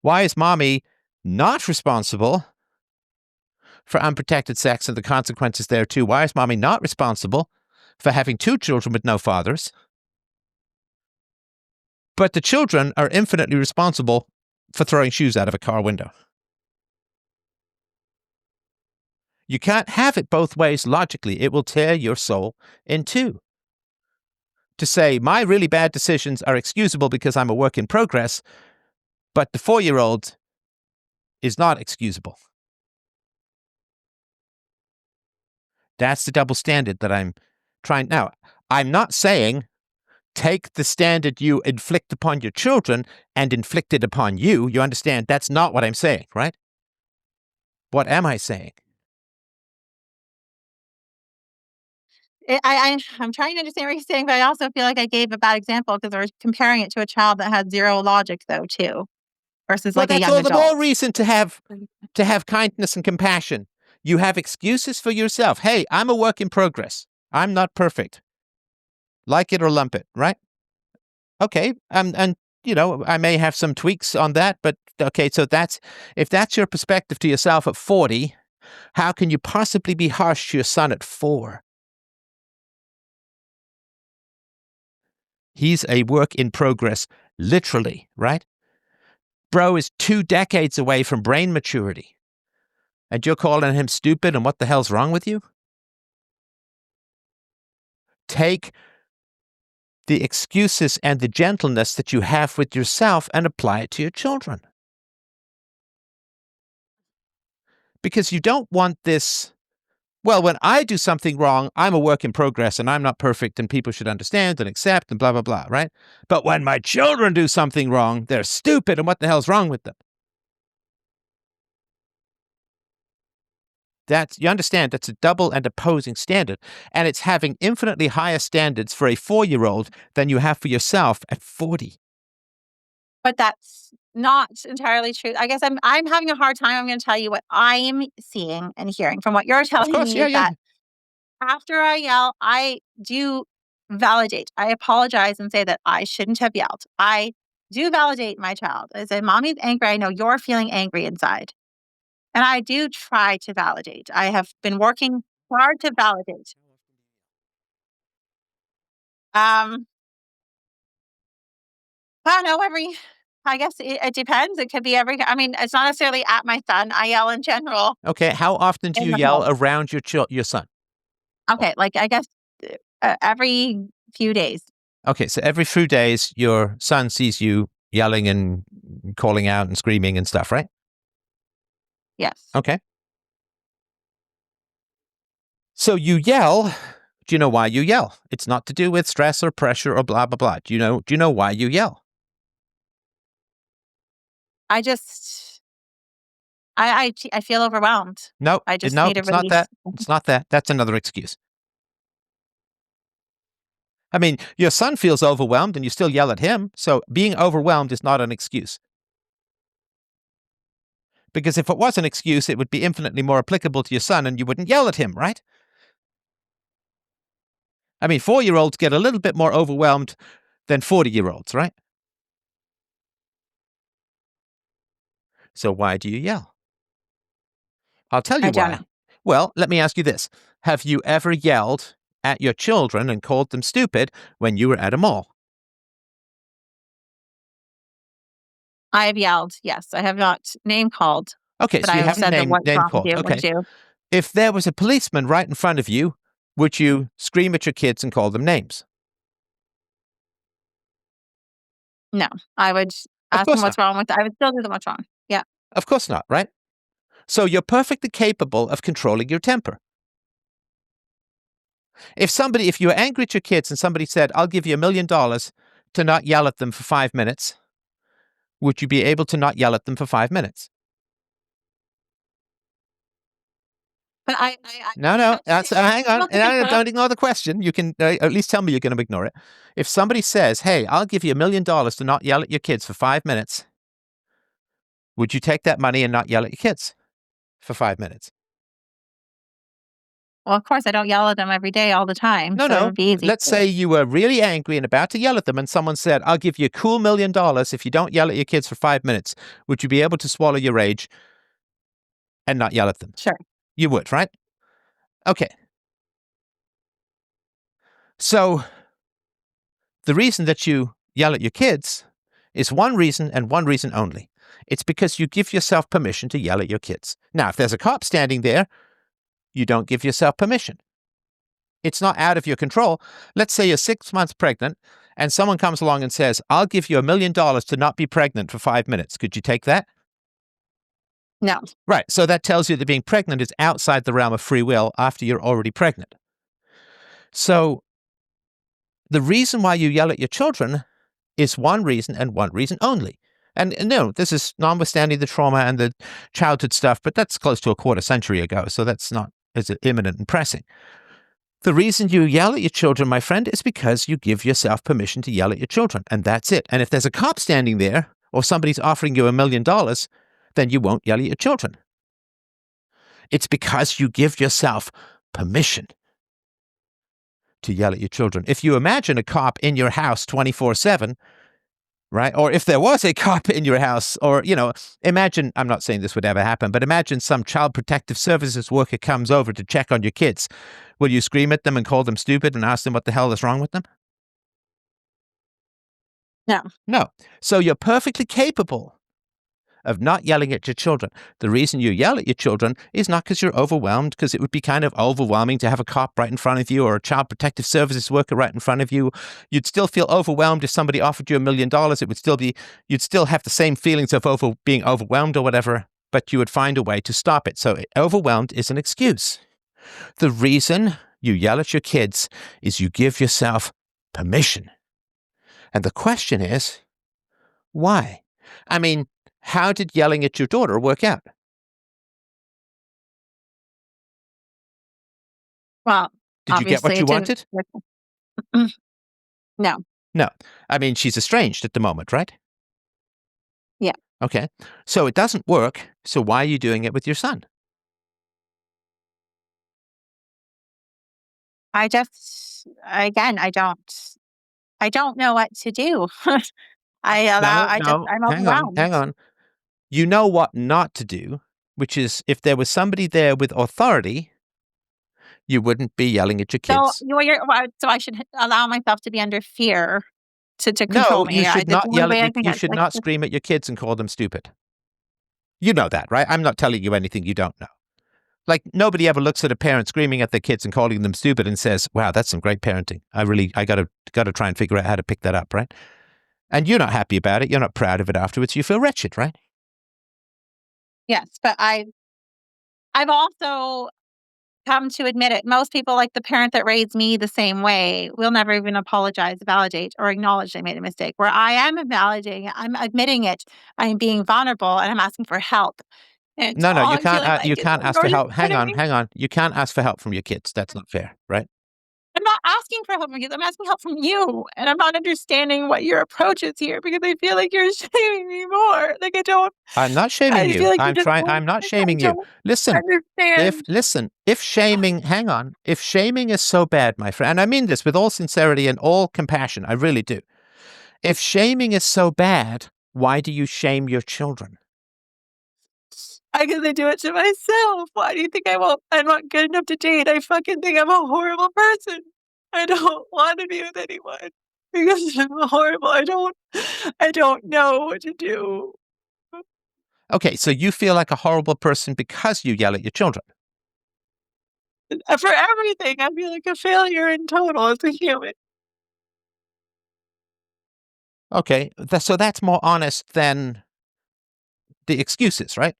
Why is mommy not responsible for unprotected sex and the consequences there too? Why is mommy not responsible for having 2 children with no fathers? But the children are infinitely responsible for throwing shoes out of a car window. You can't have it both ways logically. It will tear your soul in two. To say my really bad decisions are excusable because I'm a work in progress, but the 4-year-old is not excusable. That's the double standard that I'm trying. Now, I'm not saying take the standard you inflict upon your children and inflict it upon you. You understand? That's not what I'm saying, right? What am I saying? I'm trying to understand what you're saying, but I also feel like I gave a bad example because we're comparing it to a child that had zero logic, though, too, versus Well, like a that's young all the more adult. reason to have kindness and compassion. You have excuses for yourself. Hey, I'm a work in progress. I'm not perfect. Like it or lump it, right? Okay, and I may have some tweaks on that, but okay, so if that's your perspective to yourself at 40, how can you possibly be harsh to your son at 4? He's a work in progress, literally, right? Bro is 2 decades away from brain maturity. And you're calling him stupid, and what the hell's wrong with you? Take the excuses and the gentleness that you have with yourself and apply it to your children. Because you don't want this, well, when I do something wrong, I'm a work in progress and I'm not perfect and people should understand and accept and blah, blah, blah, right? But when my children do something wrong, they're stupid and what the hell's wrong with them? You understand, that's a double and opposing standard. And it's having infinitely higher standards for a 4-year-old than you have for yourself at 40. But that's not entirely true. I guess I'm having a hard time. I'm going to tell you what I'm seeing and hearing from what you're Of telling course, me yeah, is yeah. that after I yell, I do validate. I apologize and say that I shouldn't have yelled. I do validate my child. I say, Mommy's angry. I know you're feeling angry inside. And I do try to validate. I have been working hard to validate. Um, I don't know, I guess it depends. It could be I mean, it's not necessarily at my son. I yell in general Okay, how often do in you the yell home. around your son? Okay, like I guess every few days. Okay, so every few days, your son sees you yelling and calling out and screaming and stuff, right? Yes. Okay. So you yell. Do you know why you yell? It's not to do with stress or pressure or blah, blah, blah. Do you know why you yell? I just I feel overwhelmed. No, I just no, need a it's not release. that. It's not that. That's another excuse. I mean, your son feels overwhelmed and you still yell at him. So being overwhelmed is not an excuse. Because if it was an excuse, it would be infinitely more applicable to your son and you wouldn't yell at him, right? I mean, 4-year-olds get a little bit more overwhelmed than 40-year-olds, right? So why do you yell? I'll tell you I don't know. why. Well, let me ask you this. Have you ever yelled at your children and called them stupid when you were at a mall? I have yelled. Yes, I have not name called, Okay, but so I you have haven't said that what's name wrong with called. you? Would Okay. you? If there was a policeman right in front of you, would you scream at your kids and call them names? No, I would Of ask them course what's not. wrong with. I would still do them what's wrong. Yeah. Of course not, right? So you're perfectly capable of controlling your temper. If you were angry at your kids and somebody said, I'll give you $1 million to not yell at them for 5 minutes, would you be able to not yell at them for 5 minutes? But No, no. I Hang on. don't think I No, could. don't ignore the question. You can at least tell me you're going to ignore it. If somebody says, hey, I'll give you $1 million to not yell at your kids for 5 minutes, would you take that money and not yell at your kids for 5 minutes? Well, of course, I don't yell at them every day all the time, No, so it no. would be easy Let's say you were really angry and about to yell at them, and someone said, I'll give you a cool $1 million if you don't yell at your kids for 5 minutes. Would you be able to swallow your rage and not yell at them? Sure. You would, right? Okay. So the reason that you yell at your kids is one reason and one reason only. It's because you give yourself permission to yell at your kids. Now, if there's a cop standing there, you don't give yourself permission. It's not out of your control. Let's say you're 6 months pregnant and someone comes along and says, I'll give you $1 million to not be pregnant for 5 minutes. Could you take that? No. Right. So that tells you that being pregnant is outside the realm of free will after you're already pregnant. So the reason why you yell at your children is one reason and one reason only. And no, this is notwithstanding the trauma and the childhood stuff, but that's close to a quarter century ago. So that's not as imminent and pressing. The reason you yell at your children, my friend, is because you give yourself permission to yell at your children, and that's it. And if there's a cop standing there or somebody's offering you $1 million, then you won't yell at your children. It's because you give yourself permission to yell at your children. If you imagine a cop in your house 24/7, right? Or if there was a cop in your house, or, imagine, I'm not saying this would ever happen, but imagine some child protective services worker comes over to check on your kids. Will you scream at them and call them stupid and ask them what the hell is wrong with them? No. No. So you're perfectly capable of not yelling at your children. The reason you yell at your children is not because you're overwhelmed, because it would be kind of overwhelming to have a cop right in front of you or a child protective services worker right in front of you. You'd still feel overwhelmed if somebody offered you $1 million. It would still be, you'd still have the same feelings of being overwhelmed or whatever, but you would find a way to stop it. So overwhelmed is an excuse. The reason you yell at your kids is you give yourself permission. And the question is, why? I mean, how did yelling at your daughter work out? Well, did you get what you wanted? No. No. I mean, she's estranged at the moment, right? Yeah. Okay. So it doesn't work. So why are you doing it with your son? I don't know what to do. I'm overwhelmed. Hang on. You know what not to do, which is if there was somebody there with authority, you wouldn't be yelling at your kids. So I should allow myself to be under fear to control me. No, you should not yell at you should not scream at your kids and call them stupid. You know that, right? I'm not telling you anything you don't know. Like, nobody ever looks at a parent screaming at their kids and calling them stupid and says, wow, that's some great parenting. I gotta try and figure out how to pick that up, right? And you're not happy about it. You're not proud of it afterwards. You feel wretched, right? Yes, but I've also come to admit it. Most people, like the parent that raised me the same way, will never even apologize, validate, or acknowledge they made a mistake. Where I am validating, I'm admitting it, I'm being vulnerable, and I'm asking for help. And No, you can't. You is can't ask for help. Hang on. me. You can't ask for help from your kids. That's not fair, right? I'm not asking for help from you. I'm asking help from you, and I'm not understanding what your approach is here because I feel like you're shaming me more. Like I don't. I'm not shaming I you. feel like I'm not shaming you. Listen. If shaming is so bad, my friend, and I mean this with all sincerity and all compassion, I really do. If shaming is so bad, why do you shame your children? Because I do it to myself. Why do you think I'm not good enough to date? I fucking think I'm a horrible person. I don't want to be with anyone because I'm horrible. I don't know what to do. Okay, so you feel like a horrible person because you yell at your children. For everything, I feel like a failure in total as a human. Okay, so that's more honest than the excuses, right?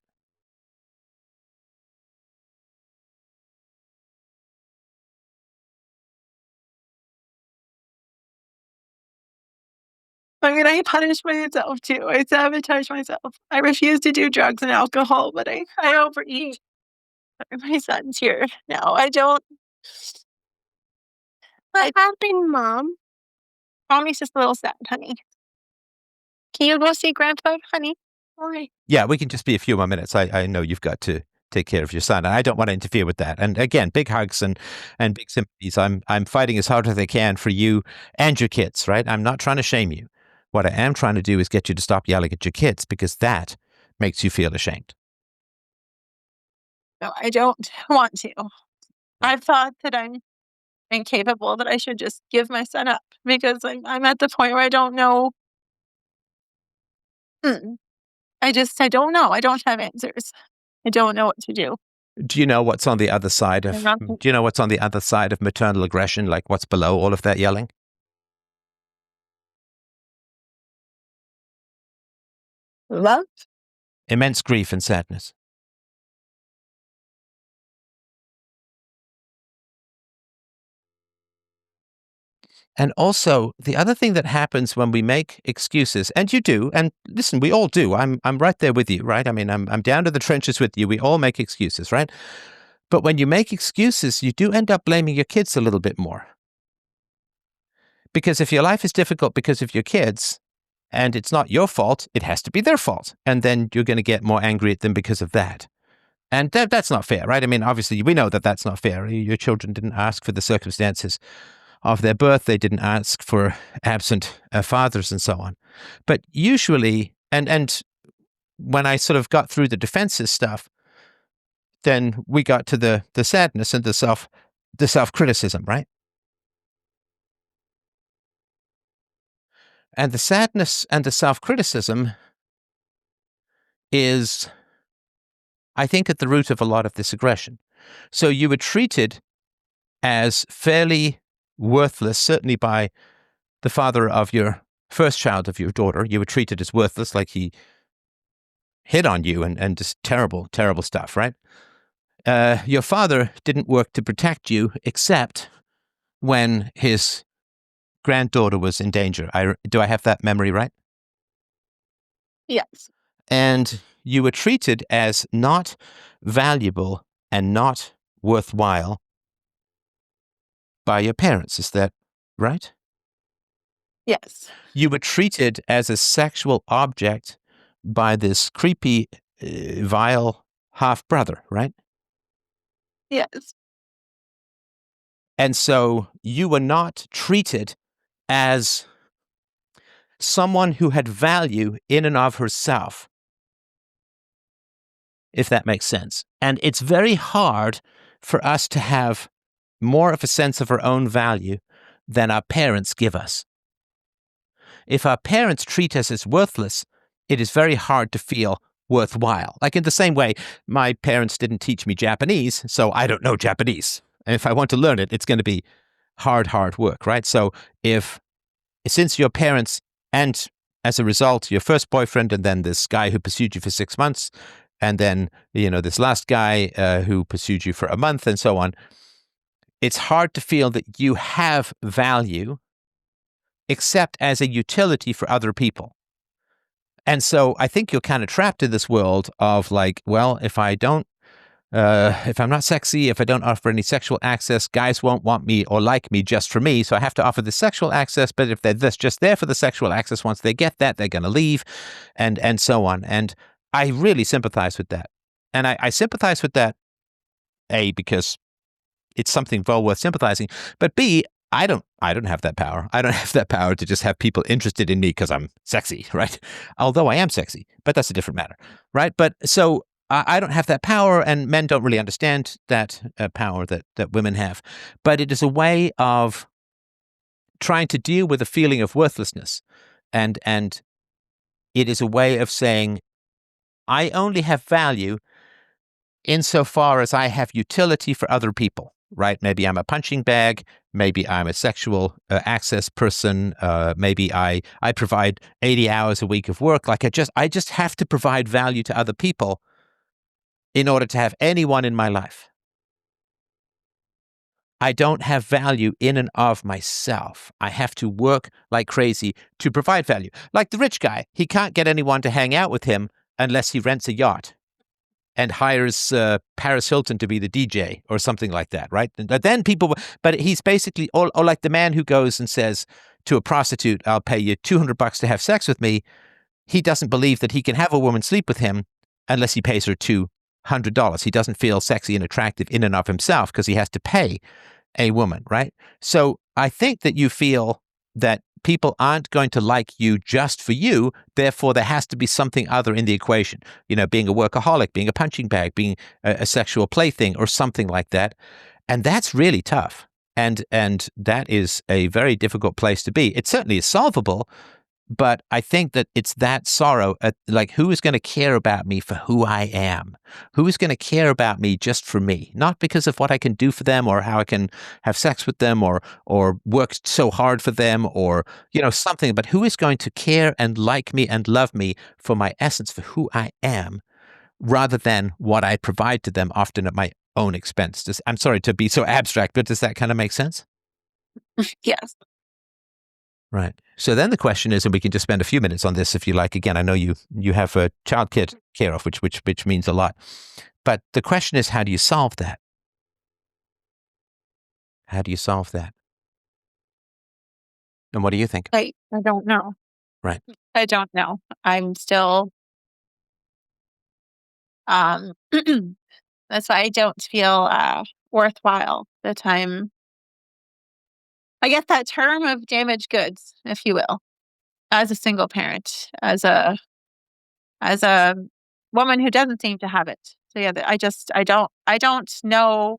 I mean, I punish myself too. I sabotage myself. I refuse to do drugs and alcohol, but I overeat. My son's here. No, I don't. What happened, Mom? Mommy's just a little sad, honey. Can you go see Grandpa, honey? Why? Yeah, we can just be a few more minutes. I know you've got to take care of your son, and I don't want to interfere with that. And again, big hugs and big sympathies. I'm fighting as hard as I can for you and your kids, right? I'm not trying to shame you. What I am trying to do is get you to stop yelling at your kids because that makes you feel ashamed. No, I don't want to. I've thought that I'm incapable, that I should just give my son up because I'm at the point where I don't know. I don't know. I don't have answers. I don't know what to do. Do you know what's on the other side of maternal aggression? Like what's below all of that yelling? Love? Immense grief and sadness. And also, the other thing that happens when we make excuses, and you do, and listen, we all do. I'm right there with you, right? I mean, I'm down to the trenches with you. We all make excuses, right? But when you make excuses, you do end up blaming your kids a little bit more. Because if your life is difficult because of your kids, and it's not your fault, it has to be their fault. And then you're going to get more angry at them because of that. And that's not fair, right? I mean, obviously, we know that that's not fair. Your children didn't ask for the circumstances of their birth. They didn't ask for absent fathers and so on. But usually, and when I sort of got through the defenses stuff, then we got to the sadness and the self-criticism, right? And the sadness and the self-criticism is, I think, at the root of a lot of this aggression. So you were treated as fairly worthless, certainly by the father of your first child, of your daughter. You were treated as worthless, like he hit on you and just terrible, terrible stuff, right? Your father didn't work to protect you except when his granddaughter was in danger. Do I have that memory right? Yes. And you were treated as not valuable and not worthwhile by your parents. Is that right? Yes. You were treated as a sexual object by this creepy, vile half-brother, right? Yes. And so you were not treated as someone who had value in and of herself, if that makes sense. And it's very hard for us to have more of a sense of our own value than our parents give us. If our parents treat us as worthless, it is very hard to feel worthwhile. Like in the same way, my parents didn't teach me Japanese, so I don't know Japanese. And if I want to learn it, it's going to be hard work, right? So since your parents, and as a result, your first boyfriend, and then this guy who pursued you for 6 months, and then, this last guy who pursued you for a month, and so on, it's hard to feel that you have value except as a utility for other people. And so I think you're kind of trapped in this world of like, well, if I'm not sexy, if I don't offer any sexual access, guys won't want me or like me just for me. So I have to offer the sexual access. But if they're just there for the sexual access, once they get that, they're going to leave, and so on. And I really sympathize with that. And I sympathize with that, A, because it's something well worth sympathizing. But B, I don't have that power. I don't have that power to just have people interested in me because I'm sexy, right? Although I am sexy, but that's a different matter, right? But so I don't have that power, and men don't really understand that power that women have. But it is a way of trying to deal with a feeling of worthlessness, and it is a way of saying, I only have value insofar as I have utility for other people, right? Maybe I'm a punching bag. Maybe I'm a sexual access person. Maybe I provide 80 hours a week of work. Like I just have to provide value to other people in order to have anyone in my life. I don't have value in and of myself. I have to work like crazy to provide value. Like the rich guy, he can't get anyone to hang out with him unless he rents a yacht and hires Paris Hilton to be the DJ or something like that, right? Then but he's basically, or like the man who goes and says to a prostitute, I'll pay you $200 to have sex with me. He doesn't believe that he can have a woman sleep with him unless he pays her $200. He doesn't feel sexy and attractive in and of himself because he has to pay a woman, right? So I think that you feel that people aren't going to like you just for you. Therefore, there has to be something other in the equation, being a workaholic, being a punching bag, being a sexual plaything or something like that. And that's really tough. And that is a very difficult place to be. It certainly is solvable, but I think that it's that sorrow at like, who is going to care about me for who I am? Who is going to care about me just for me? Not because of what I can do for them or how I can have sex with them or work so hard for them or, something, but who is going to care and like me and love me for my essence, for who I am, rather than what I provide to them, often at my own expense. I'm sorry to be so abstract, but does that kind of make sense? Yes. Right. So then the question is, and we can just spend a few minutes on this if you like. Again, I know you have a child care of, which means a lot. But the question is, how do you solve that? How do you solve that? And what do you think? I don't know. Right. I don't know. I'm still, um, that's why I don't feel worthwhile the time. I guess that term of damaged goods, if you will, as a single parent, as a woman who doesn't seem to have it. So yeah, I don't know.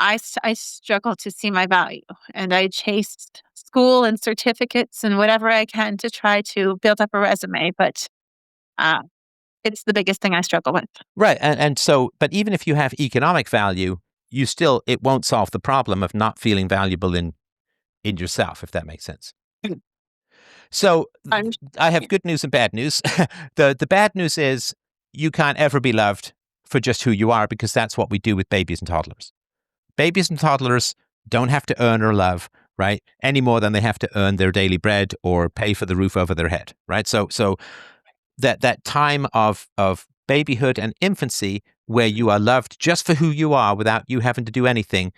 I struggle to see my value, and I chase school and certificates and whatever I can to try to build up a resume, but uh, it's the biggest thing I struggle with. Right. And so, but even if you have economic value, it won't solve the problem of not feeling valuable in yourself, if that makes sense. So I'm I have good news and bad news. The bad news is you can't ever be loved for just who you are, because that's what we do with babies and toddlers. Babies and toddlers don't have to earn our love, right? Any more than they have to earn their daily bread or pay for the roof over their head, right? So that time of babyhood and infancy where you are loved just for who you are without you having to do anything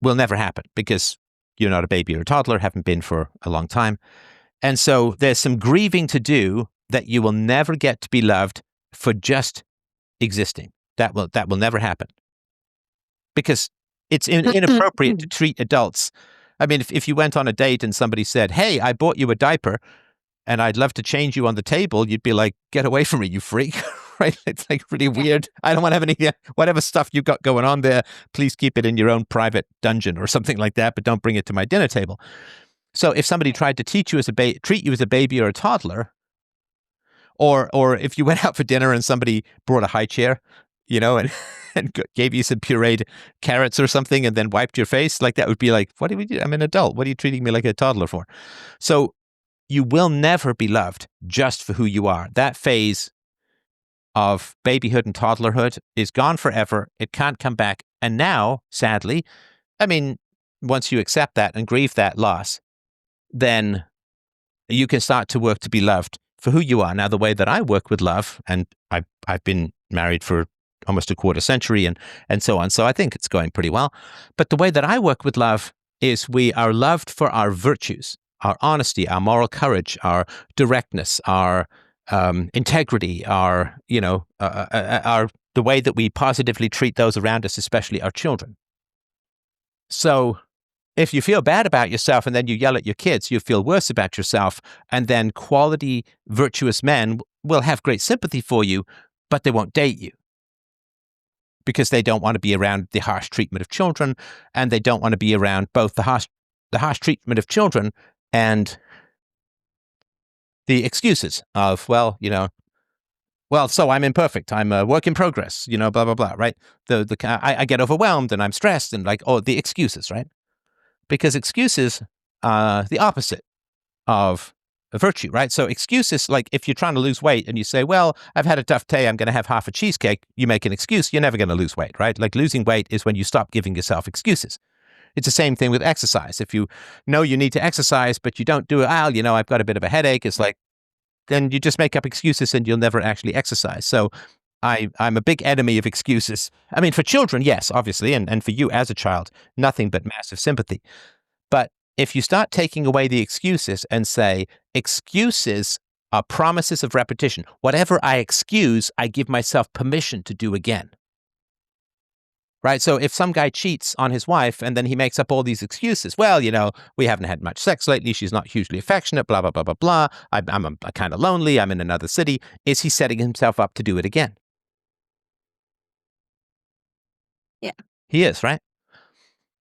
will never happen, because you're not a baby or a toddler, haven't been for a long time. And so there's some grieving to do that you will never get to be loved for just existing. That will never happen, because it's inappropriate to treat adults. I mean, if you went on a date and somebody said, "Hey, I bought you a diaper and I'd love to change you on the table," you'd be like, "Get away from me, you freak." Right? It's like really weird. I don't want to have any, whatever stuff you've got going on there, please keep it in your own private dungeon or something like that, but don't bring it to my dinner table. So if somebody tried to treat you as a baby or a toddler, or if you went out for dinner and somebody brought a high chair, and and gave you some pureed carrots or something and then wiped your face, like that would be like, what do we do? I'm an adult. What are you treating me like a toddler for? So you will never be loved just for who you are. That phase of babyhood and toddlerhood is gone forever. It can't come back. And now, sadly, I mean, once you accept that and grieve that loss, then you can start to work to be loved for who you are. Now, the way that I work with love, and I've been married for almost a quarter century and so on, so I think it's going pretty well. But the way that I work with love is we are loved for our virtues, our honesty, our moral courage, our directness, our integrity, our the way that we positively treat those around us, especially our children. So if you feel bad about yourself and then you yell at your kids, you feel worse about yourself, and then quality, virtuous men will have great sympathy for you, but they won't date you because they don't want to be around the harsh treatment of children, and they don't want to be around both the harsh treatment of children and the excuses of, so I'm imperfect, I'm a work in progress, blah, blah, blah, right? I get overwhelmed and I'm stressed and the excuses, right? Because excuses are the opposite of a virtue, right? So excuses, like if you're trying to lose weight and you say, well, I've had a tough day, I'm going to have half a cheesecake, you make an excuse, you're never going to lose weight, right? Like losing weight is when you stop giving yourself excuses. It's the same thing with exercise. If you know you need to exercise, but you don't do it, I've got a bit of a headache, it's like, then you just make up excuses and you'll never actually exercise. So I'm a big enemy of excuses. I mean, for children, yes, obviously, and for you as a child, nothing but massive sympathy. But if you start taking away the excuses and say, excuses are promises of repetition. Whatever I excuse, I give myself permission to do again. Right? So if some guy cheats on his wife and then he makes up all these excuses, well, we haven't had much sex lately, she's not hugely affectionate, blah, blah, blah, blah, blah, I'm kind of lonely, I'm in another city, is he setting himself up to do it again? Yeah. He is, right?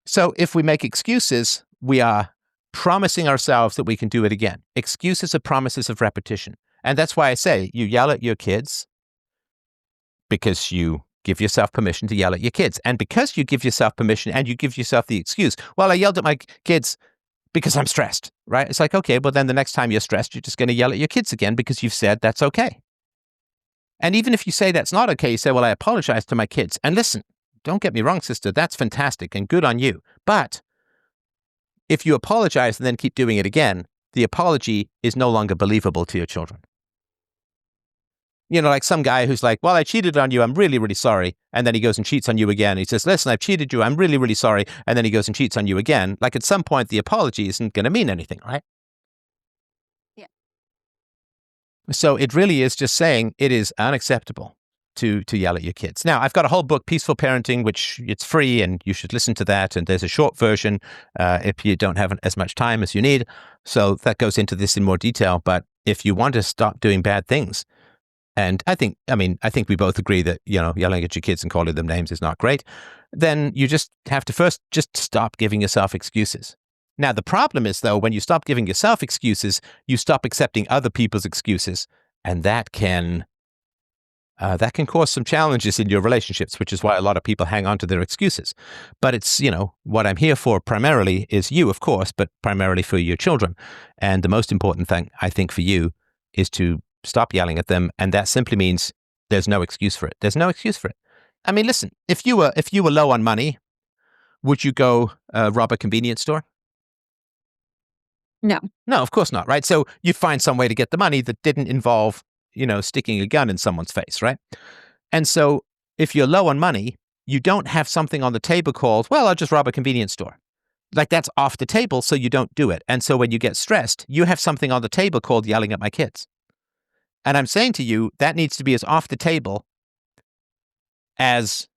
So if we make excuses, we are promising ourselves that we can do it again. Excuses are promises of repetition. And that's why I say you yell at your kids because you give yourself permission to yell at your kids. And because you give yourself permission and you give yourself the excuse, well, I yelled at my kids because I'm stressed, right? It's like, okay, well, then the next time you're stressed, you're just going to yell at your kids again because you've said that's okay. And even if you say that's not okay, you say, well, I apologize to my kids. And listen, don't get me wrong, sister, that's fantastic and good on you. But if you apologize and then keep doing it again, the apology is no longer believable to your children. Like some guy who's like, well, I cheated on you. I'm really, really sorry. And then he goes and cheats on you again. He says, listen, I've cheated you. I'm really, really sorry. And then he goes and cheats on you again. Like at some point, the apology isn't going to mean anything, right? Yeah. So it really is just saying it is unacceptable to yell at your kids. Now, I've got a whole book, Peaceful Parenting, which it's free and you should listen to that. And there's a short version if you don't have as much time as you need. So that goes into this in more detail. But if you want to stop doing bad things, and I think we both agree that, yelling at your kids and calling them names is not great, then you just have to first just stop giving yourself excuses. Now, the problem is, though, when you stop giving yourself excuses, you stop accepting other people's excuses, and that can cause some challenges in your relationships, which is why a lot of people hang on to their excuses. But it's, what I'm here for primarily is you, of course, but primarily for your children. And the most important thing, I think, for you is to stop yelling at them. And that simply means there's no excuse for it. There's no excuse for it. I mean, listen, if you were low on money, would you go rob a convenience store? No. No, of course not, right? So you'd find some way to get the money that didn't involve, sticking a gun in someone's face, right? And so if you're low on money, you don't have something on the table called, well, I'll just rob a convenience store. Like that's off the table, so you don't do it. And so when you get stressed, you have something on the table called yelling at my kids. And I'm saying to you, that needs to be as off the table as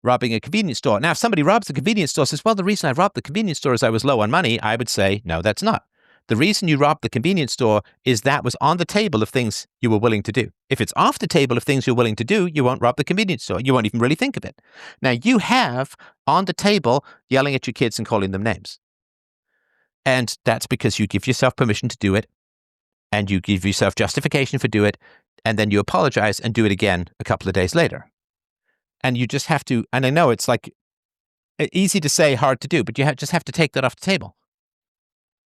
robbing a convenience store. Now, if somebody robs a convenience store, says, well, the reason I robbed the convenience store is I was low on money, I would say, no, that's not. The reason you robbed the convenience store is that was on the table of things you were willing to do. If it's off the table of things you're willing to do, you won't rob the convenience store. You won't even really think of it. Now, you have on the table yelling at your kids and calling them names. And that's because you give yourself permission to do it, and you give yourself justification for do it, and then you apologize and do it again a couple of days later. And you just have to, and I know it's like easy to say, hard to do, but you just have to take that off the table.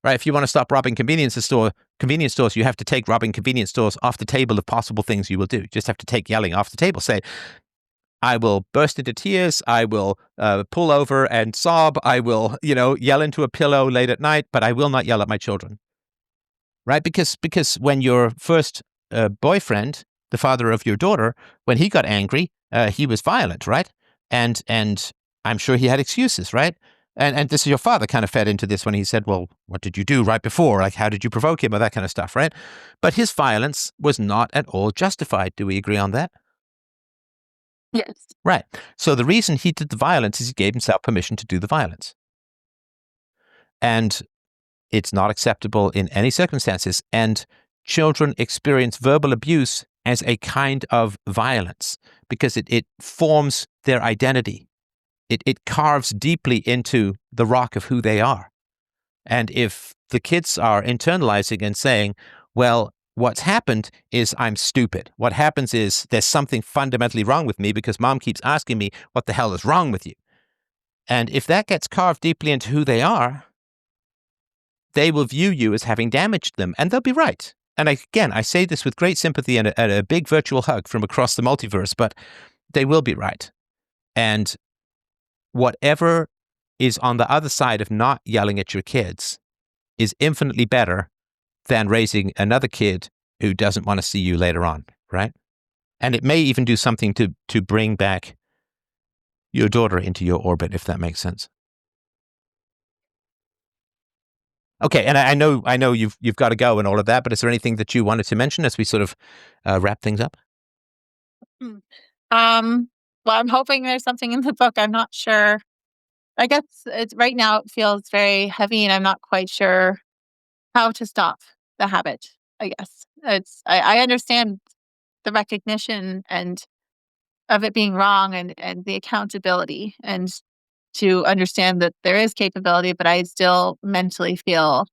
Right? If you want to stop robbing convenience stores, you have to take robbing convenience stores off the table of possible things you will do. You just have to take yelling off the table. Say, I will burst into tears. I will pull over and sob. I will, yell into a pillow late at night, but I will not yell at my children. Right? Because when your first boyfriend, the father of your daughter, when he got angry, he was violent, right? And I'm sure he had excuses, right? And this is your father kind of fed into this when he said, well, what did you do right before? Like, how did you provoke him or that kind of stuff, right? But his violence was not at all justified. Do we agree on that? Yes. Right. So the reason he did the violence is he gave himself permission to do the violence. And it's not acceptable in any circumstances. And children experience verbal abuse as a kind of violence because it forms their identity. It carves deeply into the rock of who they are. And if the kids are internalizing and saying, well, what's happened is I'm stupid. What happens is there's something fundamentally wrong with me because mom keeps asking me, what the hell is wrong with you? And if that gets carved deeply into who they are, they will view you as having damaged them, and they'll be right. And I say this with great sympathy and a big virtual hug from across the multiverse, but they will be right. And whatever is on the other side of not yelling at your kids is infinitely better than raising another kid who doesn't want to see you later on, right? And it may even do something to bring back your daughter into your orbit, if that makes sense. Okay, and I know you've got to go and all of that, but is there anything that you wanted to mention as we sort of wrap things up? Well, I'm hoping there's something in the book. I'm not sure. I guess it's right now it feels very heavy, and I'm not quite sure how to stop the habit. I guess I understand the recognition and of it being wrong, and the accountability, and to understand that there is capability, but I still mentally feel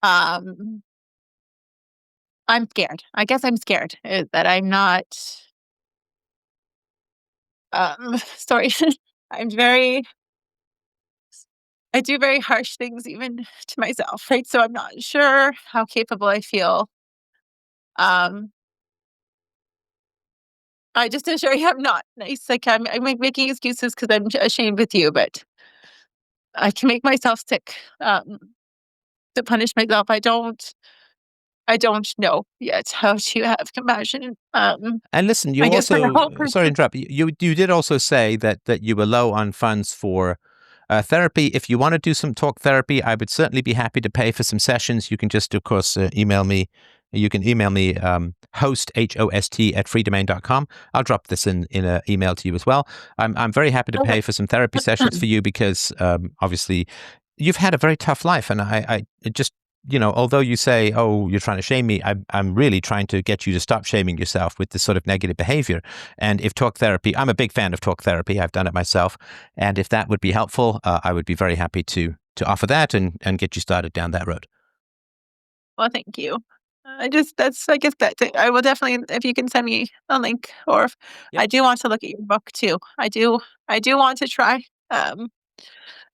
um I'm scared. I guess I'm scared that I'm not sorry. I do very harsh things even to myself, right? So I'm not sure how capable I feel. Um, I just assure you I'm not nice. Like I'm like making excuses because I'm ashamed with you, but I can make myself sick to punish myself. I don't. I don't know yet how to have compassion. And listen, you I guess my also, whole sorry to person. interrupt, you did also say that you were low on funds for therapy. If you want to do some talk therapy, I would certainly be happy to pay for some sessions. You can just, of course, email me. You can email me host, HOST, at freedomain.com. I'll drop this in an email to you as well. I'm very happy to Okay. pay for some therapy sessions for you because obviously you've had a very tough life. And I just, although you say, oh, you're trying to shame me, I'm really trying to get you to stop shaming yourself with this sort of negative behavior. And if talk therapy, I'm a big fan of talk therapy. I've done it myself. And if that would be helpful, I would be very happy to offer that and get you started down that road. Well, thank you. I guess that's it. I will definitely, if you can send me a link, or if Yep. I do want to look at your book too. I do want to try. Um,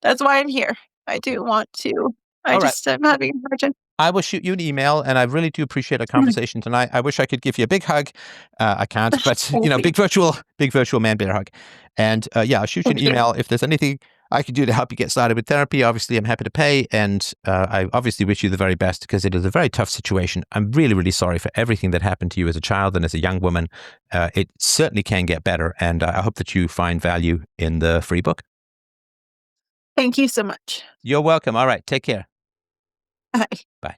that's why I'm here. I Okay. do want to. All right. I'm having a hard time. I will shoot you an email, and I really do appreciate our conversation tonight. I wish I could give you a big hug. I can't, but Thank you. big virtual man bear hug. And yeah, I'll shoot you an Thank you. email if there's anything I can do to help you get started with therapy. Obviously, I'm happy to pay, and I obviously wish you the very best because it is a very tough situation. I'm really, really sorry for everything that happened to you as a child and as a young woman. It certainly can get better, and I hope that you find value in the free book. Thank you so much. You're welcome. All right, take care. Bye. Bye.